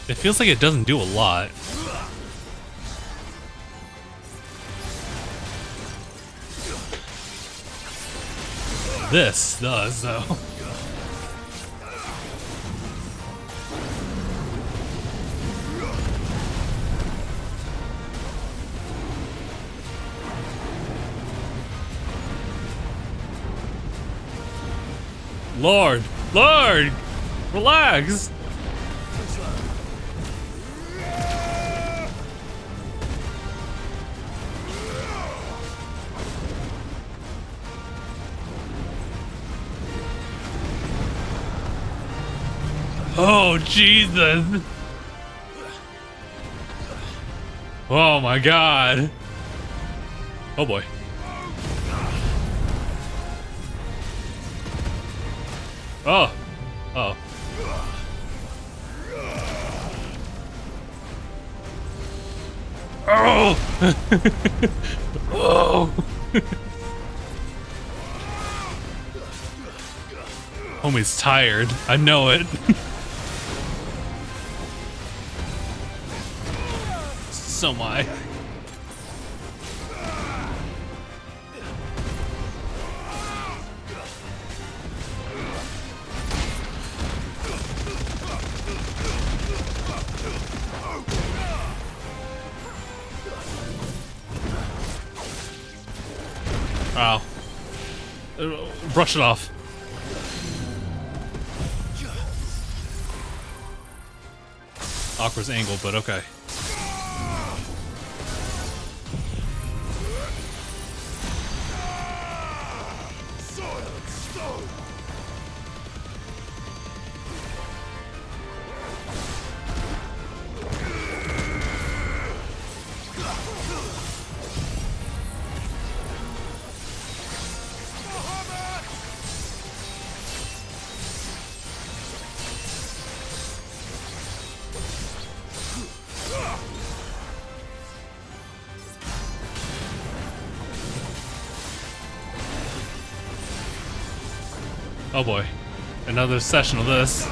It feels like it doesn't do a lot. This does, though. Lord, relax. Oh, Jesus. Oh, my God. Oh, boy. Oh. Oh. Oh. Oh. Homie's tired. I know it. So am I. Wow. Brush it off. Awkward angle, but okay. Oh boy, another session of this.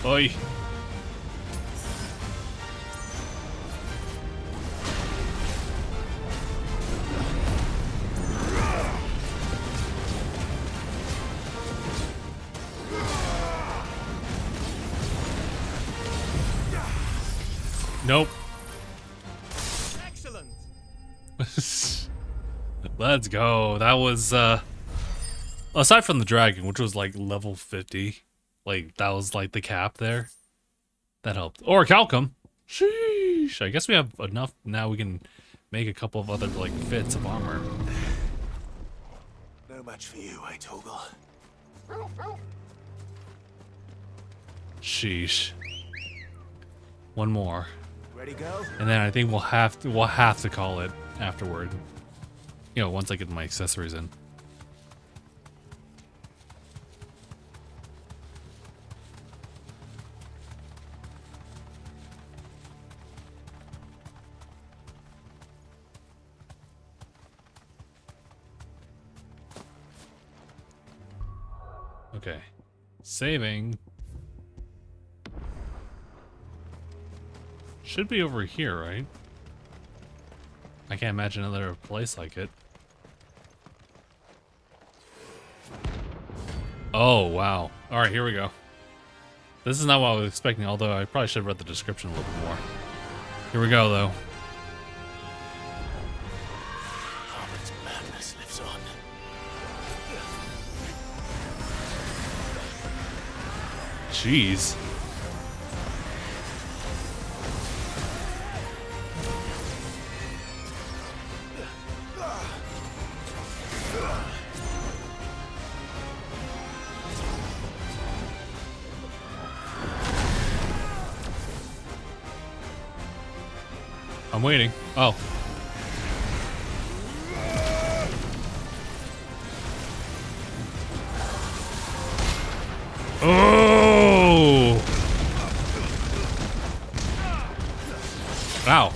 Oi. Nope. Excellent. Let's go. That was aside from the dragon, which was like level 50, like that was like the cap there. That helped. Or Calcum. Sheesh. I guess we have enough now. We can make a couple of other like fits of armor. No match for you, eh, Torgal? Sheesh. One more. Ready, go? And then I think we'll have to call it afterward. You know, once I get my accessories in. Okay. Saving. Should be over here, right? I can't imagine another place like it. Oh, wow. Alright, here we go. This is not what I was expecting, although I probably should have read the description a little bit more. Here we go, though. Harmon's madness lives on. Jeez. I'm waiting. Oh. Oh! Wow.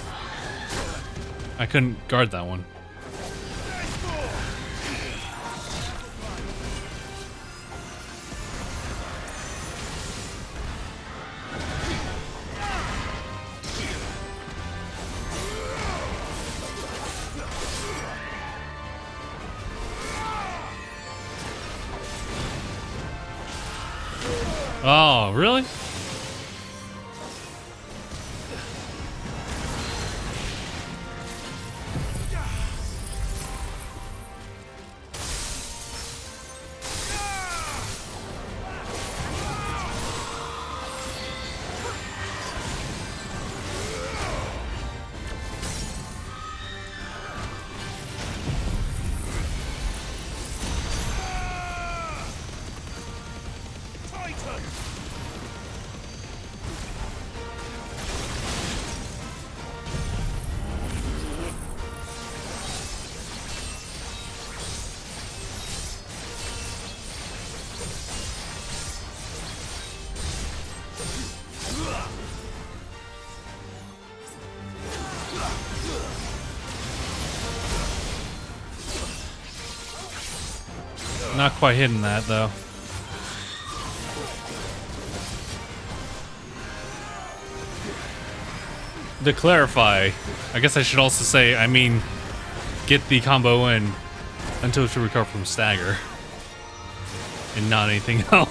I couldn't guard that one. Oh, really? Not quite hitting that, though. To clarify, I guess I should also say, I mean, get the combo in until to recover from stagger. And not anything else.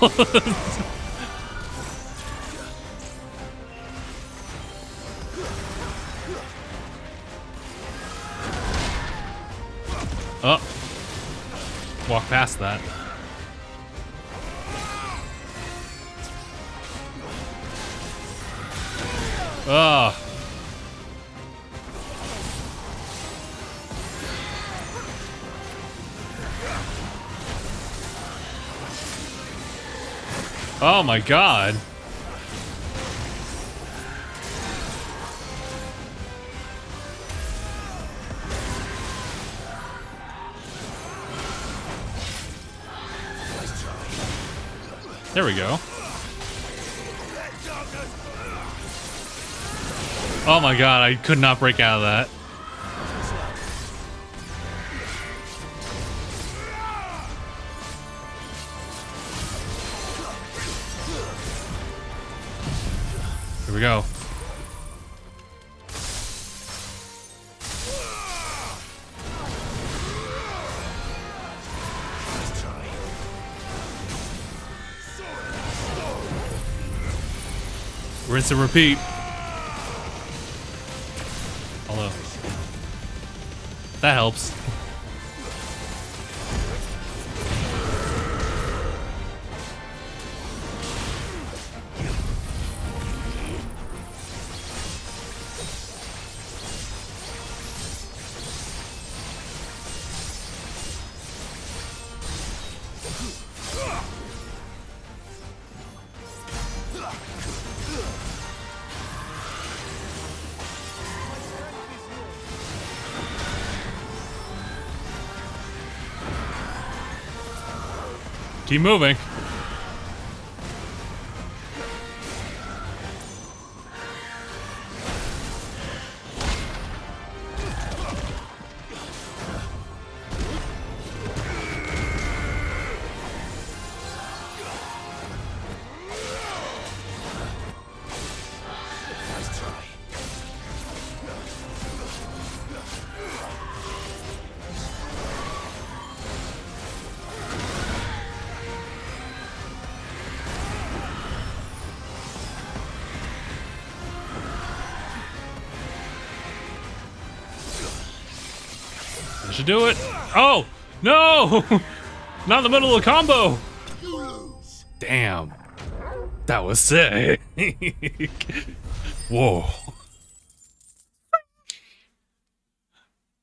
Oh. Walk past that. Ugh. Oh my god. There we go. Oh my god, I could not break out of that. Here we go. Rinse and repeat. Although that helps. Keep moving. Should do it. Oh, no! Not in the middle of the combo. Damn. That was sick. Whoa.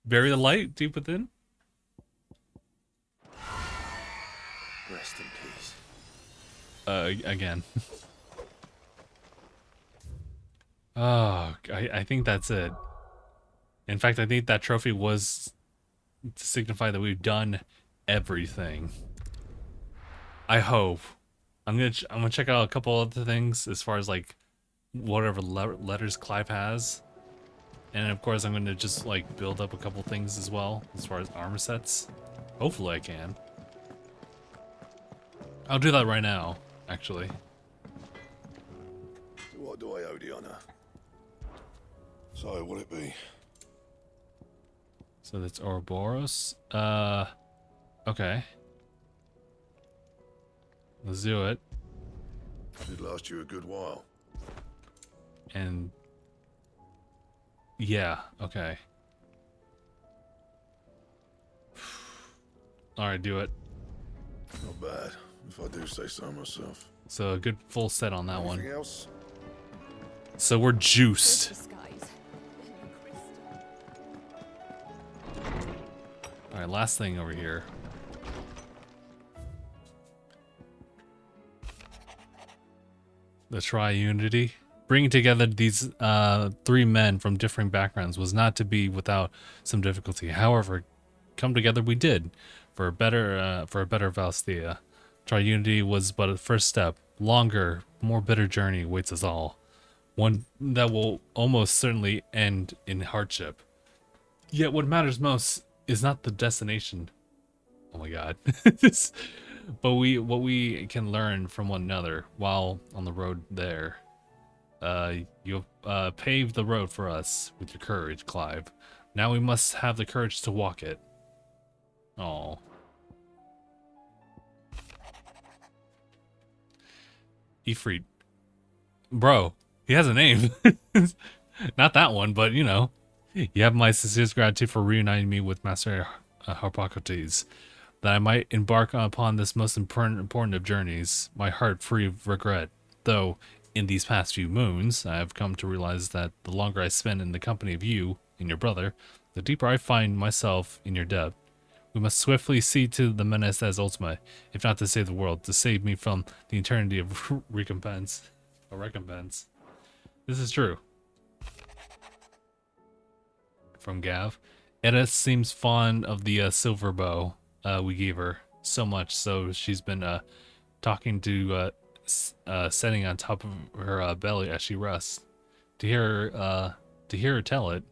Bury the light deep within. Rest in peace. Again. Oh, I think that's it. In fact, I think that trophy was to signify that we've done everything. I hope. I'm gonna check out a couple other things as far as like whatever letters Clive has, and of course I'm gonna just like build up a couple things as well as far as armor sets. Hopefully I can. I'll do that right now, actually. What do I owe the honor? So, will it be? So that's Ouroboros. Okay. Let's do it. It'd last you a good while. And yeah, okay. Alright, do it. Not bad, if I do say so myself. So a good full set on that Anything one. else? So we're juiced. Alright, last thing over here. The Triunity. Bringing together these three men from differing backgrounds was not to be without some difficulty. However, come together we did for a better Valstia. Triunity was but a first step. Longer, more bitter journey awaits us all. One that will almost certainly end in hardship. Yet what matters most is not the destination. Oh my god. But what we can learn from one another while on the road there. You've paved the road for us with your courage, Clive. Now we must have the courage to walk it. Oh. Ifrit. Bro, he has a name. Not that one, but you know. You have my sincerest gratitude for reuniting me with Master Harpocrates, that I might embark upon this most important of journeys, my heart free of regret. Though, in these past few moons, I have come to realize that the longer I spend in the company of you and your brother, the deeper I find myself in your debt. We must swiftly see to the menace as ultimate, if not to save the world, to save me from the eternity of recompense. This is true. From Gav. Edda seems fond of the silver bow we gave her, so much so she's been talking to setting on top of her belly as she rests. To hear her tell it,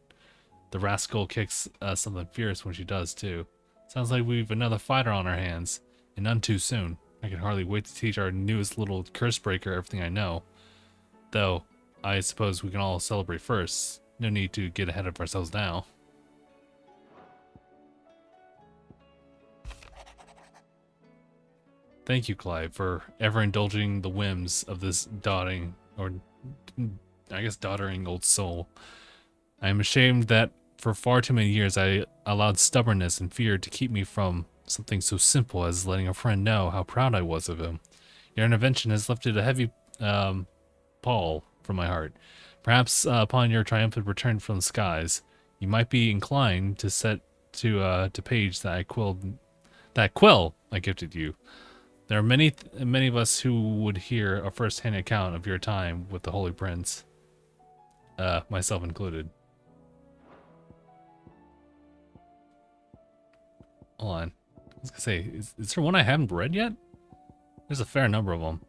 the rascal kicks something fierce when she does too. Sounds like we've another fighter on our hands, and none too soon. I can hardly wait to teach our newest little curse breaker everything I know. Though, I suppose we can all celebrate first. No need to get ahead of ourselves now. Thank you, Clive, for ever indulging the whims of this doddering old soul. I am ashamed that for far too many years I allowed stubbornness and fear to keep me from something so simple as letting a friend know how proud I was of him. Your intervention has lifted a heavy pall from my heart. Perhaps upon your triumphant return from the skies, you might be inclined to set to page that quill I gifted you. There are many of us who would hear a first-hand account of your time with the Holy Prince, myself included. Hold on. I was gonna say, is there one I haven't read yet? There's a fair number of them.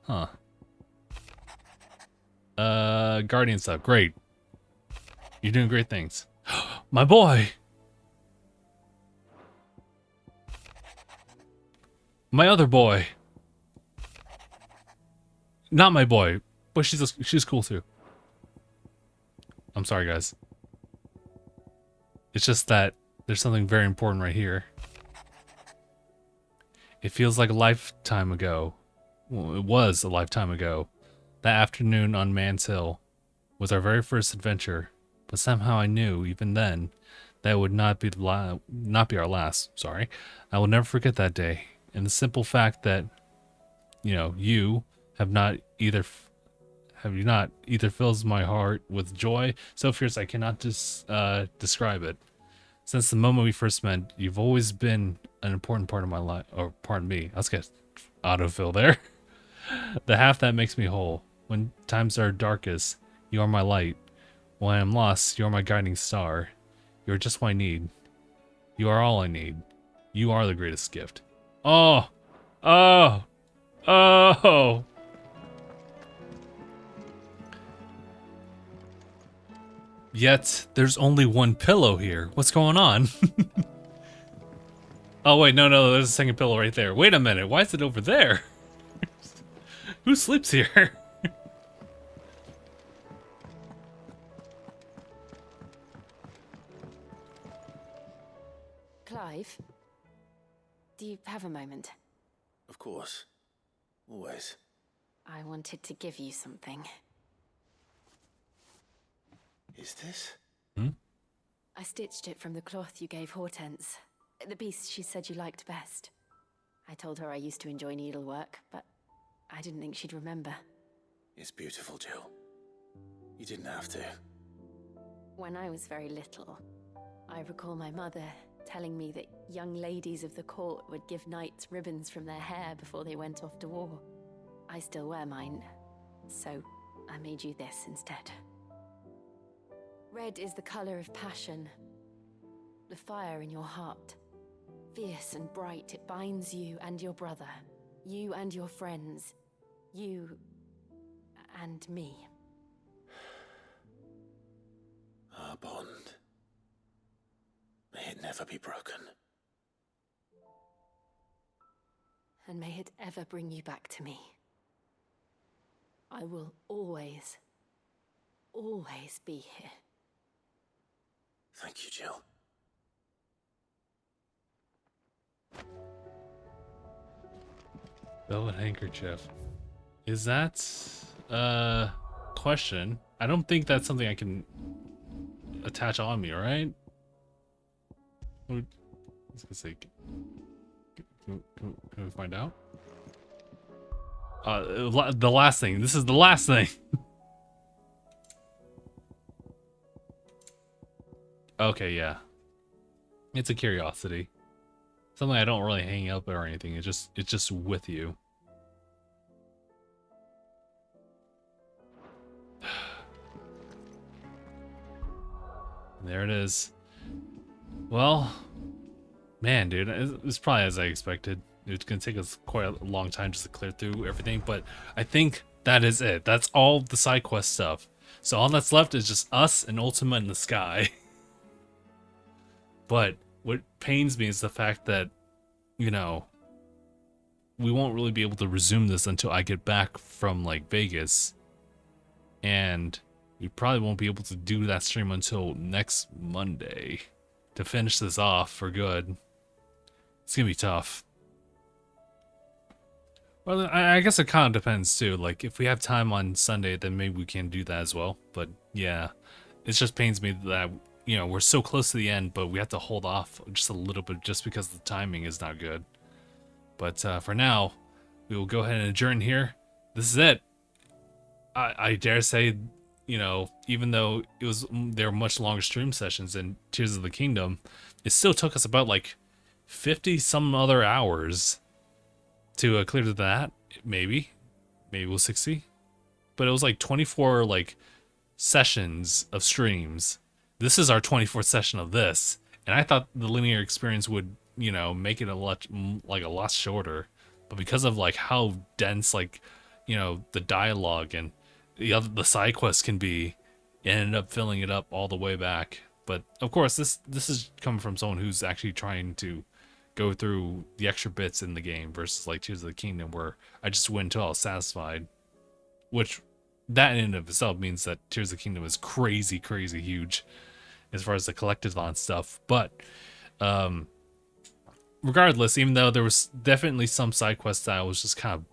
Huh. Guardian stuff. Great. You're doing great things. My boy! My other boy! Not my boy, but she's cool too. I'm sorry, guys. It's just that there's something very important right here. It feels like a lifetime ago. Well, it was a lifetime ago. That afternoon on Man's Hill was our very first adventure, but somehow I knew, even then, that would not be our last. Sorry, I will never forget that day, and the simple fact that, you know, you have not either fills my heart with joy so fierce I cannot describe it. Since the moment we first met, you've always been an important part of my life. Or pardon me, let's get autofill there. The half that makes me whole. When times are darkest, you are my light. When I am lost, you are my guiding star. You are just what I need. You are all I need. You are the greatest gift. Oh! Oh! Oh! Yet, there's only one pillow here. What's going on? Oh, wait, no, there's a second pillow right there. Wait a minute, why is it over there? Who sleeps here? Clive, do you have a moment? Of course. Always. I wanted to give you something. Is this? I stitched it from the cloth you gave Hortense. The piece she said you liked best. I told her I used to enjoy needlework, but I didn't think she'd remember. It's beautiful, Jill. You didn't have to. When I was very little, I recall my mother telling me that young ladies of the court would give knights ribbons from their hair before they went off to war. I still wear mine, so I made you this instead. Red is the color of passion, the fire in your heart. Fierce and bright, it binds you and your brother, you and your friends, you and me. Our bond. May it never be broken. And may it ever bring you back to me. I will always, always be here. Thank you, Jill. Velvet handkerchief. Is that question? I don't think that's something I can attach on me, right? I was gonna say, can we find out? The last thing. This is the last thing. Okay, yeah. It's a curiosity. Something I don't really hang up or anything. It's just with you. There it is. Well, man, dude, it's probably as I expected. It's gonna take us quite a long time just to clear through everything, but I think that is it. That's all the side quest stuff. So all that's left is just us and Ultima in the sky. But what pains me is the fact that, you know, we won't really be able to resume this until I get back from, like, Vegas. And we probably won't be able to do that stream until next Monday to finish this off for good. It's gonna be tough. Well, I guess it kind of depends too. Like, if we have time on Sunday, then maybe we can do that as well. But yeah, it just pains me that, you know, we're so close to the end, but we have to hold off just a little bit just because the timing is not good. But for now, we will go ahead and adjourn here. This is it. I dare say, you know, even though there were much longer stream sessions than Tears of the Kingdom, it still took us about like 50 some other hours to clear that. Maybe it was 60, but it was like 24 like sessions of streams. This is our 24th session of this, and I thought the linear experience would, you know, make it a lot shorter, but because of like how dense, like, you know, the dialogue and the side quests can be, it ended up filling it up all the way back. But of course, this is coming from someone who's actually trying to go through the extra bits in the game versus like Tears of the Kingdom, where I just went until I was satisfied, which that in and of itself means that Tears of the Kingdom is crazy huge as far as the collectathon stuff. But regardless, even though there was definitely some side quests that I was just kind of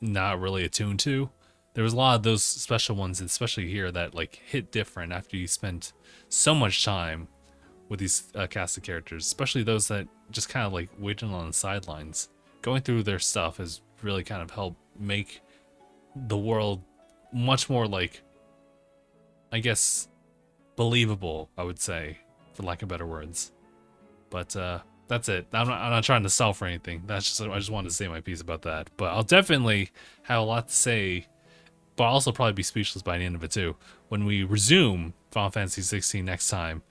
not really attuned to, there was a lot of those special ones, especially here, that like hit different after you spent so much time with these cast of characters, especially those that just kind of like waiting on the sidelines. Going through their stuff has really kind of helped make the world much more, like, I guess, believable, I would say, for lack of better words. But that's it. I'm not trying to sell for anything. That's just, I just wanted to say my piece about that. But I'll definitely have a lot to say, but I'll also probably be speechless by the end of it too, when we resume Final Fantasy 16 next time.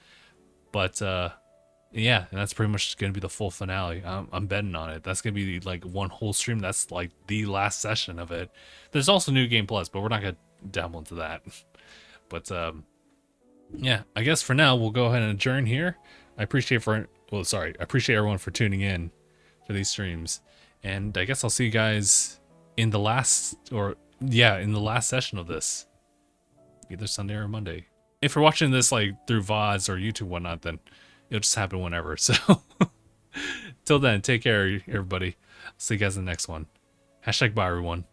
But yeah, and that's pretty much going to be the full finale. I'm betting on it. That's going to be like one whole stream. That's like the last session of it. There's also New Game Plus, but we're not going to dabble into that. But yeah, I guess for now we'll go ahead and adjourn here. I appreciate everyone for tuning in for these streams, and I guess I'll see you guys in the last, in the last session of this, either Sunday or Monday. If you're watching this like through VODs or YouTube whatnot, then it'll just happen whenever. So till then, take care, everybody. See you guys in the next one. #bye, everyone.